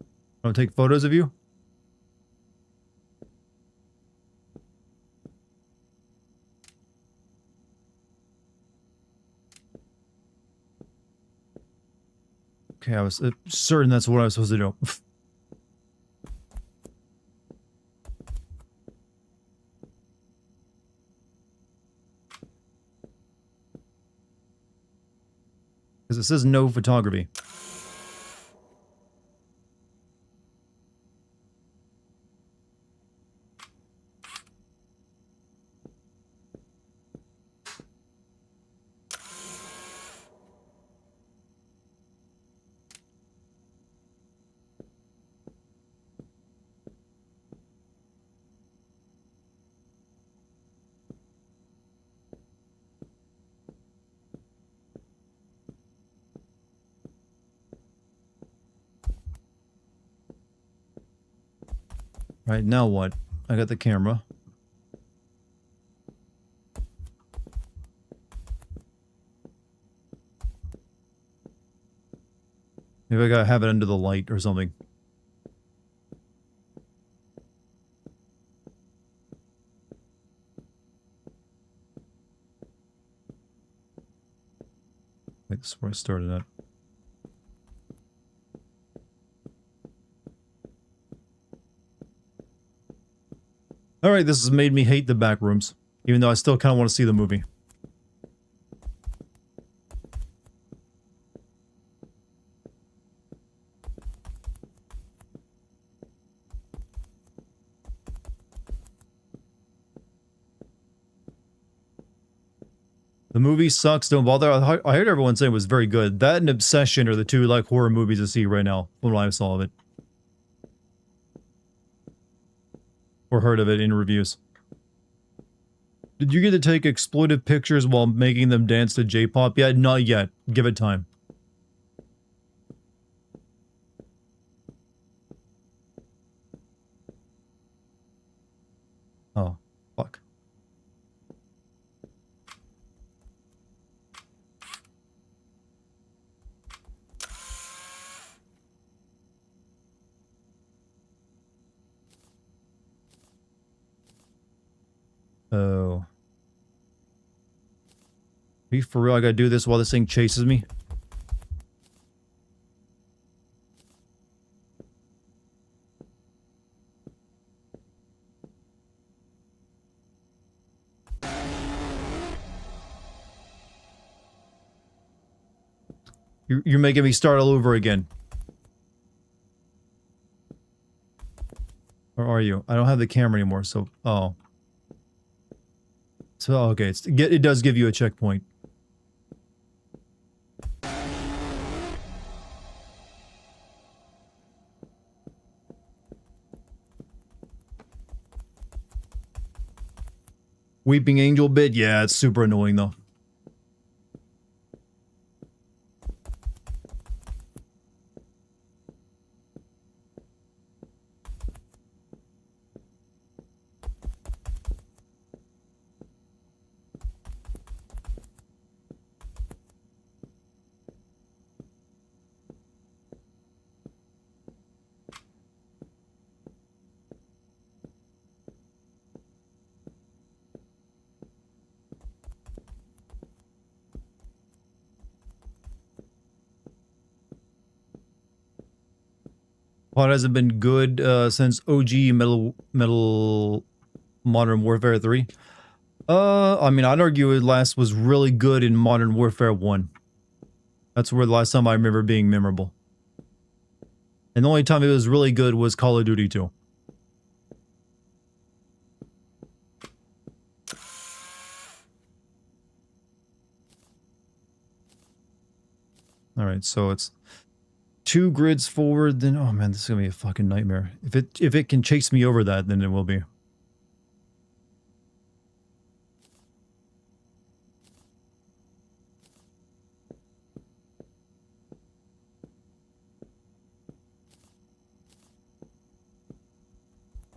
I don't take photos of you? Okay, I was certain that's what I was supposed to do. Because it says no photography. Right, now what? I got the camera. Maybe I gotta have it under the light or something. Wait, this is where I started at. Alright, this has made me hate the back rooms. Even though I still kind of want to see the movie. The movie sucks, don't bother. I heard everyone say it was very good. That and Obsession are the two, like, horror movies to see right now, from what I saw of it. Or heard of it in reviews. Did you get to take exploitive pictures while making them dance to J-pop yet? Not yet. Give it time. Oh, fuck. Oh. Are you for real? I gotta do this while this thing chases me? You're making me start all over again. Or are you? I don't have the camera anymore, so... Oh. So, okay, it does give you a checkpoint. Weeping Angel bit? Yeah, it's super annoying though. Plot hasn't been good since OG Metal Modern Warfare 3. I mean, I'd argue it last was really good in Modern Warfare 1. That's where the last time I remember being memorable. And the only time it was really good was Call of Duty 2. Alright, so it's 2 grids forward, then oh man, this is gonna be a fucking nightmare. If it can chase me over that, then it will be.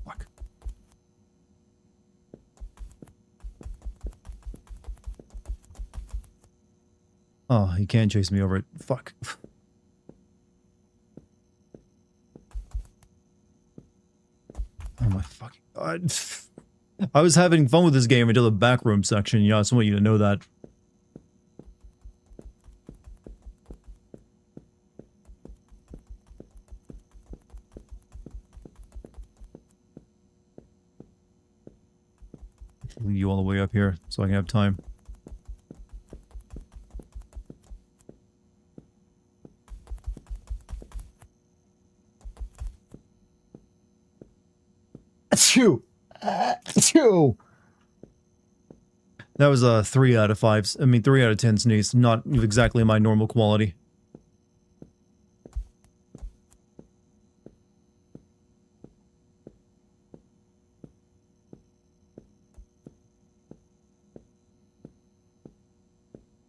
Fuck. Oh, he can't chase me over it. Fuck. Oh my fucking god. I was having fun with this game until the backroom section. Yeah, I just want you to know that. Lead you all the way up here so I can have time. Achoo! Achoo! That was a 3 out of 5. I mean, 3 out of 10 sneeze. Not exactly my normal quality.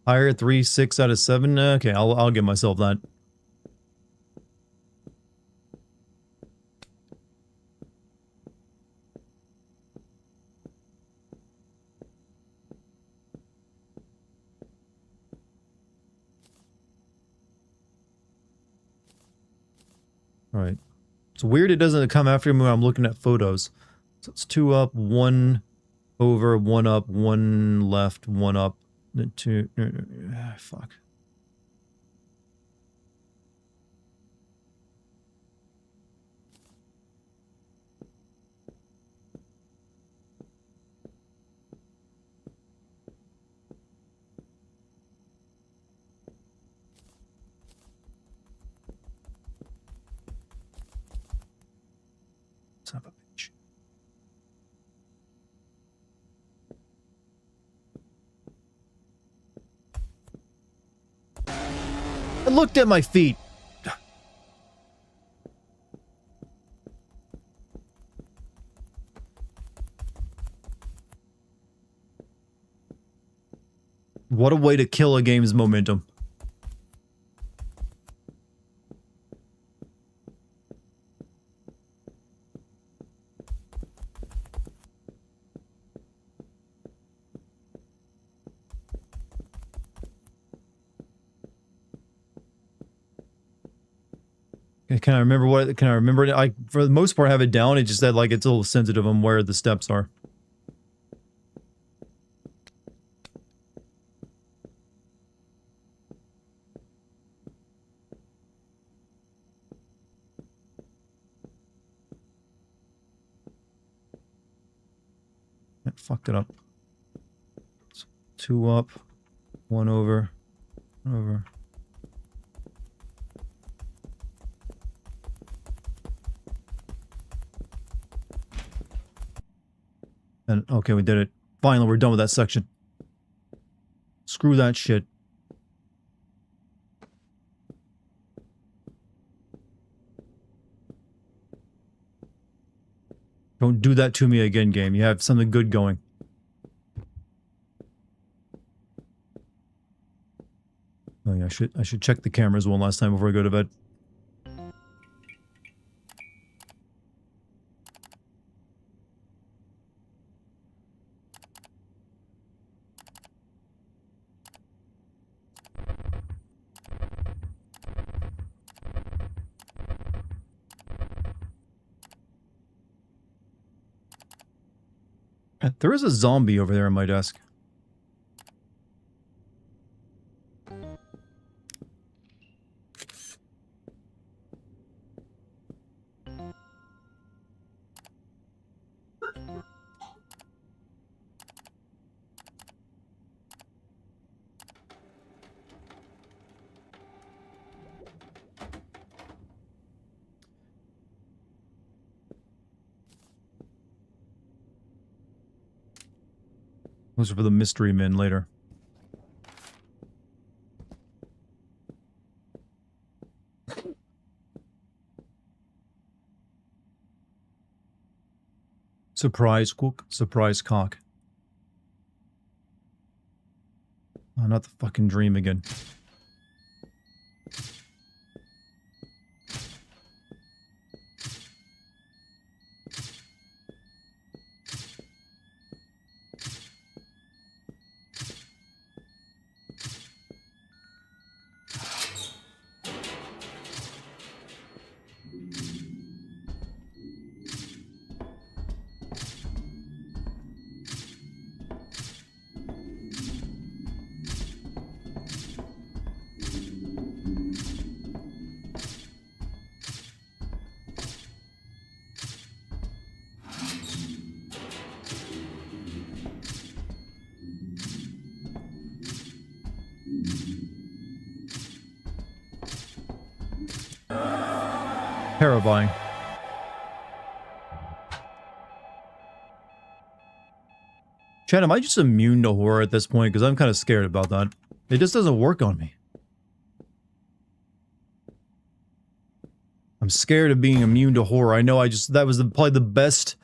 Higher 3, 6 out of 7. Okay, I'll give myself that. Alright. It's weird it doesn't come after me when I'm looking at photos. So it's 2 up, 1 over, 1 up, 1 left, 1 up, then 2... fuck. Son of a bitch. I looked at my feet. What a way to kill a game's momentum. Can I remember what? Can I remember it? I, for the most part, have it down. It just that, like, it's a little sensitive on where the steps are. I fucked it up. 2 up, 1 over, 1 over. And okay, we did it. Finally, we're done with that section. Screw that shit. Don't do that to me again, game. You have something good going. Oh yeah, I should check the cameras one last time before I go to bed. There is a zombie over there on my desk. Those are for the mystery men later. Surprise cook, surprise cock. Oh, not the fucking dream again. Terrifying. Chad, am I just immune to horror at this point? Because I'm kind of scared about that. It just doesn't work on me. I'm scared of being immune to horror. I know that was probably the best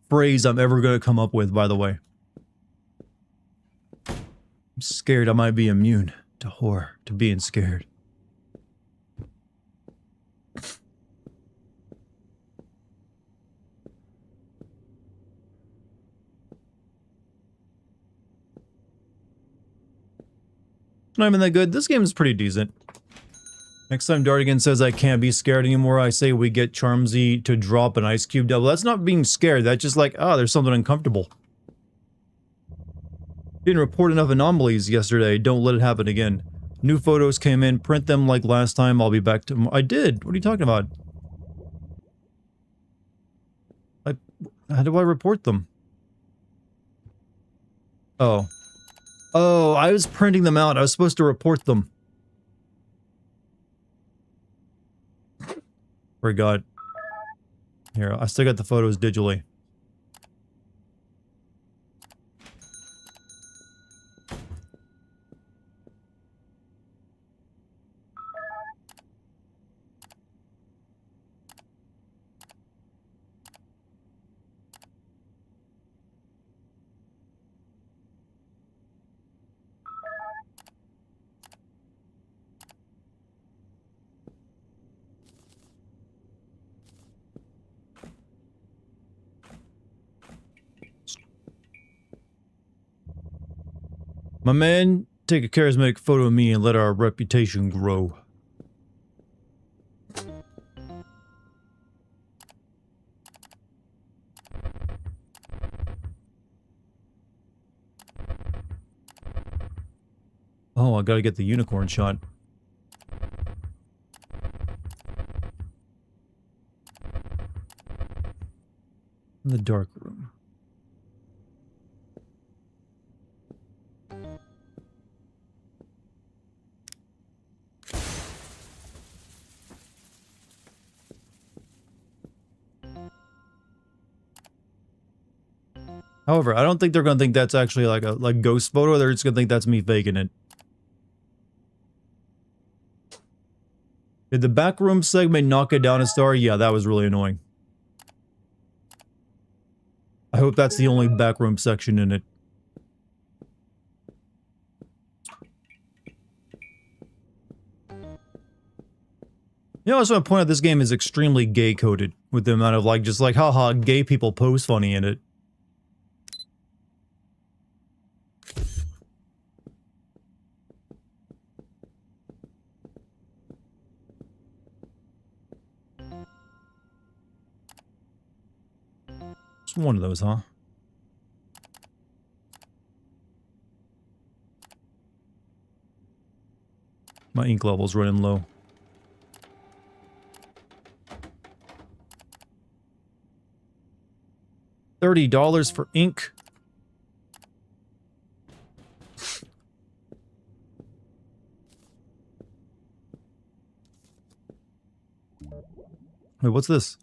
phrase I'm ever going to come up with, by the way. I'm scared I might be immune to horror, to being scared. Not even that good. This game is pretty decent. Next time Dartigan says I can't be scared anymore, I say we get Charmsy to drop an ice cube devil. That's not being scared. That's just like, oh, there's something uncomfortable. Didn't report enough anomalies yesterday. Don't let it happen again. New photos came in. Print them like last time. I'll be back to... I did. What are you talking about? How do I report them? Oh. Oh, I was printing them out. I was supposed to report them. Forgot. Here, I still got the photos digitally. My man, take a charismatic photo of me and let our reputation grow. Oh, I gotta get the unicorn shot. In the dark room. However, I don't think they're gonna think that's actually like a ghost photo. They're just gonna think that's me faking it. Did the backroom segment knock it down a star? Yeah, that was really annoying. I hope that's the only backroom section in it. You know, I just want to point out this game is extremely gay-coded with the amount of just like, haha, gay people pose funny in it. Just one of those, huh? My ink level's running low. $30 for ink. Wait, what's this?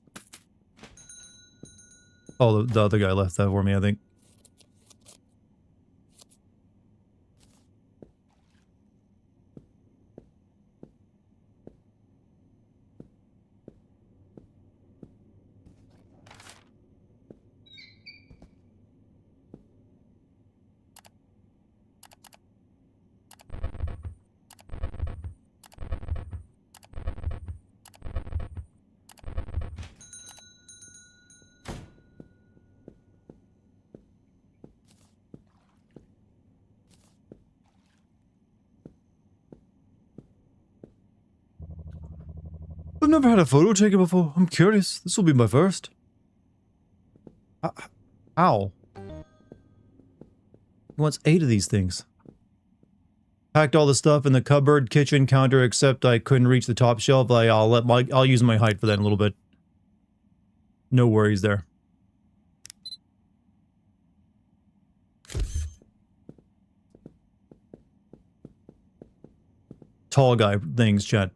Oh, the other guy left that for me, I think. I've never had a photo taken before. I'm curious. This will be my first. Ow. He wants 8 of these things. Packed all the stuff in the cupboard, kitchen, counter, except I couldn't reach the top shelf. I'll use my height for that in a little bit. No worries there. Tall guy things, chat.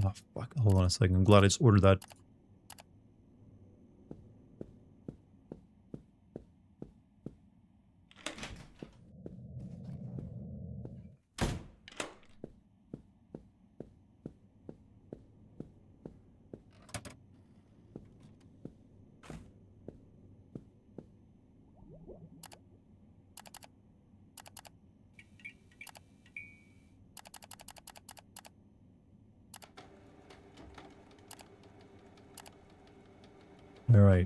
Oh, fuck. Hold on a second. I'm glad I just ordered that. All right.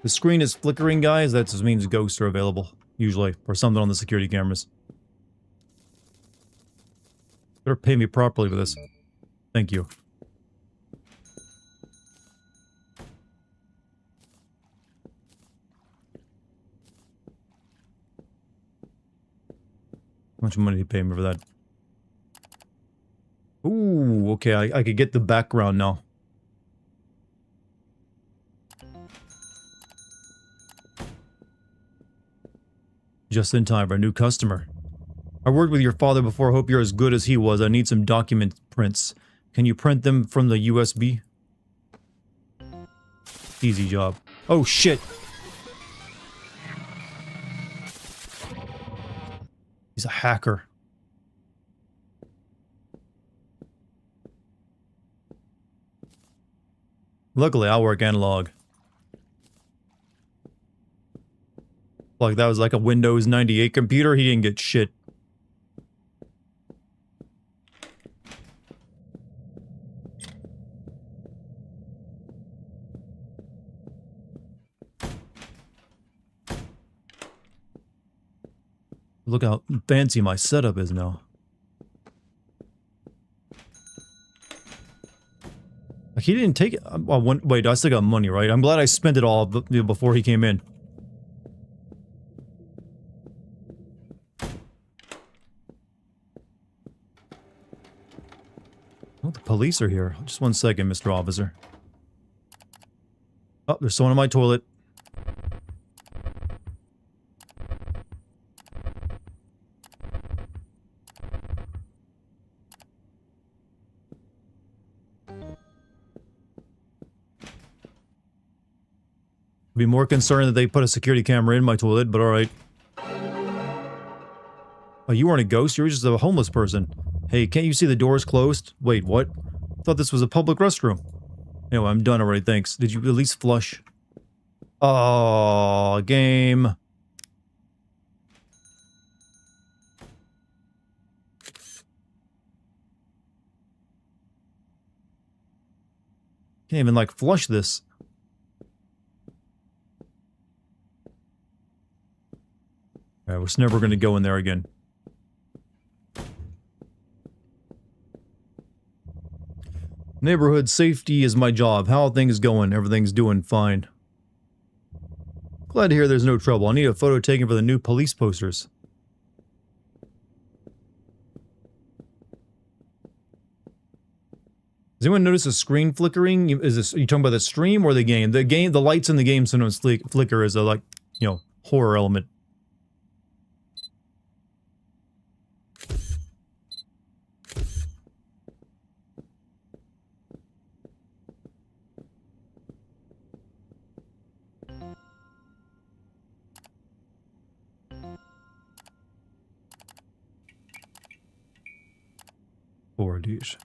The screen is flickering, guys. That just means ghosts are available, usually, or something on the security cameras. Better pay me properly for this. Thank you. How much money do you pay me for that? Ooh, okay, I could get the background now. Just in time for a new customer. I worked with your father before. Hope you're as good as he was. I need some document prints. Can you print them from the USB? Easy job. Oh, shit. He's a hacker. Luckily, I work analog. Like that was like a Windows 98 computer. He didn't get shit. Look how fancy my setup is now. Like he didn't take it. Wait, I still got money, right? I'm glad I spent it all before he came in. Oh, the police are here. Just one second, Mr. Officer. Oh, there's someone in my toilet. I'd be more concerned that they put a security camera in my toilet, but alright. Oh, you weren't a ghost, you were just a homeless person. Hey, can't you see the door's closed? Wait, what? I thought this was a public restroom. Anyway, I'm done already, thanks. Did you at least flush? Oh, game. Can't even, like, flush this. Alright, we're never gonna go in there again. Neighborhood safety is my job. How are things going? Everything's doing fine. Glad to hear there's no trouble. I need a photo taken for the new police posters. Does anyone notice a screen flickering? Is this, are you talking about the stream or the game? The lights in the game sometimes flicker as a, like, you know, horror element. Four Ds.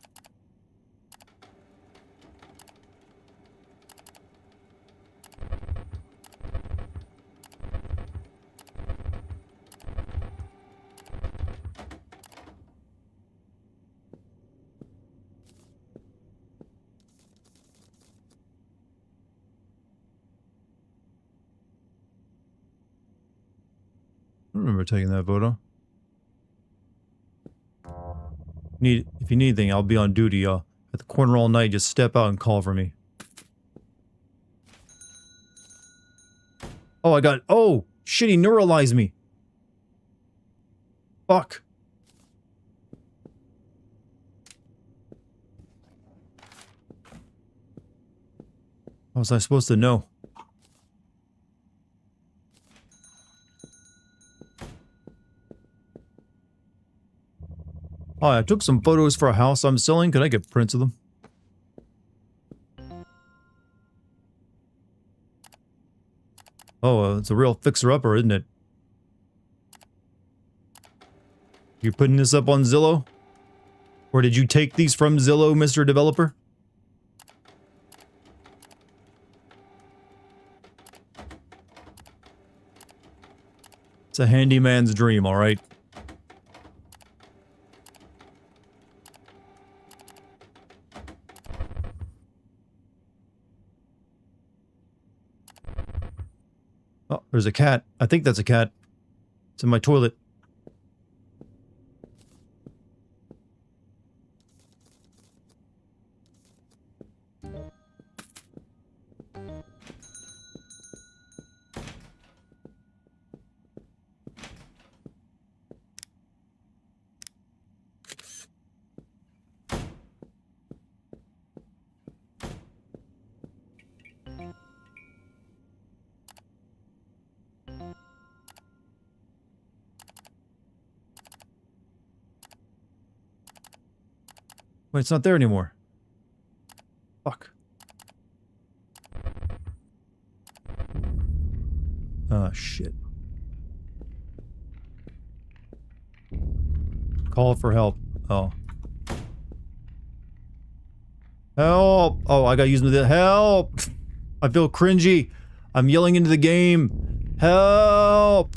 remember taking that photo. If you need anything, I'll be on duty. At the corner all night. Just step out and call for me. Oh, I got. Oh, shit! He neuralized me. Fuck. How was I supposed to know? Oh, I took some photos for a house I'm selling. Could I get prints of them? Oh, it's a real fixer-upper, isn't it? You putting this up on Zillow? Or did you take these from Zillow, Mr. Developer? It's a handyman's dream, alright? Oh, there's a cat. I think that's a cat. It's in my toilet. Wait, it's not there anymore. Fuck. Ah, shit. Call for help. Oh. Help! Oh, I gotta use the help! I feel cringy. I'm yelling into the game. Help!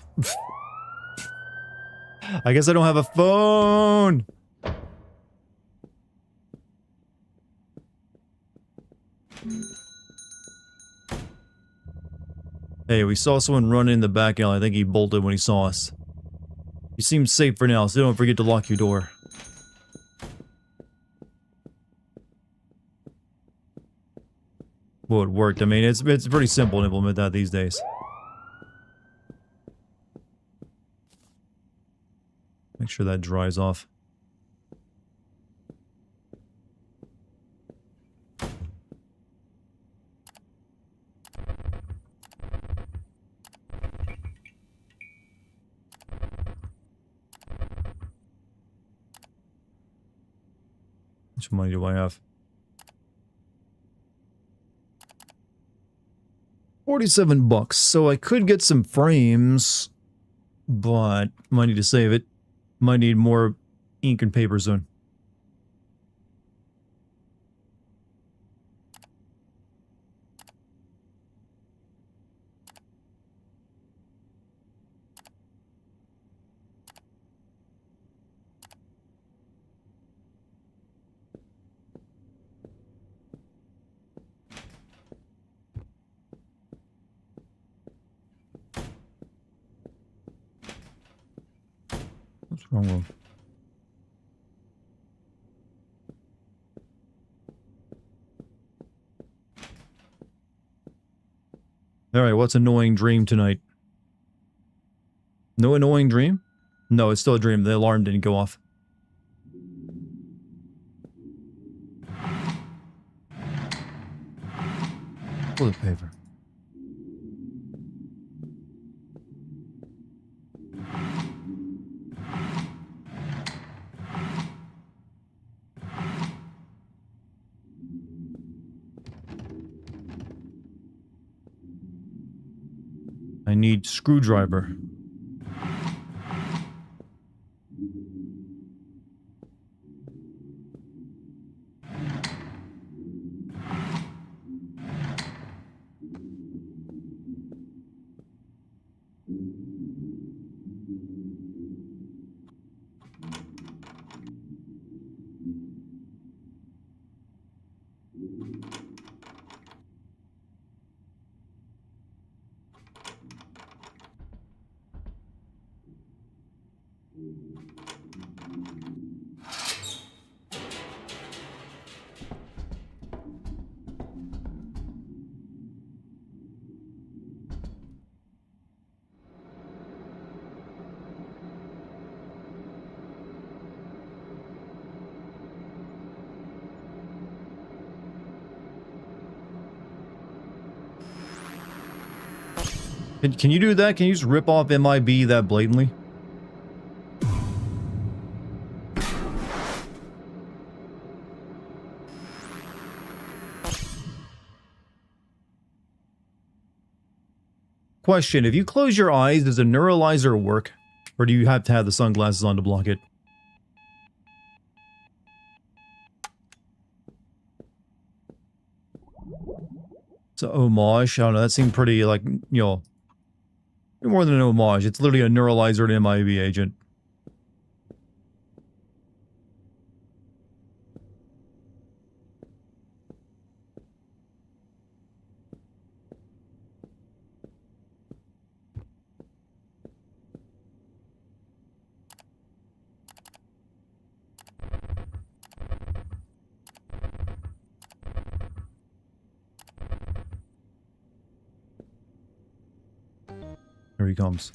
I guess I don't have a phone. Hey, we saw someone run in the back alley. I think he bolted when he saw us. You seem safe for now, so don't forget to lock your door. Well, it worked. I mean, it's pretty simple to implement that these days. Make sure that dries off. How much money do I have? 47 bucks, so I could get some frames, but might need to save it. Might need more ink and paper soon. What's wrong with him? Alright, what's annoying dream tonight? No annoying dream? No, it's still a dream. The alarm didn't go off. Toilet paper. I need screwdriver. Can you do that? Can you just rip off MIB that blatantly? Question, if you close your eyes, does a neuralizer work? Or do you have to have the sunglasses on to block it? It's a homage. I don't know, that seemed pretty, like, you know, more than an homage. It's literally a neuralizer and MIB agent. Here he comes.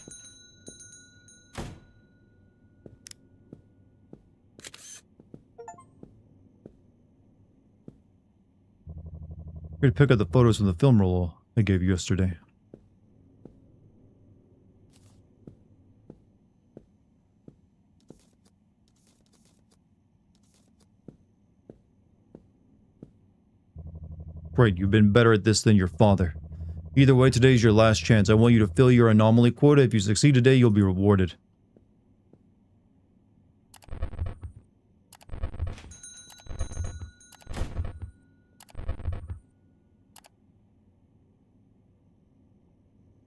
Here to pick up the photos from the film roll I gave you yesterday. Great, you've been better at this than your father. Either way, today's your last chance. I want you to fill your anomaly quota. If you succeed today, you'll be rewarded.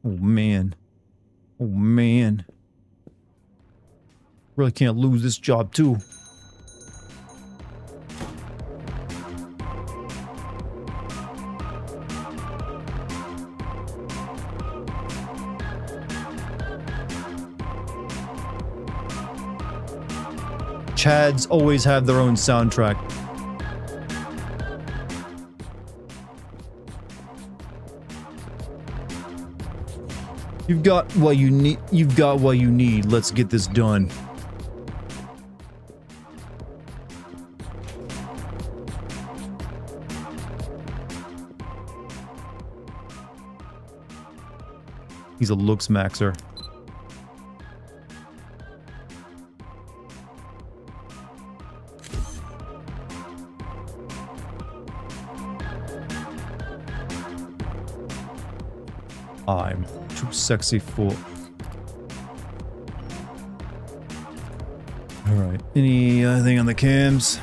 Oh man. Oh man. Really can't lose this job too. Chads always have their own soundtrack. You've got what you need. You've got what you need. Let's get this done. He's a looks maxer. I'm too sexy for... Alright, anything on the cams?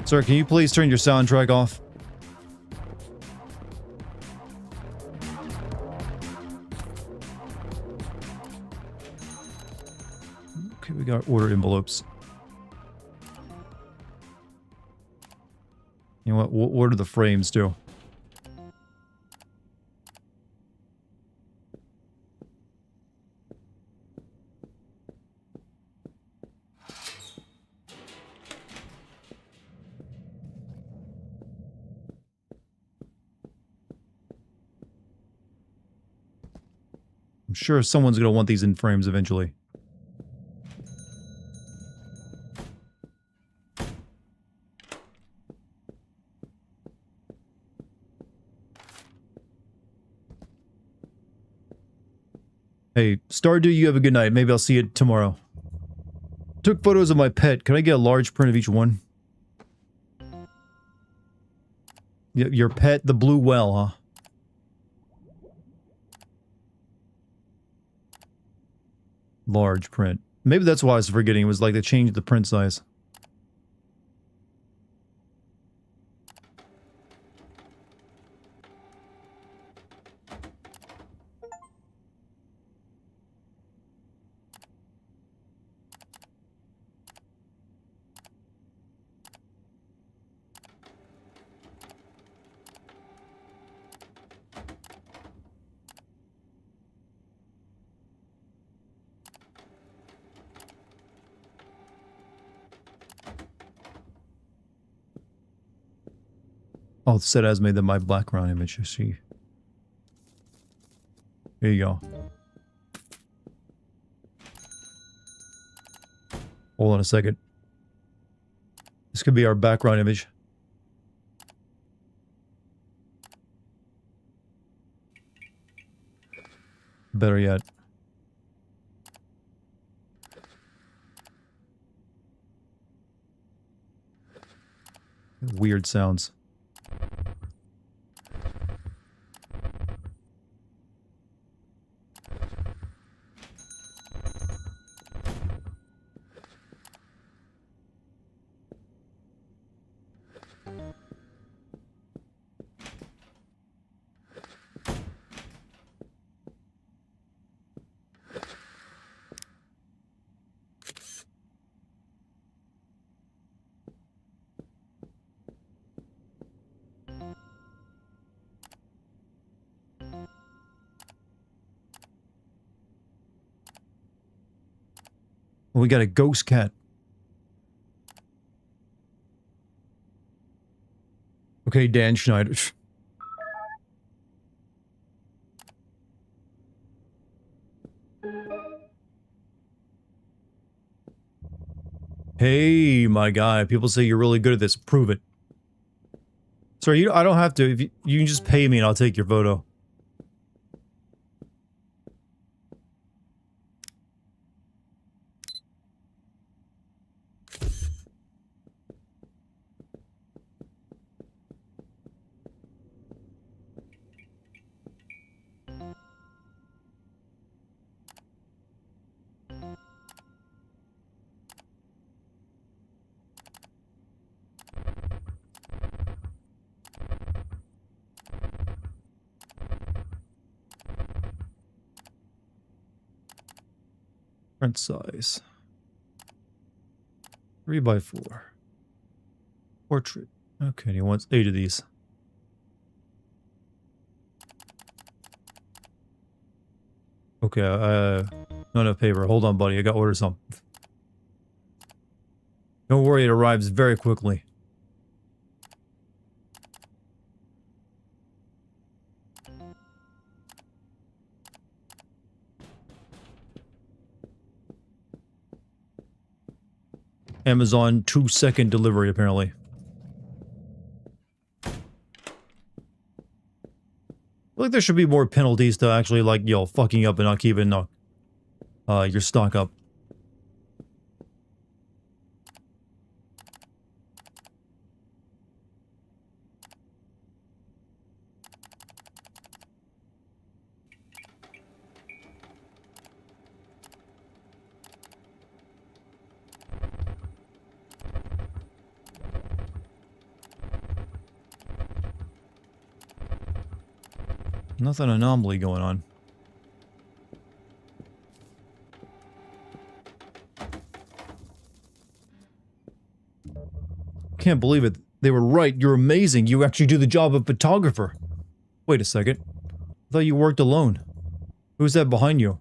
Sir, can you please turn your soundtrack off? Okay, we got order envelopes. You know what? We'll order the frames too. I'm sure someone's going to want these in frames eventually. Hey, Stardew, you have a good night. Maybe I'll see you tomorrow. Took photos of my pet. Can I get a large print of each one? Your pet, the blue whale, huh? Large print. Maybe that's why I was forgetting. It was like they changed the print size. Oh, set as made them my background image. I see. Here you go. Hold on a second. This could be our background image. Better yet. Weird sounds. We got a ghost cat. Okay, Dan Schneider. Hey, my guy. People say you're really good at this. Prove it. Sorry, I don't have to. If you can just pay me and I'll take your photo. Print size. 3x4. Portrait. Okay, he wants 8 of these. Okay, not enough paper. Hold on, buddy. I gotta order some. Don't worry, it arrives very quickly. Amazon 2-second delivery, apparently. I feel like there should be more penalties to actually, like, yo, fucking up and not keeping your stock up. Nothing anomaly going on. Can't believe it. They were right. You're amazing. You actually do the job of photographer. Wait a second. I thought you worked alone. Who's that behind you?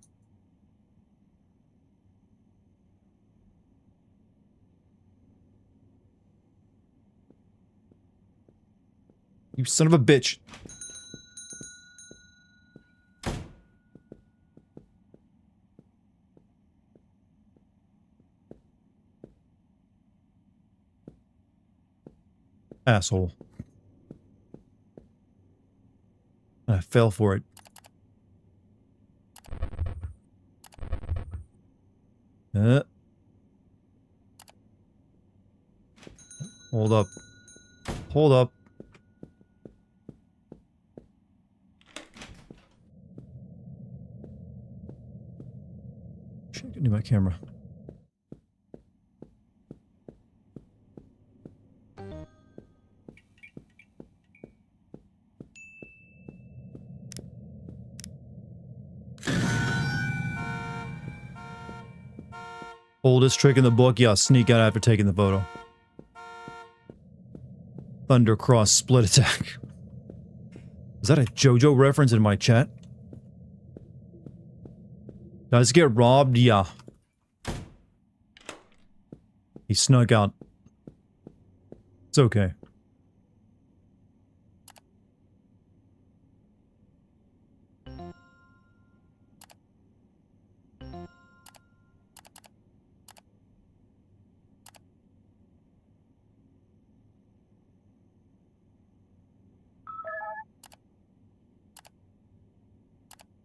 You son of a bitch. Asshole. I fell for it. Hold up. Hold up. Shit, get into my camera. Oldest trick in the book? Yeah, sneak out after taking the photo. Thundercross split attack. Is that a JoJo reference in my chat? Guys get robbed? Yeah. He snuck out. It's okay.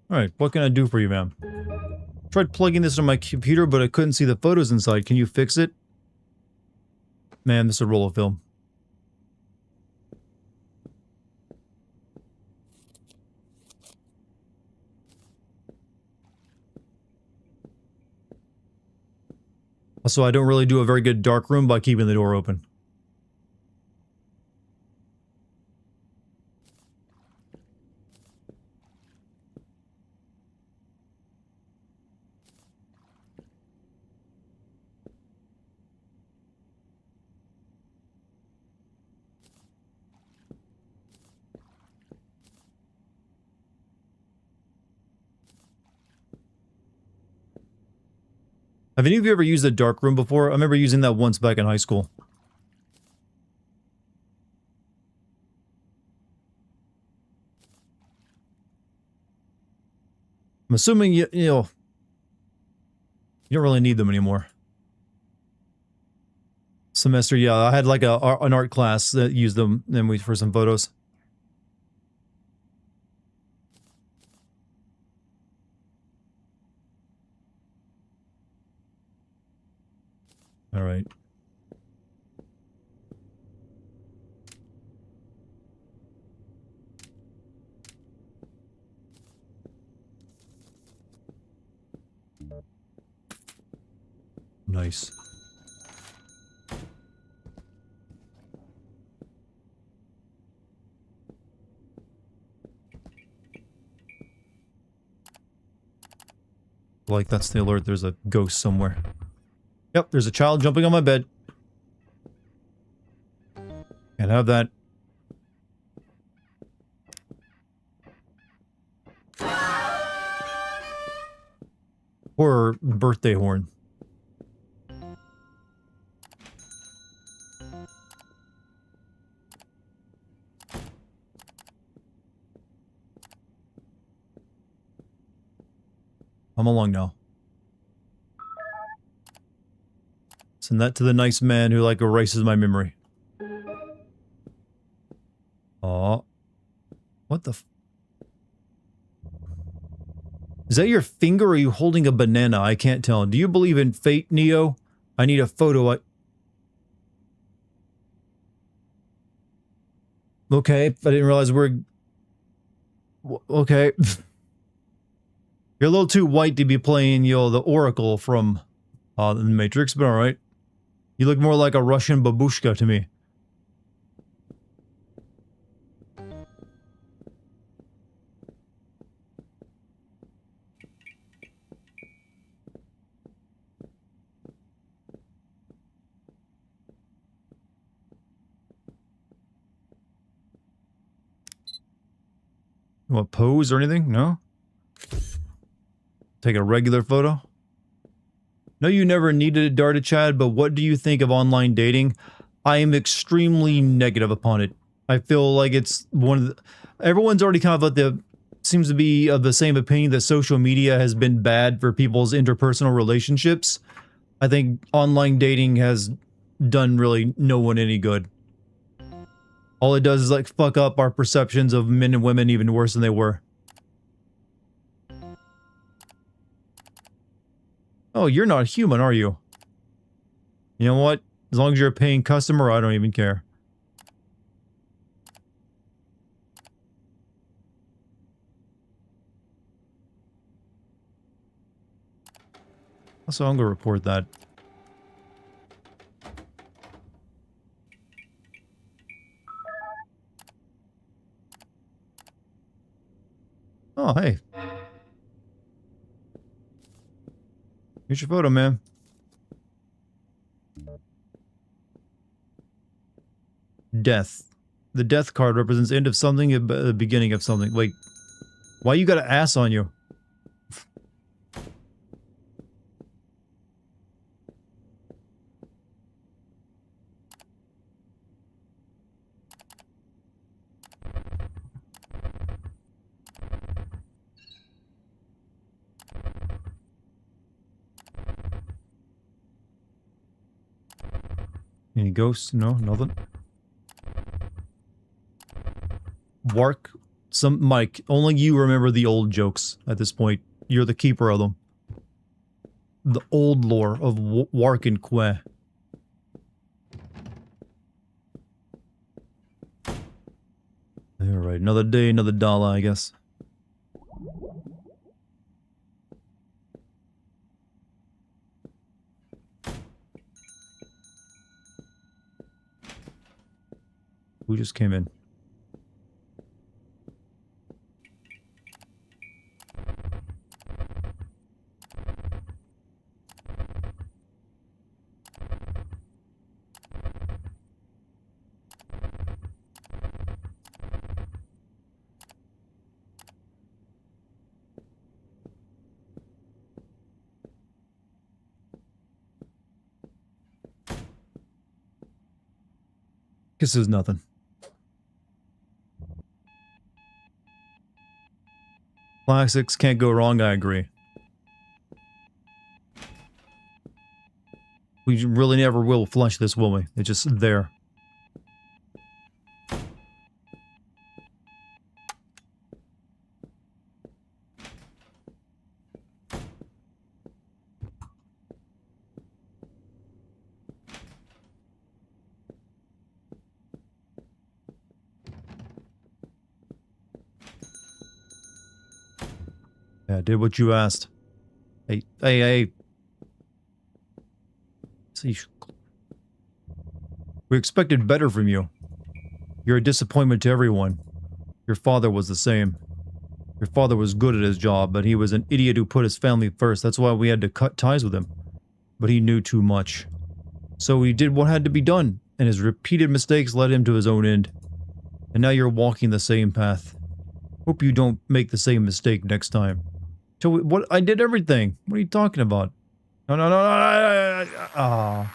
Alright, what can I do for you, ma'am? Tried plugging this on my computer, but I couldn't see the photos inside. Can you fix it? Man, this is a roll of film. Also, I don't really do a very good dark room by keeping the door open. Have any of you ever used a dark room before? I remember using that once back in high school. I'm assuming you know, you don't really need them anymore. Semester, yeah, I had like an art class that used them then for some photos. All right. Nice. Like, that's the alert. There's a ghost somewhere. Yep, there's a child jumping on my bed. Can't have that. Or birthday horn. I'm along now. Send that to the nice man who, like, erases my memory. Aw. What the f- Is that your finger or are you holding a banana? I can't tell. Do you believe in fate, Neo? I need a photo. Okay, I didn't realize we're... Okay. You're a little too white to be playing, you know, the Oracle from the Matrix, but alright. You look more like a Russian babushka to me. You want pose or anything? No? Take a regular photo? No, you never needed a Dartichad, but what do you think of online dating? I am extremely negative upon it. I feel like it's one of the... Everyone's already kind of like the... Seems to be of the same opinion that social media has been bad for people's interpersonal relationships. I think online dating has done really no one any good. All it does is like fuck up our perceptions of men and women even worse than they were. Oh, you're not human, are you? You know what? As long as you're a paying customer, I don't even care. Also, I'm gonna report that. Oh, hey. Here's your photo, man. Death. The death card represents end of something, the beginning of something. Wait. Why you got an ass on you? Any ghosts? No, nothing. Wark Mike, only you remember the old jokes at this point. You're the keeper of them. The old lore of Wark and Que. Alright, another day, another dollar, I guess. Who just came in? Guess there's nothing. Classics can't go wrong, I agree. We really never will flush this, will we? It's just there. Yeah, I did what you asked. Hey. See, we expected better from you. You're a disappointment to everyone. Your father was the same. Your father was good at his job, but he was an idiot who put his family first. That's why we had to cut ties with him. But he knew too much. So he did what had to be done, and his repeated mistakes led him to his own end. And now you're walking the same path. Hope you don't make the same mistake next time. So what? I did everything. What are you talking about? No. Ah.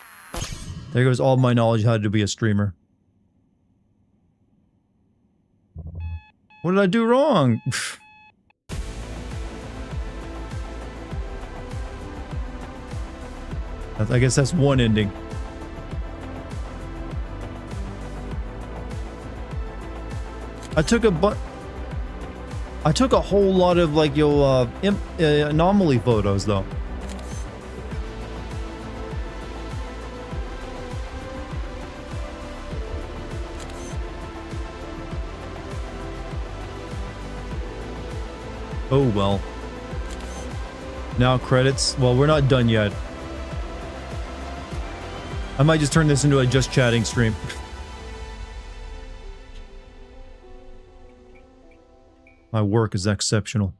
There goes all my knowledge how to be a streamer. What did I do wrong? I guess that's one ending. I took a whole lot of like anomaly photos though. Oh well. Now credits. Well, we're not done yet. I might just turn this into a just chatting stream. My work is exceptional.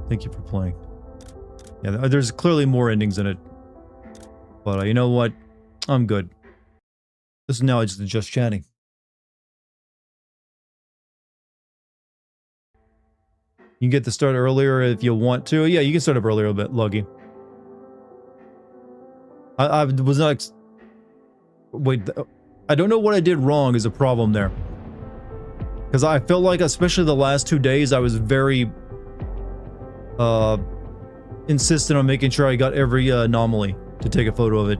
Thank you for playing. Yeah, there's clearly more endings in it. But you know what? I'm good. This is now just chatting. You can get the start earlier if you want to. Yeah, you can start up earlier a bit, Luggy. I was not... Wait, I don't know what I did wrong is a problem there. Because I felt like, especially the last 2 days, I was very... insistent on making sure I got every anomaly to take a photo of it.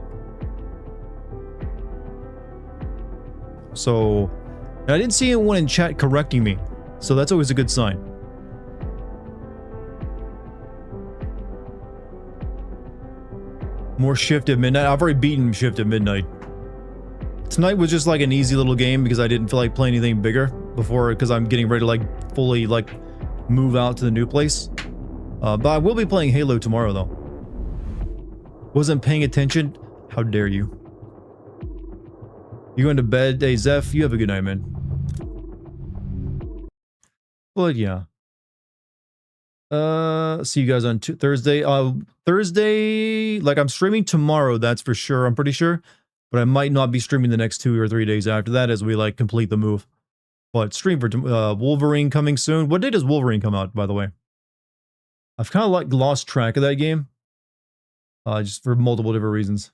So... And I didn't see anyone in chat correcting me. So that's always a good sign. More shift at midnight. I've already beaten shift at midnight. Tonight was just like an easy little game because I didn't feel like playing anything bigger before, because I'm getting ready to like fully like move out to the new place. But I will be playing Halo tomorrow though. Wasn't paying attention? How dare you? You going to bed? Hey Zeph, you have a good night, man. But yeah. See you guys on Thursday. Thursday, like I'm streaming tomorrow, that's for sure. I'm pretty sure. But I might not be streaming the next 2 or 3 days after that as we like complete the move. But stream for Wolverine coming soon. What day does Wolverine come out, by the way? I've kind of like lost track of that game. Just for multiple different reasons.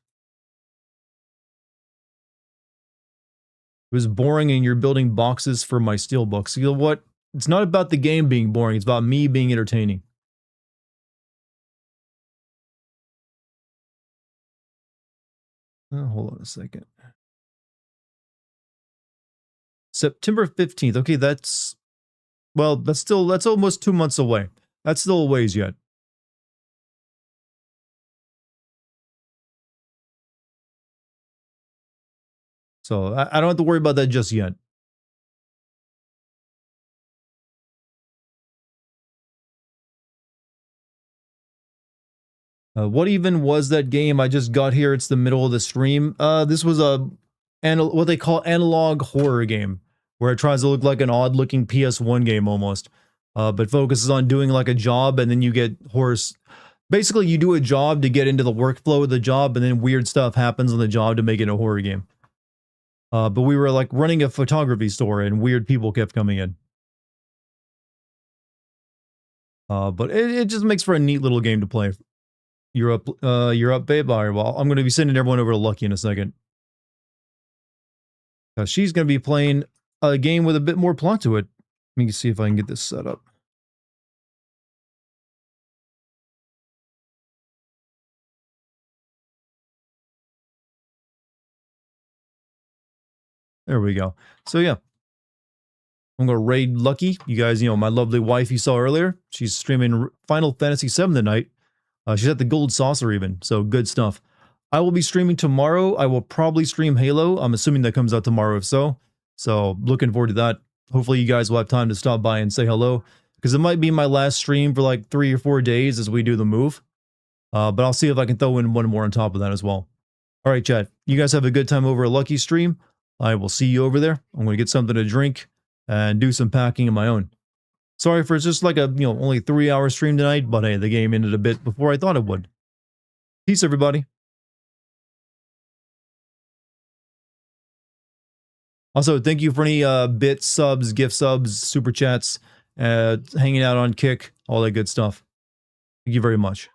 It was boring and you're building boxes for my steelbooks. You know what? It's not about the game being boring. It's about me being entertaining. Hold on a second. September 15th. Okay, that's well, that's almost 2 months away. That's still a ways yet. So I don't have to worry about that just yet. What even was that game? I just got here. It's the middle of the stream. This was what they call analog horror game, where it tries to look like an odd-looking PS1 game almost, but focuses on doing like a job, and then you get horrors. Basically, you do a job to get into the workflow of the job, and then weird stuff happens on the job to make it a horror game. But we were like running a photography store, and weird people kept coming in. But it just makes for a neat little game to play. You're up, babe. All right, well, I'm going to be sending everyone over to Lucky in a second. She's going to be playing a game with a bit more plot to it. Let me see if I can get this set up. There we go. So yeah, I'm going to raid Lucky. You guys, my lovely wife you saw earlier, she's streaming Final Fantasy VII tonight. She's at the Gold Saucer even, so good stuff. I will be streaming tomorrow. I will probably stream Halo. I'm assuming that comes out tomorrow if so. So looking forward to that. Hopefully you guys will have time to stop by and say hello, because it might be my last stream for like 3 or 4 days as we do the move. But I'll see if I can throw in one more on top of that as well. All right, chat. You guys have a good time over at Lucky Stream. I will see you over there. I'm going to get something to drink and do some packing of my own. Sorry for it's just like a, only 3-hour stream tonight, but hey, the game ended a bit before I thought it would. Peace, everybody. Also, thank you for any bits, subs, gift subs, super chats, hanging out on Kick, all that good stuff. Thank you very much.